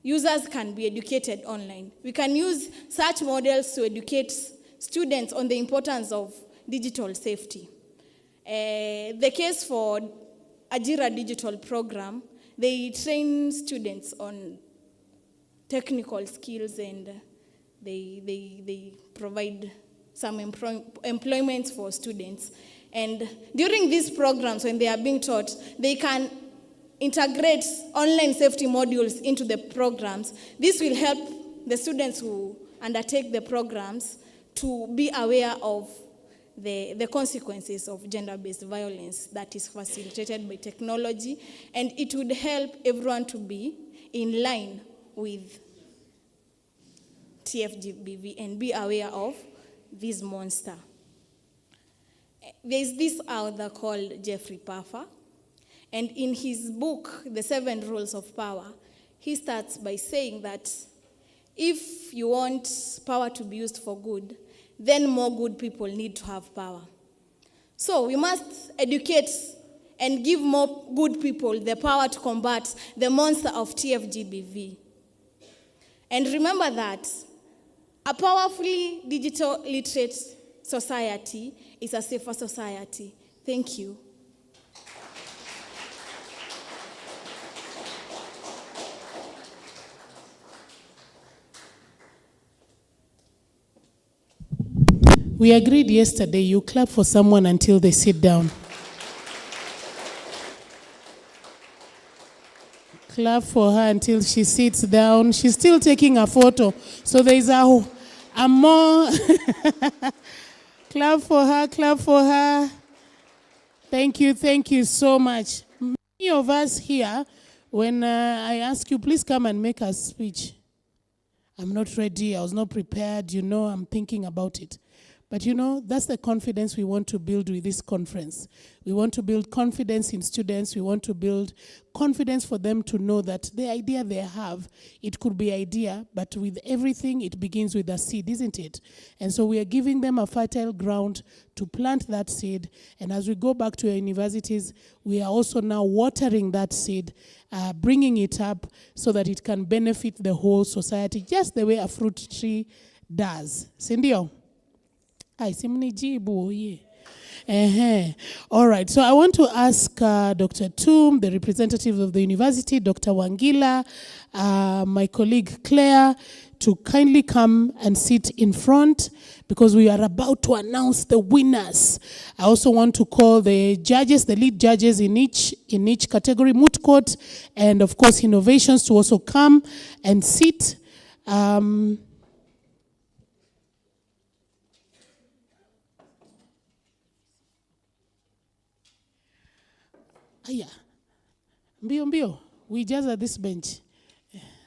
users can be educated online. We can use such models to educate students on the importance of digital safety. The case for Ajira digital program, they train students on technical skills, and they provide some employment for students. And during these programs, when they are being taught, they can integrate online safety modules into the programs. This will help the students who undertake the programs to be aware of the consequences of gender-based violence that is facilitated by technology, and it would help everyone to be in line with Tfgbv and be aware of this monster. There's this author called Jeffrey Puffer, and in his book, The 7 Rules of Power, he starts by saying that if you want power to be used for good, then more good people need to have power. So we must educate and give more good people the power to combat the monster of Tfgbv. And remember that a powerfully digital literate society is a safer society. Thank you. We agreed yesterday you clap for someone until they sit down. Clap for her until she sits down. She's still taking a photo. So there is a more. Clap for her, clap for her. Thank you so much. Many of us here, when I ask you, please come and make a speech. I'm not ready, I was not prepared, I'm thinking about it. But that's the confidence we want to build with this conference. We want to build confidence in students. We want to build confidence for them to know that the idea they have, it could be idea, but with everything, it begins with a seed, isn't it? And so we are giving them a fertile ground to plant that seed. And as we go back to our universities, we are also now watering that seed, bringing it up so that it can benefit the whole society, just the way a fruit tree does. Sindio? All right, so I want to ask Dr. Toom, the representative of the university, Dr. Wangila, my colleague Claire, to kindly come and sit in front because we are about to announce the winners. I also want to call the judges, the lead judges in each category, moot court, and of course innovations to also come and sit. Aya, mbio, we just at this bench.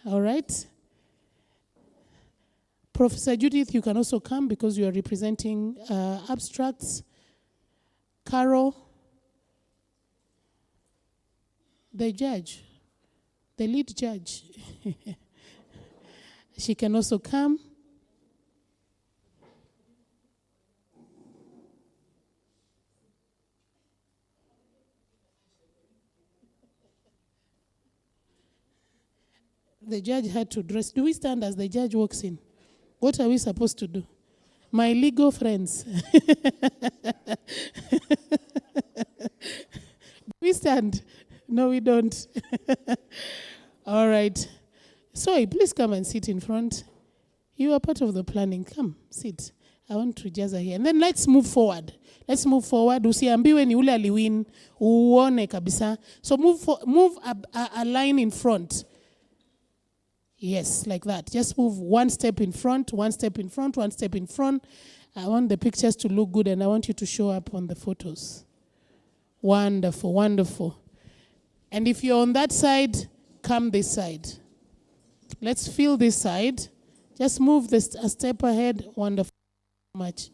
All right. Professor Judith, you can also come because you are representing abstracts. Carol, the judge, the lead judge. She can also come. The judge had to dress. Do we stand as the judge walks in? What are we supposed to do? My legal friends. Do we stand? No, we don't. All right. So please come and sit in front. You are part of the planning. Come, sit. I want to just here. And then let's move forward. Usiambiwe ni ule aliwin. Uone kabisa. So move a line in front. Yes, like that. Just move one step in front, one step in front, one step in front. I want the pictures to look good and I want you to show up on the photos. Wonderful, wonderful. And if you're on that side, come this side. Let's fill this side. Just move a step ahead. Wonderful. Much.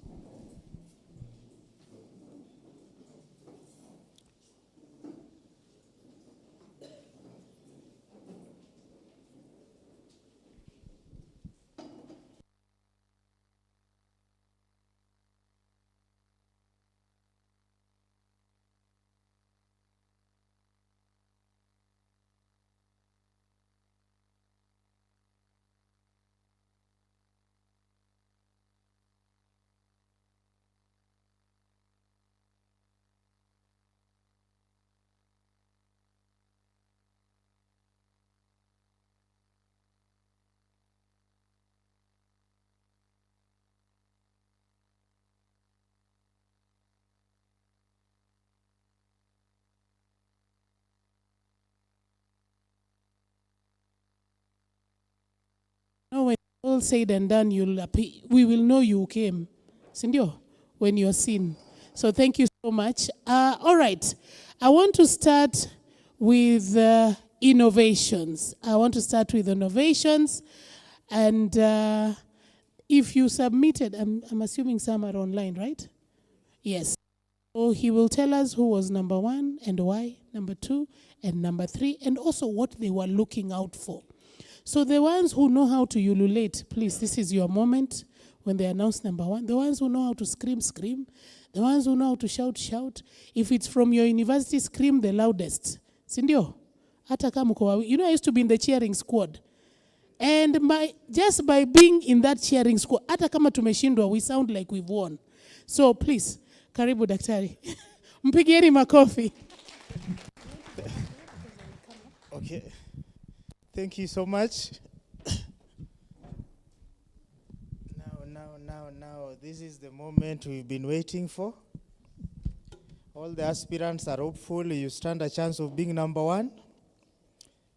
all said and done, we will know you came. Sindio, when you're seen. So thank you so much. All right. I want to start with innovations. And if you submitted, I'm assuming some are online, right? Yes. So he will tell us who was number 1 and why, number 2 and number 3, and also what they were looking out for. So the ones who know how to ululate, please, this is your moment when they announce number 1. The ones who know how to scream, scream. The ones who know how to shout, shout. If it's from your university, scream the loudest. Sindio? You know, I used to be in the cheering squad. And just by being in that cheering squad, hata kama tumeshindwa, we sound like we've won. So please, karibu daktari. Mpigieni makofi. Okay. Thank you so much. Now, this is the moment we've been waiting for. All the aspirants are hopeful you stand a chance of being number 1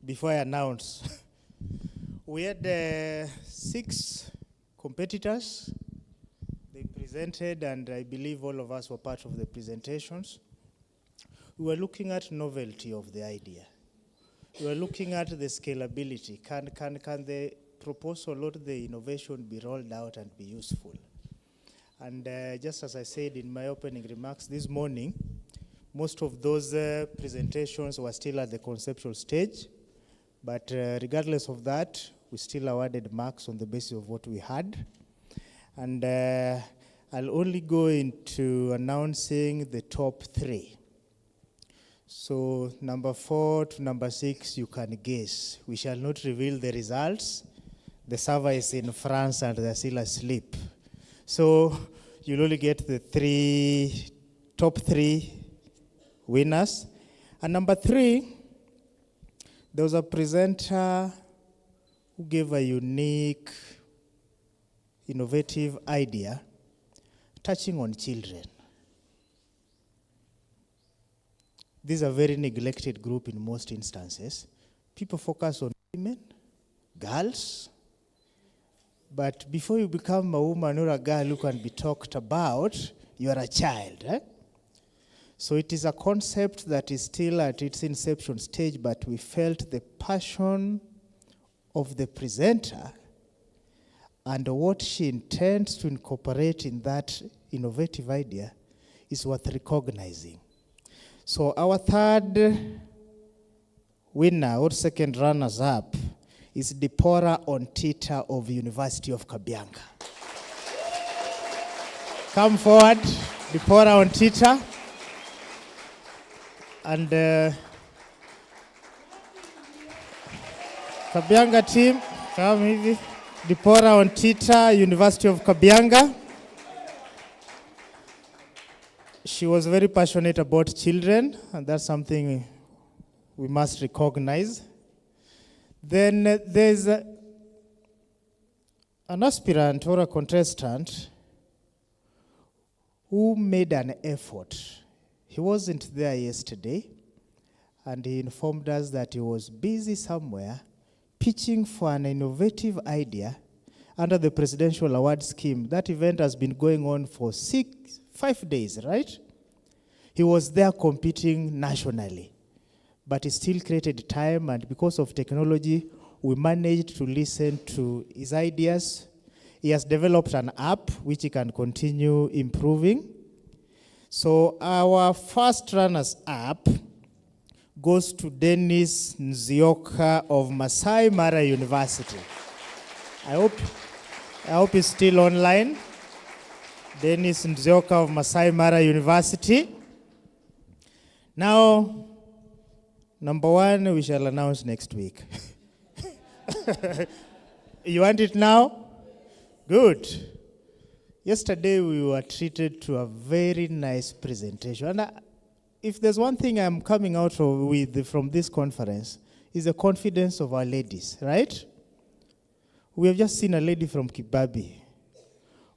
before I announce. We had 6 competitors. They presented, and I believe all of us were part of the presentations. We were looking at novelty of the idea. We were looking at the scalability. Can the proposal or the innovation be rolled out and be useful? And just as I said in my opening remarks this morning, most of those presentations were still at the conceptual stage. But regardless of that, we still awarded marks on the basis of what we had. And I'll only go into announcing the top 3. So number 4 to number 6, you can guess. We shall not reveal the results. The server is in France and they're still asleep. So you'll only get the top 3 winners. And number 3, there was a presenter who gave a unique, innovative idea touching on children. This is a very neglected group in most instances. People focus on women, girls, but before you become a woman or a girl who can be talked about, you are a child. So it is a concept that is still at its inception stage, but we felt the passion of the presenter and what she intends to incorporate in that innovative idea is worth recognizing. So our third winner or second runners-up is Dipora Ontita of University of Kabianga. Come forward, Dipora Ontita. And Kabianga team, come hivi. Dipora Ontita, University of Kabianga. She was very passionate about children, and that's something we must recognize. Then there's an aspirant or a contestant who made an effort. He wasn't there yesterday, and he informed us that he was busy somewhere pitching for an innovative idea under the Presidential Award Scheme. That event has been going on for 5 days, right? He was there competing nationally, but he still created time, and because of technology, we managed to listen to his ideas. He has developed an app which he can continue improving. So our first runners-up goes to Dennis Nzioka of Masai Mara University. I hope he's still online. Dennis Nzioka of Masai Mara University. Now, number 1, we shall announce next week. You want it now? Good. Yesterday, we were treated to a very nice presentation. And if there's one thing I'm coming out from this conference, is the confidence of our ladies, right? We have just seen a lady from Kibabi.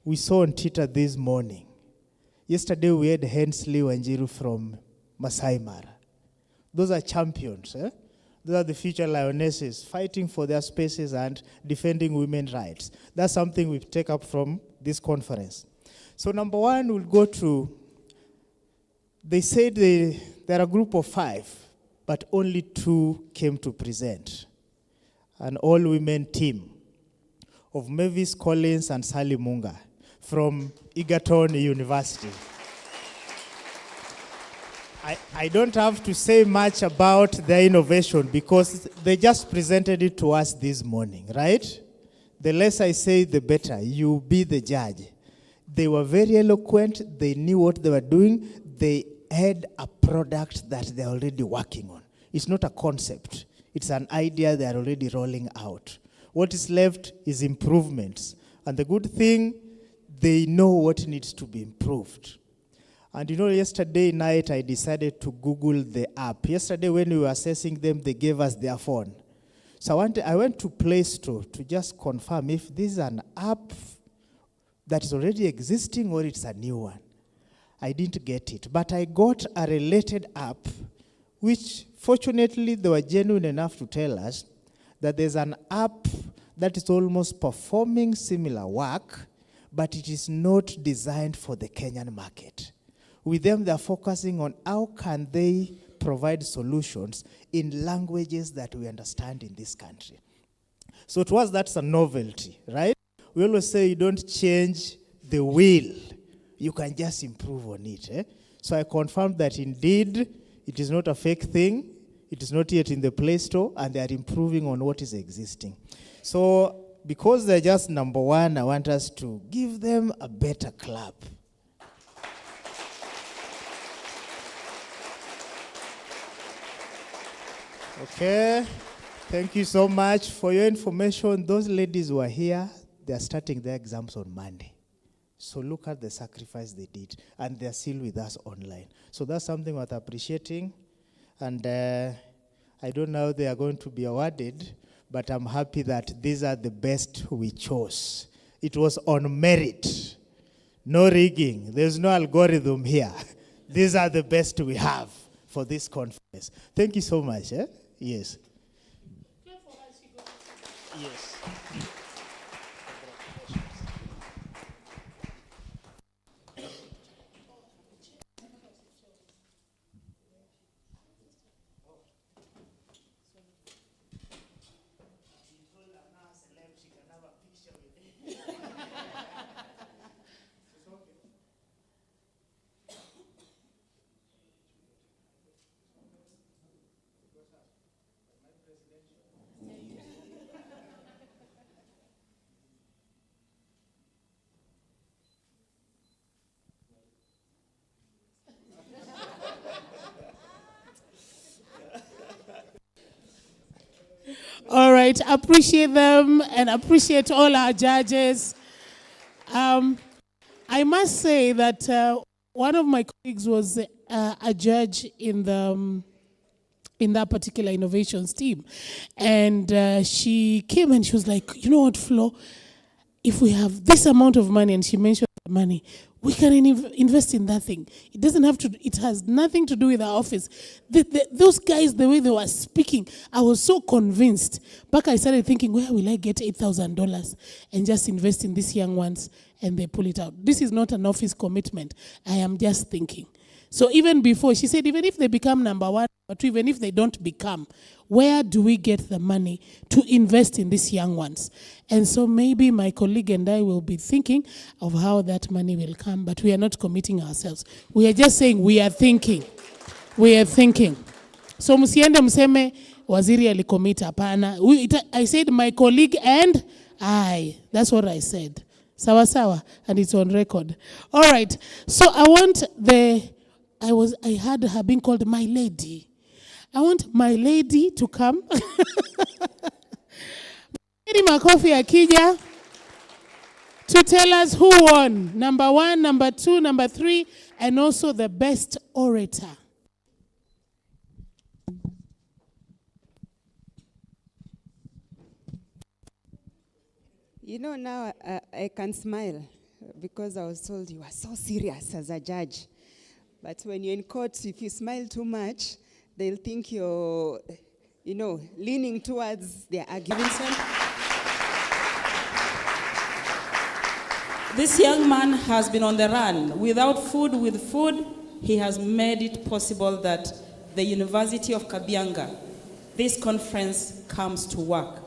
We saw on Twitter this morning. Yesterday, we had Hensley Wanjiru from Masai Mara. Those are champions. Those are the future lionesses fighting for their spaces and defending women's rights. That's something we take up from this conference. So number one, we'll go to, they said they're a group of 5, but only 2 came to present. An all-women team of Mavis Collins and Sally Munga from Egerton University. I don't have to say much about their innovation because they just presented it to us this morning, right? The less I say, the better. You be the judge. They were very eloquent. They knew what they were doing. They had a product that they're already working on. It's not a concept. It's an idea they're already rolling out. What is left is improvements. And the good thing, they know what needs to be improved. And you know, yesterday night, I decided to Google the app. Yesterday, when we were assessing them, they gave us their phone. So I went to Play Store to just confirm if this is an app that is already existing or it's a new one. I didn't get it. But I got a related app, which fortunately, they were genuine enough to tell us that there's an app that is almost performing similar work, but it is not designed for the Kenyan market. With them, they're focusing on how can they provide solutions in languages that we understand in this country. So to us, that's a novelty, right? We always say you don't change the wheel. You can just improve on it. So I confirmed that indeed, it is not a fake thing. It is not yet in the Play Store, and they are improving on what is existing. So because they're just number one, I want us to give them a better clap. Okay, thank you so much. For your information, those ladies who are here, they are starting their exams on Monday. So look at the sacrifice they did, and they're still with us online. So that's something worth appreciating, and I don't know how they are going to be awarded, but I'm happy that these are the best we chose. It was on merit, no rigging. There's no algorithm here. These are the best we have for this conference. Thank you so much. Yes. Yes. All right, appreciate them and appreciate all our judges. I must say that one of my colleagues was a judge in that particular innovations team. And she came and she was like, you know what, Flo, if we have this amount of money, and she mentioned the money, we can invest in that thing. It doesn't have to, it has nothing to do with our office. Those guys, the way they were speaking, I was so convinced. Back I started thinking, where will I get $8,000 and just invest in these young ones? And they pull it out. This is not an office commitment. I am just thinking. So even before, she said, even if they become number one, but even if they don't become, where do we get the money to invest in these young ones? And so maybe my colleague and I will be thinking of how that money will come, but we are not committing ourselves. We are just saying we are thinking. We are thinking. So msiende mseme waziri alicommit hapana. I said my colleague and I. That's what I said. Sawa sawa, and it's on record. All right. So I want I had her being called my lady. I want my lady to come. Makofi akija to tell us who won. Number 1, number 2, number 3, and also the best orator. You know, now I can smile because I was told you are so serious as a judge. But when you're in court, if you smile too much, they'll think you're leaning towards their argument. This young man has been on the run. Without food, with food, he has made it possible that the University of Kabianga, this conference comes to work.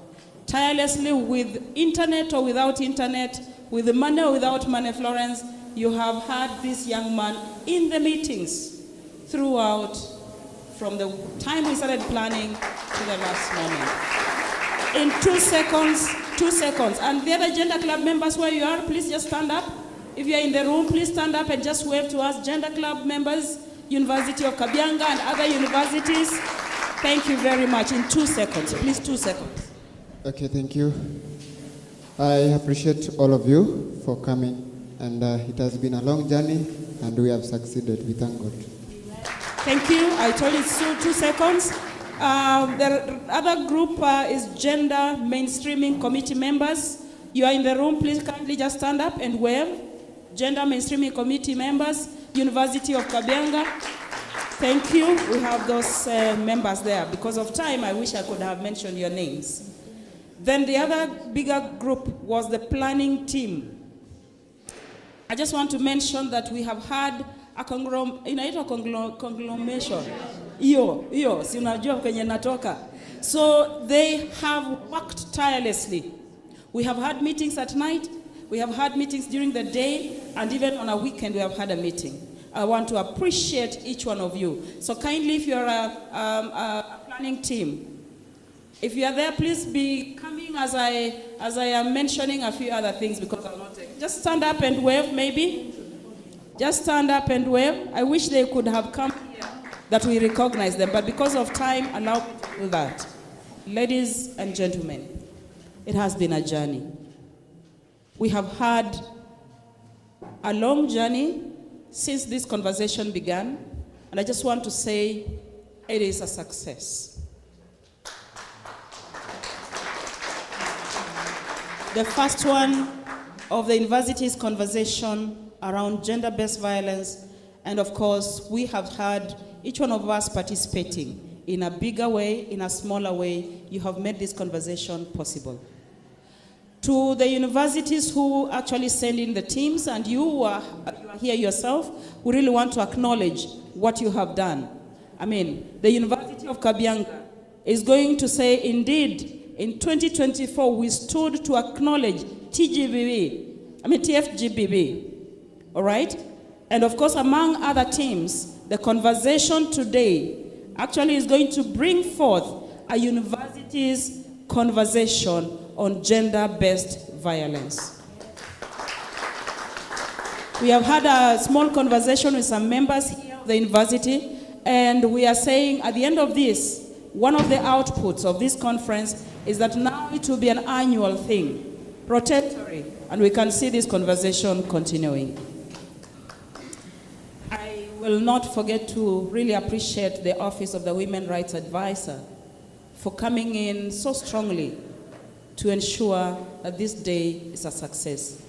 Tirelessly, with internet or without internet, with money or without money, Florence, you have had this young man in the meetings throughout, from the time we started planning to the last moment. In 2 seconds, 2 seconds. And the other Gender Club members where you are, please just stand up. If you are in the room, please stand up and just wave to us. Gender Club members, University of Kabianga and other universities. Thank you very much. In 2 seconds, please, 2 seconds. Okay, thank you. I appreciate all of you for coming, and it has been a long journey, and we have succeeded. We thank God. Thank you. I told you it's 2 seconds. The other group is Gender Mainstreaming Committee members. You are in the room, please kindly just stand up and wave. Gender Mainstreaming Committee members, University of Kabianga. Thank you. We have those members there. Because of time, I wish I could have mentioned your names. Then the other bigger group was the planning team. I just want to mention that we have had a conglomeration. Si unajua kwenye natoka. So they have worked tirelessly. We have had meetings at night, we have had meetings during the day, and even on a weekend we have had a meeting. I want to appreciate each one of you. So kindly, if you're a planning team, if you are there, please be coming as I am mentioning a few other things, because I'll not take. Just stand up and wave, maybe. Just stand up and wave. I wish they could have come here, that we recognize them, but because of time, allow me to do that. Ladies and gentlemen, it has been a journey. We have had a long journey since this conversation began, and I just want to say it is a success. The first one of the university's conversation around gender-based violence, and of course, we have had each one of us participating in a bigger way, in a smaller way. You have made this conversation possible. To the universities who actually send in the teams, and you are here yourself, we really want to acknowledge what you have done. I mean, the University of Kabianga is going to say, indeed, in 2024, we stood to acknowledge Tfgbv, all right? And of course, among other teams, the conversation today actually is going to bring forth a university's conversation on gender-based violence. We have had a small conversation with some members here of the university, and we are saying at the end of this, one of the outputs of this conference is that now it will be an annual thing, rotatory, and we can see this conversation continuing. I will not forget to really appreciate the Office of the Women Rights Advisor for coming in so strongly to ensure that this day is a success.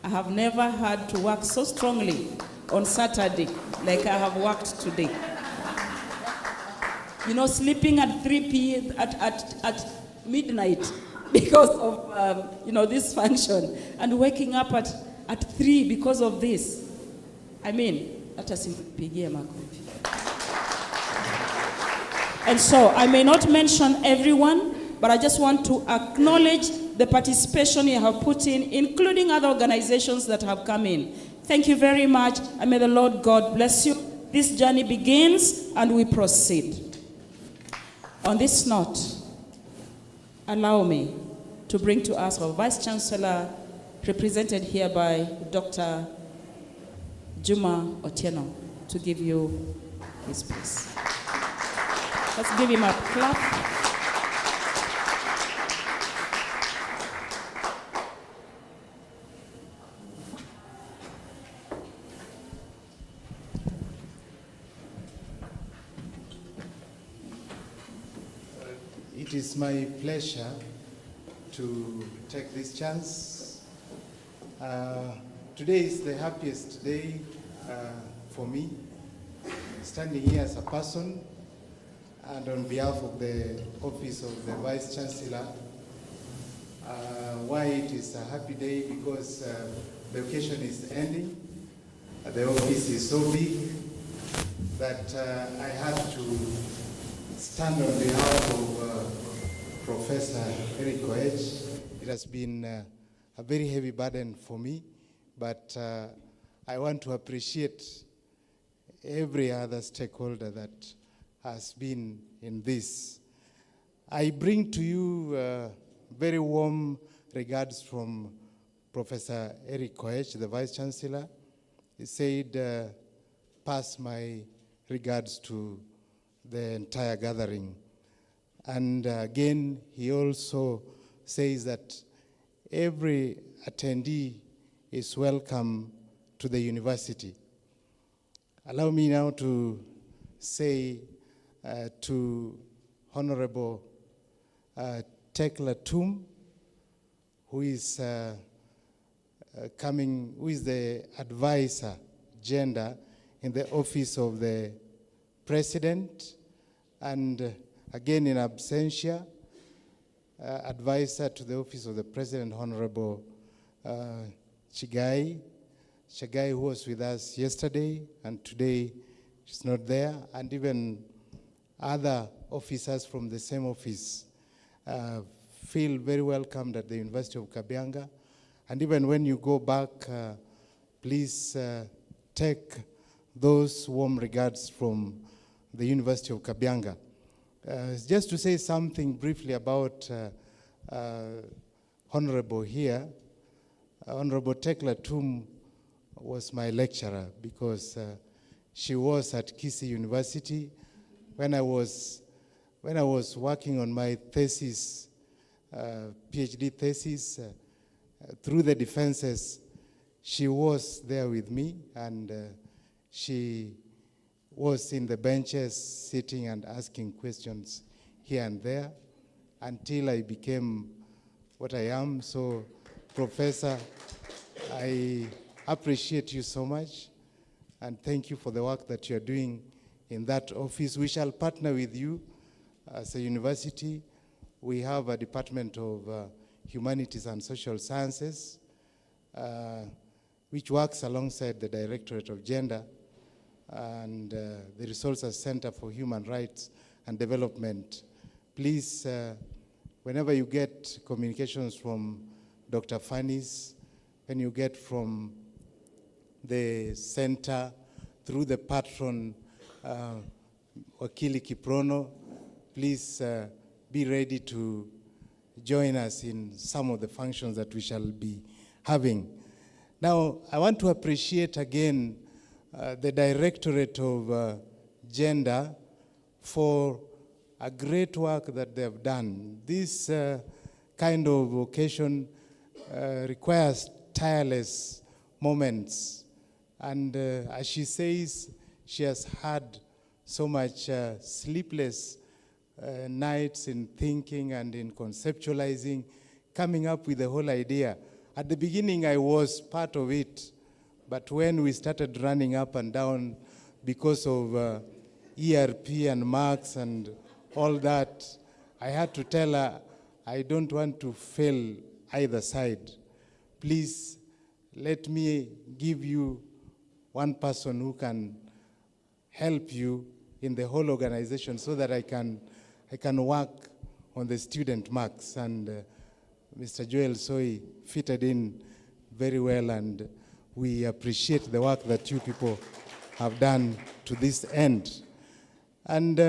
I have never had to work so strongly on Saturday like I have worked today. You know, sleeping at 3 p.m. at midnight because of this function, and waking up at 3 because of this. I mean, that is simpigie makofi. And so I may not mention everyone, but I just want to acknowledge the participation you have put in, including other organizations that have come in. Thank you very much, and may the Lord God bless you. This journey begins, and we proceed. On this note, allow me to bring to us our Vice Chancellor, represented here by Dr. Juma Otieno, to give you his piece. Let's give him a clap. It is my pleasure to take this chance. Today is the happiest day for me, standing here as a person and on behalf of the Office of the Vice Chancellor, why it is a happy day, because the occasion is ending. The office is so big that I had to stand on behalf of Professor Eric Koech. It has been a very heavy burden for me, but I want to appreciate every other stakeholder that has been in this. I bring to you very warm regards from Professor Eric Koech, the Vice Chancellor. He said, pass my regards to the entire gathering. And again, he also says that every attendee is welcome to the university. Allow me now to say to Honorable Tfgbv, who is who is the advisor gender in the office of the president, and again in absentia, advisor to the office of the president, Honorable Chigai, who was with us yesterday and today she's not there, and even other officers from the same office feel very welcomed at the University of KABIANGA. And even when you go back, please take those warm regards from the University of KABIANGA. Just to say something briefly about Honorable here, Honorable Tfgbv was my lecturer because she was at Kisii University when I was working on my thesis, PhD thesis, through the defenses. She was there with me, and she was in the benches sitting and asking questions here and there until I became what I am. So, Professor, I appreciate you so much, and thank you for the work that you're doing in that office. We shall partner with you as a university. We have a Department of Humanities and Social Sciences, which works alongside the Directorate of Gender and the Resources Center for Human Rights and Development. Please, whenever you get communications from Dr. Fanny's, when you get from the center through the patron, Wakili Kiprono, please be ready to join us in some of the functions that we shall be having. Now, I want to appreciate again the Directorate of Gender for a great work that they have done. This kind of occasion requires tireless moments. And as she says, she has had so much sleepless nights in thinking and in conceptualizing, coming up with the whole idea. At the beginning, I was part of it, but when we started running up and down because of ERP and marks and all that, I had to tell her, I don't want to fail either side. Please let me give you one person who can help you in the whole organization so that I can work on the student marks. And Mr. Joel Soi fitted in very well, and we appreciate the work that you people have done to this end. And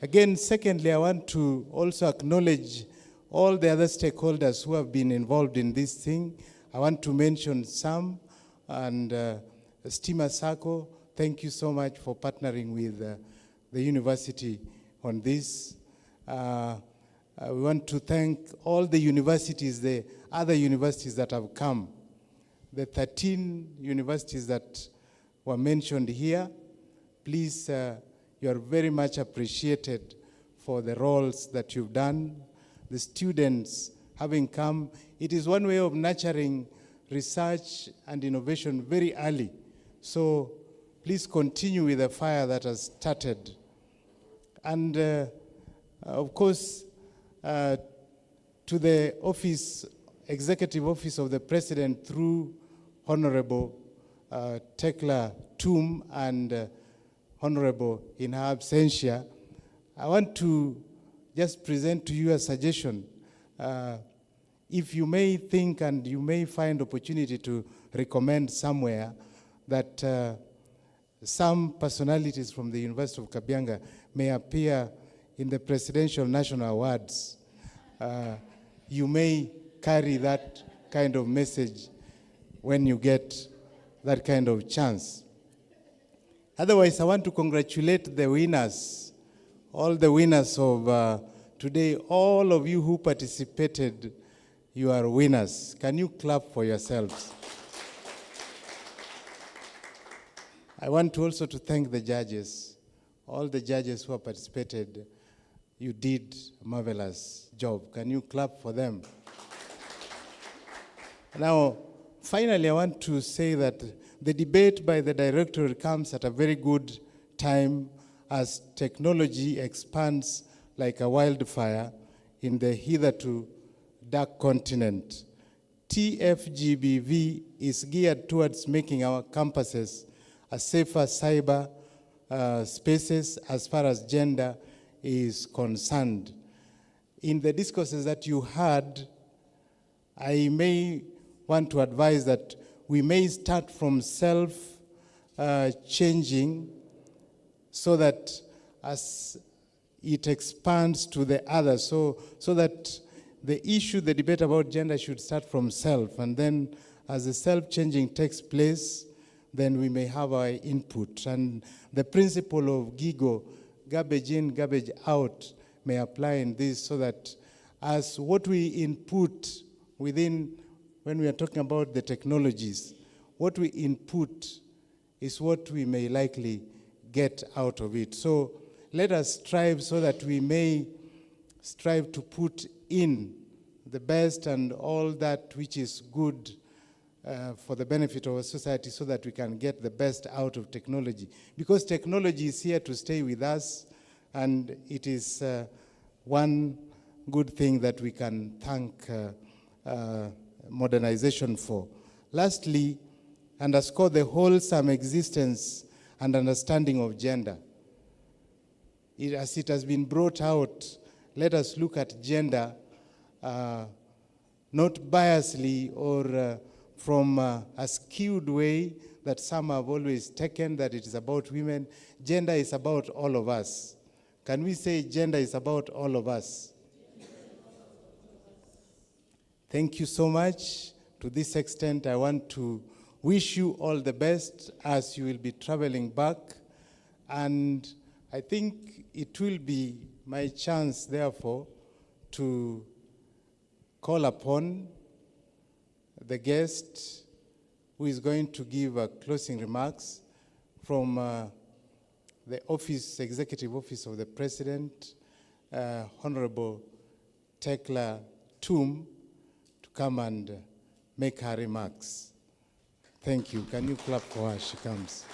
again, secondly, I want to also acknowledge all the other stakeholders who have been involved in this thing. I want to mention some, and Stima Sacco, thank you so much for partnering with the university on this. We want to thank all the universities, the other universities that have come. The 13 universities that were mentioned here, please, you are very much appreciated for the roles that you've done. The students having come, it is one way of nurturing research and innovation very early. So please continue with the fire that has started. And of course, to the Executive Office of the President through Honorable Tekla Tum and Honorable in her absentia, I want to just present to you a suggestion. If you may think and you may find opportunity to recommend somewhere that some personalities from the University of Kabianga may appear in the Presidential National Awards, you may carry that kind of message when you get that kind of chance. Otherwise, I want to congratulate the winners, all the winners of today. All of you who participated, you are winners. Can you clap for yourselves? I want to also to thank the judges, all the judges who have participated. You did a marvelous job. Can you clap for them? Now, finally, I want to say that the debate by the director comes at a very good time as technology expands like a wildfire in the hitherto dark continent. Tfgbv is geared towards making our campuses a safer cyber spaces as far as gender is concerned. In the discourses that you heard, I may want to advise that we may start from self-changing so that as it expands to the others, so that the issue, the debate about gender should start from self, and then as the self-changing takes place, then we may have our input. And the principle of GIGO, garbage in, garbage out, may apply in this, so that as what we input within, when we are talking about the technologies, what we input is what we may likely get out of it. So let us strive so that we may strive to put in the best and all that which is good for the benefit of our society, so that we can get the best out of technology. Because technology is here to stay with us, and it is one good thing that we can thank modernization for. Lastly, underscore the wholesome existence and understanding of gender. As it has been brought out, let us look at gender not biasly or from a skewed way that some have always taken, that it is about women. Gender is about all of us. Can we say gender is about all of us? Thank you so much. To this extent, I want to wish you all the best as you will be traveling back. And I think it will be my chance, therefore, to call upon the guest who is going to give closing remarks from the Executive Office of the President, Honorable Tekla Tum, to come and make her remarks. Thank you. Can you clap for her as she comes?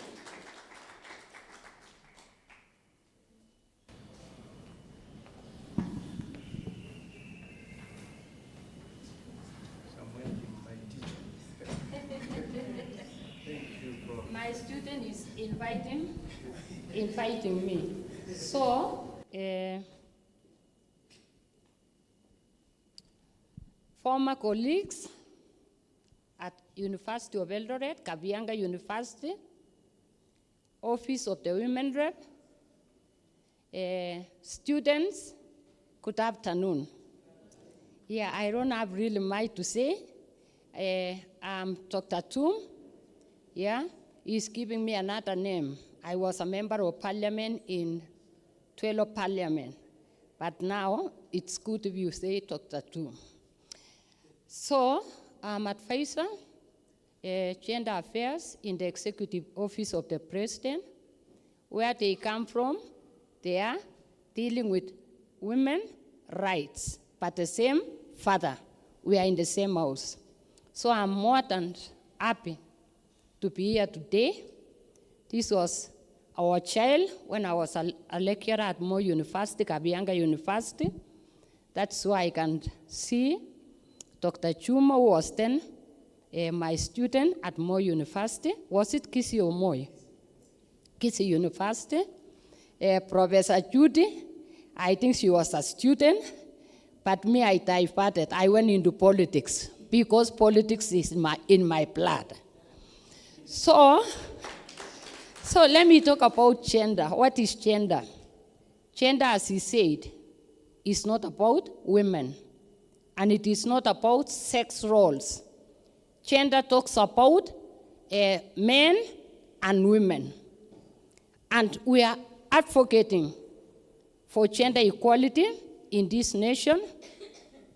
My student is inviting me. So, former colleagues at University of Eldoret, KABIANGA University, Office of the Women Rep, students, good afternoon. Yeah, I don't have really much to say. I'm Dr. Tum. Yeah, he's giving me another name. I was a member of parliament in 12 Parliament, but now it's good if you say Dr. Tum. So I'm advisor, gender affairs in the Executive Office of the President. Where they come from, they are dealing with women rights, but the same father. We are in the same house. So I'm more than happy to be here today. This was our child when I was a lecturer at Moi University, KABIANGA University. That's why I can see Dr. Chuma, who was then my student at Moi University. Was it Kisii or Moi? Kisii University. Professor Judy, I think she was a student, but me, I diverted. I went into politics because politics is in my blood. So let me talk about gender. What is gender? Gender, as he said, is not about women, and it is not about sex roles. Gender talks about men and women, and we are advocating for gender equality in this nation.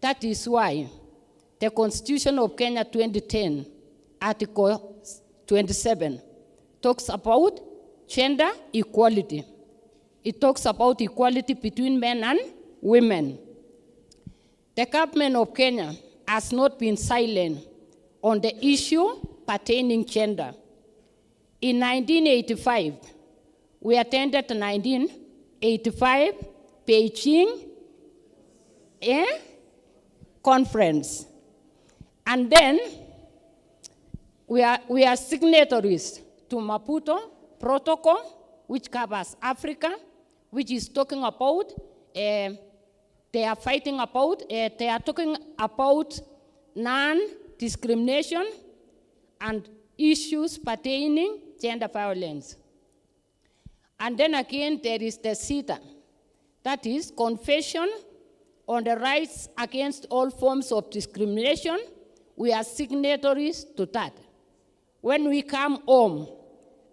That is why the Constitution of Kenya 2010, Article 27, talks about gender equality. It talks about equality between men and women. The government of Kenya has not been silent on the issue pertaining gender. In 1985, we attended the 1985 Beijing conference. And then we are signatories to Maputo Protocol, which covers Africa, which is talking about, they are talking about non-discrimination and issues pertaining gender violence. And then again, there is the CETA, that is Convention on the Rights Against All Forms of Discrimination. We are signatories to that. When we come home,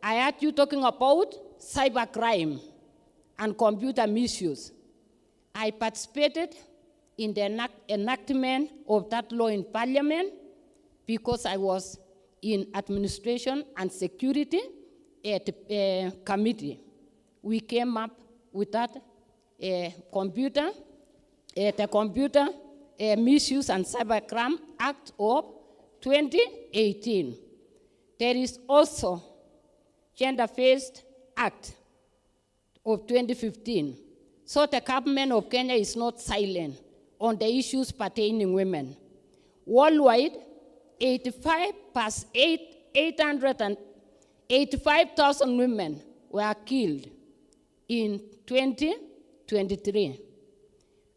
I heard you talking about cybercrime and computer misuse. I participated in the enactment of that law in Parliament because I was in Administration and Security Committee. We came up with that the Computer Misuse and Cybercrime Act of 2018. There is also Gender-Based Act of 2015. So the government of Kenya is not silent on the issues pertaining women. Worldwide, 885,000 women were killed in 2023.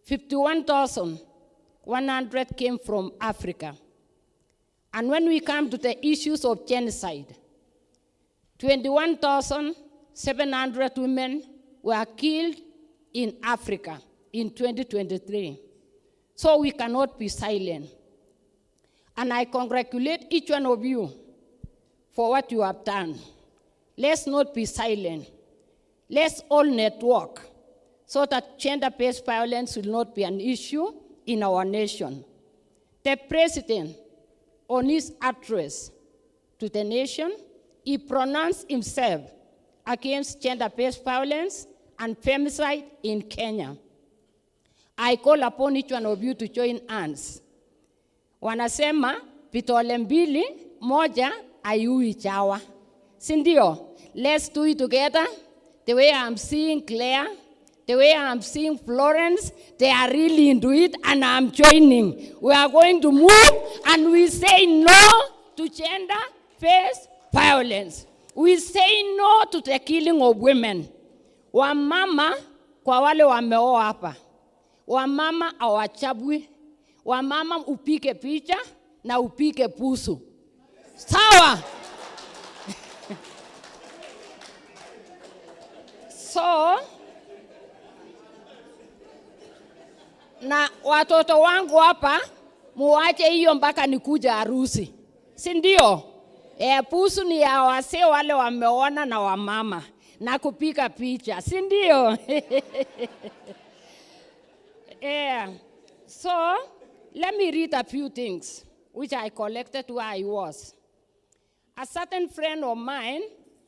51,100 came from Africa. And when we come to the issues of genocide, 21,700 women were killed in Africa in 2023. So we cannot be silent. And I congratulate each one of you for what you have done. Let's not be silent. Let's all network so that gender-based violence will not be an issue in our nation. The president, on his address to the nation, he pronounced himself against gender-based violence and femicide in Kenya. I call upon each one of you to join hands. Wanasema vitole mbili moja haiui chawa. Sindio? Let's do it together. The way I'm seeing Claire, the way I'm seeing Florence, they are really into it, and I'm joining. We are going to move, and we say no to gender-based violence. We say no to the killing of women. Wamama, kwa wale wameoa hapa, wamama hawachabwi. Wamama upike picha na upike pusu. Sawa? So, na watoto wangu hapa, muache hiyo mpaka nikuja harusi. Si ndio? Pusu ni ya wase wale wameona na wamama. Na kupika picha. Si ndio? So, let me read a few things which I collected where I was. A certain friend of mine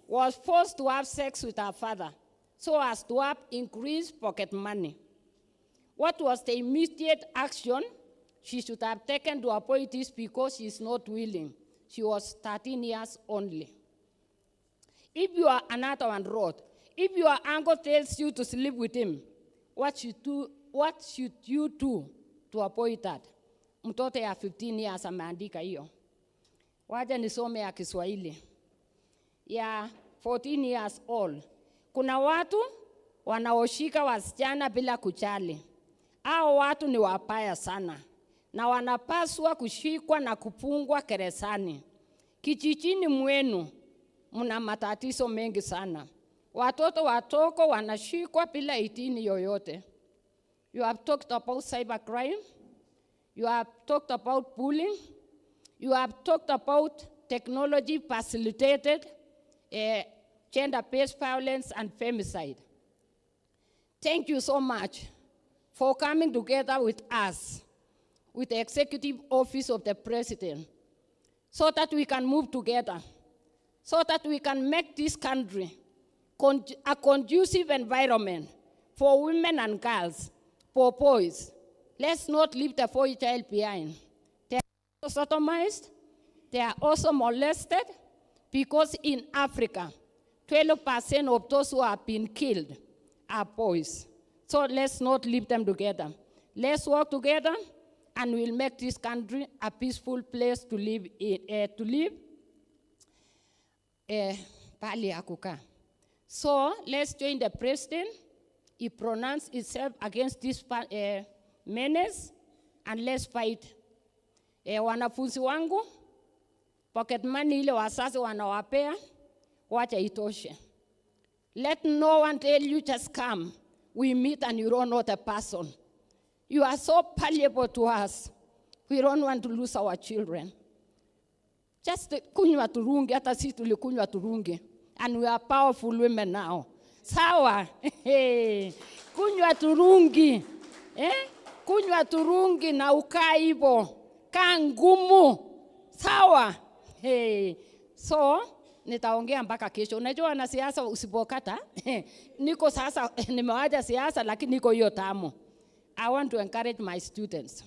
was forced to have sex with her father so as to have increased pocket money. What was the immediate action she should have taken to avoid this because she is not willing? She was 13 years only. If you are another one wrote, If your uncle tells you to sleep with him, what should you do to avoid that? Mtoto ya 15 years ameandika hiyo. Wacha nisome ya Kiswahili. Ya 14 years old. Kuna watu wanaoshika wasichana bila kujali. Hao watu ni wabaya sana na wanapaswa kushikwa na kufungwa gerezani. Kijijini mwenu mna matatizo mengi sana. Watoto watoko wanashikwa bila idhini yoyote. You have talked about cybercrime. You have talked about bullying. You have talked about technology facilitated gender-based violence and femicide. Thank you so much for coming together with us, with the Executive Office of the President, so that we can move together, so that we can make this country a conducive environment for women and girls, for boys. Let's not leave the boy child behind. They are also sodomized, they are also molested, because in Africa, 12% of those who have been killed are boys. So let's not leave them together. Let's work together, and we'll make this country a peaceful place to live in. So let's join the president. He pronounced himself against this menace, and let's fight. Wanafunzi wangu, pocket money ile wazazi wanawapea, wacha itoshe. Let no one tell you just come. We meet and you don't know the person. You are so valuable to us. We don't want to lose our children. Just kunywa turungi, hata sisi tulikunywa turungi. And we are powerful women now. Sawa. Kunywa turungi. Kunywa turungi na ukaa hivyo. Kaa ngumu. Sawa. So, nitaongea mpaka kesho. Unajua wanasiasa usipokata. Niko sasa, nimewaja siasa lakini niko hiyo tamu. I want to encourage my students.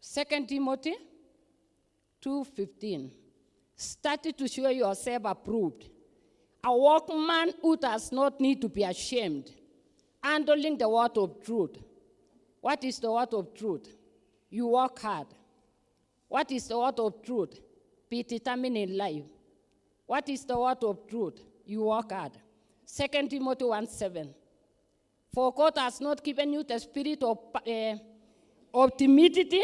2 Timothy 2:15. Study to show yourself approved. A workman who does not need to be ashamed, handling the word of truth. What is the word of truth? You work hard. What is the word of truth? Be determined in life. What is the word of truth? You work hard. 2 Timothy 1:7. For God has not given you the spirit of timidity.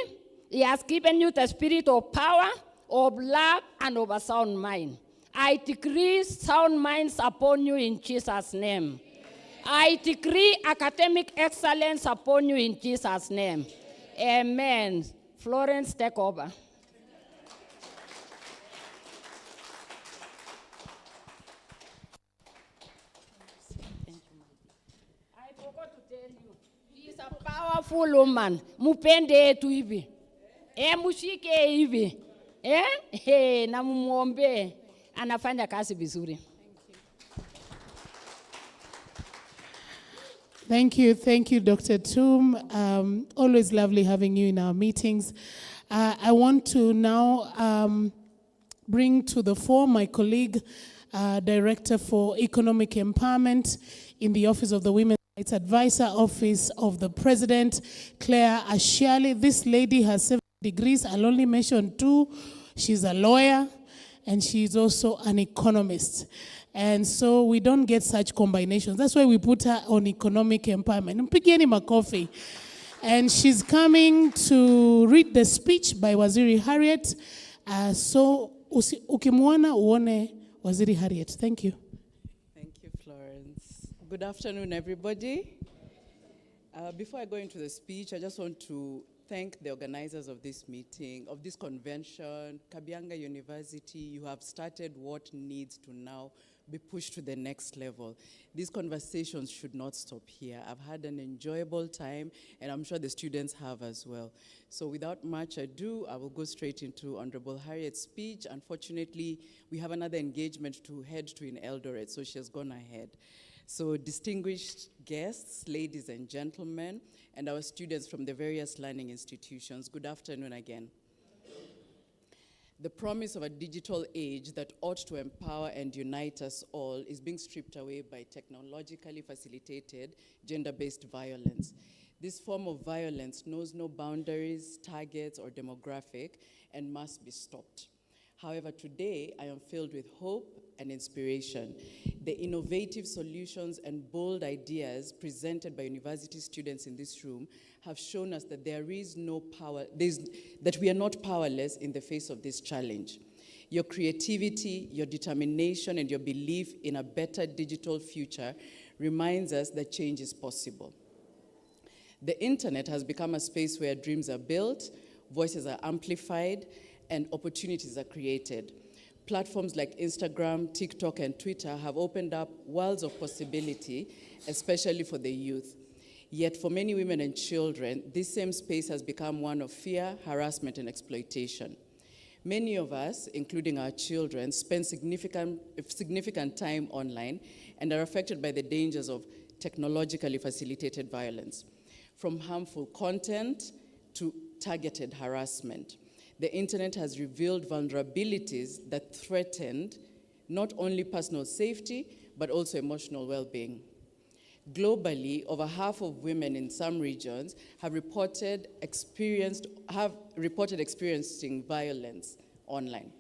He has given you the spirit of power, of love, and of a sound mind. I decree sound minds upon you in Jesus' name. I decree academic excellence upon you in Jesus' name. Amen. Florence, take over. I forgot to tell you, he is a powerful woman. Mupende tu hivi. Mushike hivi. Na mumuombe. Anafanya kazi vizuri. Thank you, Dr. Tum. Always lovely having you in our meetings. I want to now bring to the fore my colleague, Director for Economic Empowerment in the Office of the Women's Rights Advisor, Office of the President, Claire Ashiali. This lady has 7 degrees. I'll only mention 2. She's a lawyer, and she's also an economist. And so we don't get such combinations. That's why we put her on economic empowerment. Mpigeni makofi. And she's coming to read the speech by Waziri Harriet. So ukimwona uone Waziri Harriet. Thank you. Thank you, Florence. Good afternoon, everybody. Before I go into the speech, I just want to thank the organizers of this meeting, of this convention, KABIANGA University. You have started what needs to now be pushed to the next level. These conversations should not stop here. I've had an enjoyable time, and I'm sure the students have as well. So without much ado, I will go straight into Honorable Harriet's speech. Unfortunately, we have another engagement to head to in Eldoret, so she has gone ahead. So distinguished guests, ladies and gentlemen, and our students from the various learning institutions, good afternoon again. The promise of a digital age that ought to empower and unite us all is being stripped away by technologically facilitated gender-based violence. This form of violence knows no boundaries, targets, or demographic and must be stopped. However, today I am filled with hope and inspiration. The innovative solutions and bold ideas presented by university students in this room have shown us that there is no power, that we are not powerless in the face of this challenge. Your creativity, your determination, and your belief in a better digital future reminds us that change is possible. The internet has become a space where dreams are built, voices are amplified, and opportunities are created. Platforms like Instagram, TikTok, and Twitter have opened up worlds of possibility, especially for the youth. Yet for many women and children, this same space has become one of fear, harassment, and exploitation. Many of us, including our children, spend significant time online and are affected by the dangers of technologically facilitated violence. From harmful content to targeted harassment, the internet has revealed vulnerabilities that threatened not only personal safety, but also emotional well-being. Globally, over half of women in some regions have reported experiencing violence online.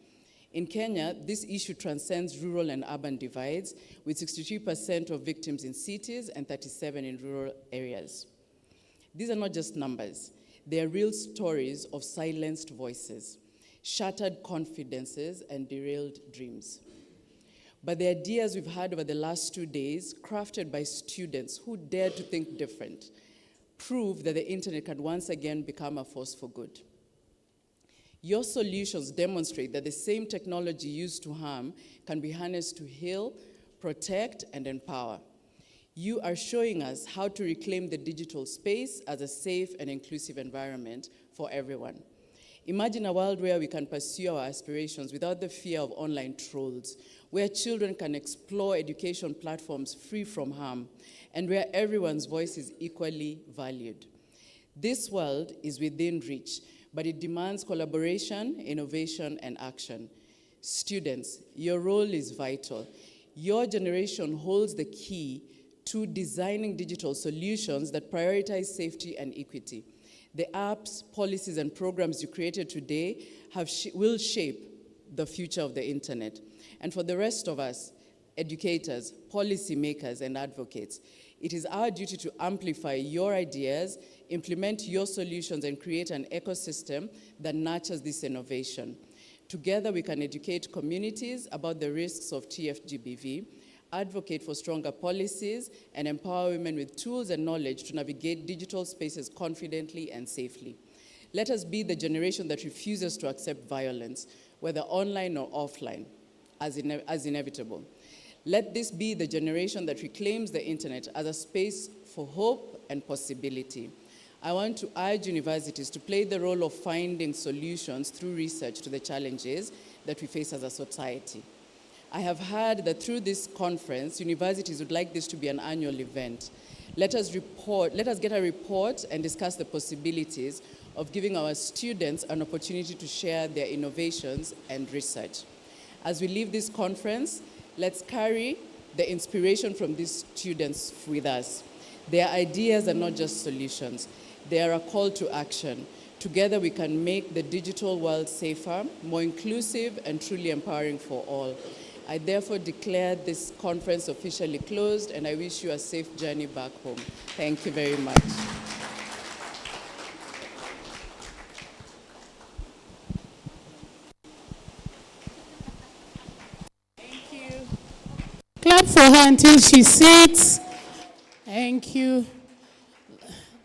In Kenya, this issue transcends rural and urban divides, with 63% of victims in cities and 37% in rural areas. These are not just numbers. They are real stories of silenced voices, shattered confidences, and derailed dreams. But the ideas we've had over the last 2 days, crafted by students who dared to think different, prove that the internet can once again become a force for good. Your solutions demonstrate that the same technology used to harm can be harnessed to heal, protect, and empower. You are showing us how to reclaim the digital space as a safe and inclusive environment for everyone. Imagine a world where we can pursue our aspirations without the fear of online trolls, where children can explore education platforms free from harm, and where everyone's voice is equally valued. This world is within reach, but it demands collaboration, innovation, and action. Students, your role is vital. Your generation holds the key to designing digital solutions that prioritize safety and equity. The apps, policies, and programs you created today will shape the future of the internet. And for the rest of us, educators, policymakers, and advocates, it is our duty to amplify your ideas, implement your solutions, and create an ecosystem that nurtures this innovation. Together, we can educate communities about the risks of Tfgbv, advocate for stronger policies, and empower women with tools and knowledge to navigate digital spaces confidently and safely. Let us be the generation that refuses to accept violence, whether online or offline, as inevitable. Let this be the generation that reclaims the internet as a space for hope and possibility. I want to urge universities to play the role of finding solutions through research to the challenges that we face as a society. I have heard that through this conference, universities would like this to be an annual event. Let us get a report and discuss the possibilities of giving our students an opportunity to share their innovations and research. As we leave this conference, let's carry the inspiration from these students with us. Their ideas are not just solutions. They are a call to action. Together we can make the digital world safer, more inclusive, and truly empowering for all. I therefore declare this conference officially closed, and I wish you a safe journey back home. Thank you very much. Thank you. Clap for her until she sits. Thank you.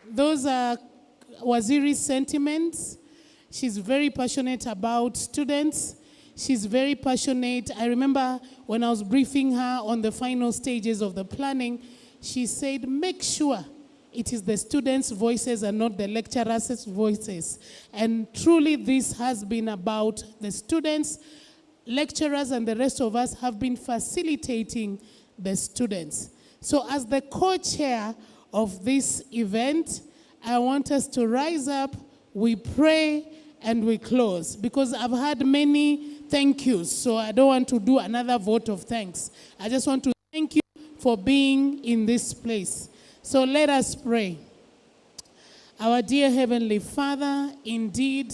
Those are Waziri's sentiments. She's very passionate about students. She's very passionate. I remember when I was briefing her on the final stages of the planning, she said, make sure it is the students' voices and not the lecturers' voices. And truly this has been about the students. Lecturers and the rest of us have been facilitating the students. So as the co-chair of this event, I want us to rise up, we pray, and we close, because I've had many thank yous, so I don't want to do another vote of thanks. I just want to thank you for being in this place. So let us pray. Our dear Heavenly Father, indeed,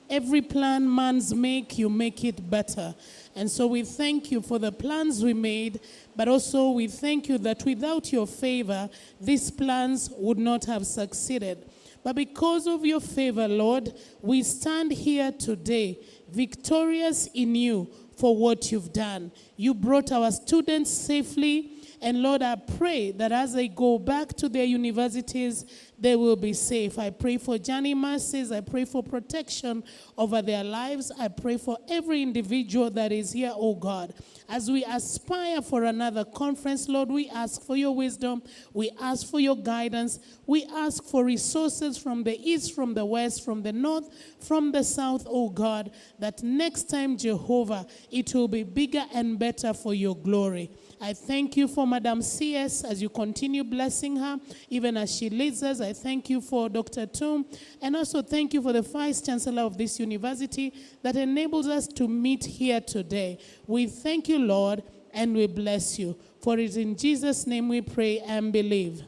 every plan man's make, you make it better. And so we thank you for the plans we made, but also we thank you that without your favor, these plans would not have succeeded. But because of your favor, Lord, we stand here today, victorious in you for what you've done. You brought our students safely, and Lord, I pray that as they go back to their universities, they will be safe. I pray for Johnny Mercies. I pray for protection over their lives. I pray for every individual that is here, oh God. As we aspire for another conference, Lord, we ask for your wisdom. We ask for your guidance. We ask for resources from the east, from the west, from the north, from the south, oh God, that next time, Jehovah, it will be bigger and better for your glory. I thank you for Madam CS as you continue blessing her, even as she leads us. I thank you for Dr. Toom, and also thank you for the Vice Chancellor of this university that enables us to meet here today. We thank you, Lord, and we bless you. For it in Jesus' name we pray and believe.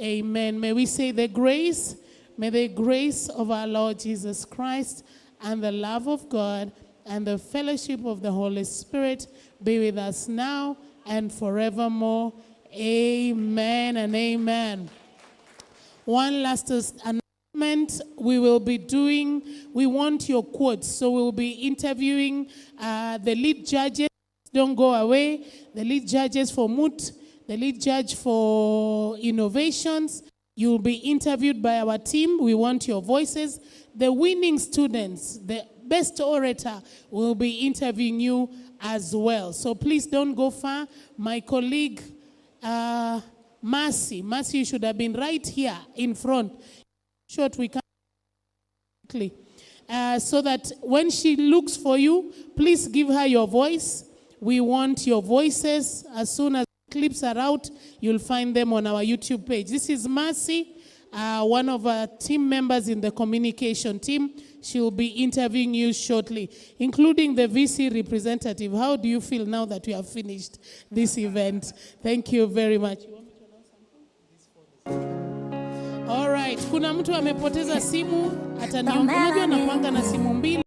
Amen. May we say the grace, may the grace of our Lord Jesus Christ and the love of God and the fellowship of the Holy Spirit be with us now and forevermore. Amen and amen. One last announcement we will be doing. We want your quotes. So we'll be interviewing the lead judges. Don't go away. The lead judges for MUT, the lead judge for innovations. You'll be interviewed by our team. We want your voices. The winning students, the best orator, will be interviewing you as well. So please don't go far. My colleague, Mercy, you should have been right here in front. Short, we can quickly. So that when she looks for you, please give her your voice. We want your voices. As soon as clips are out, you'll find them on our YouTube page. This is Mercy, one of our team members in the communication team. She will be interviewing you shortly, including the VC representative. How do you feel now that we have finished this event? Thank you very much. You want me to announce something? All right. Kuna mtu amepoteza simu, ataniongea. Unajua nakuanga na simu mbili.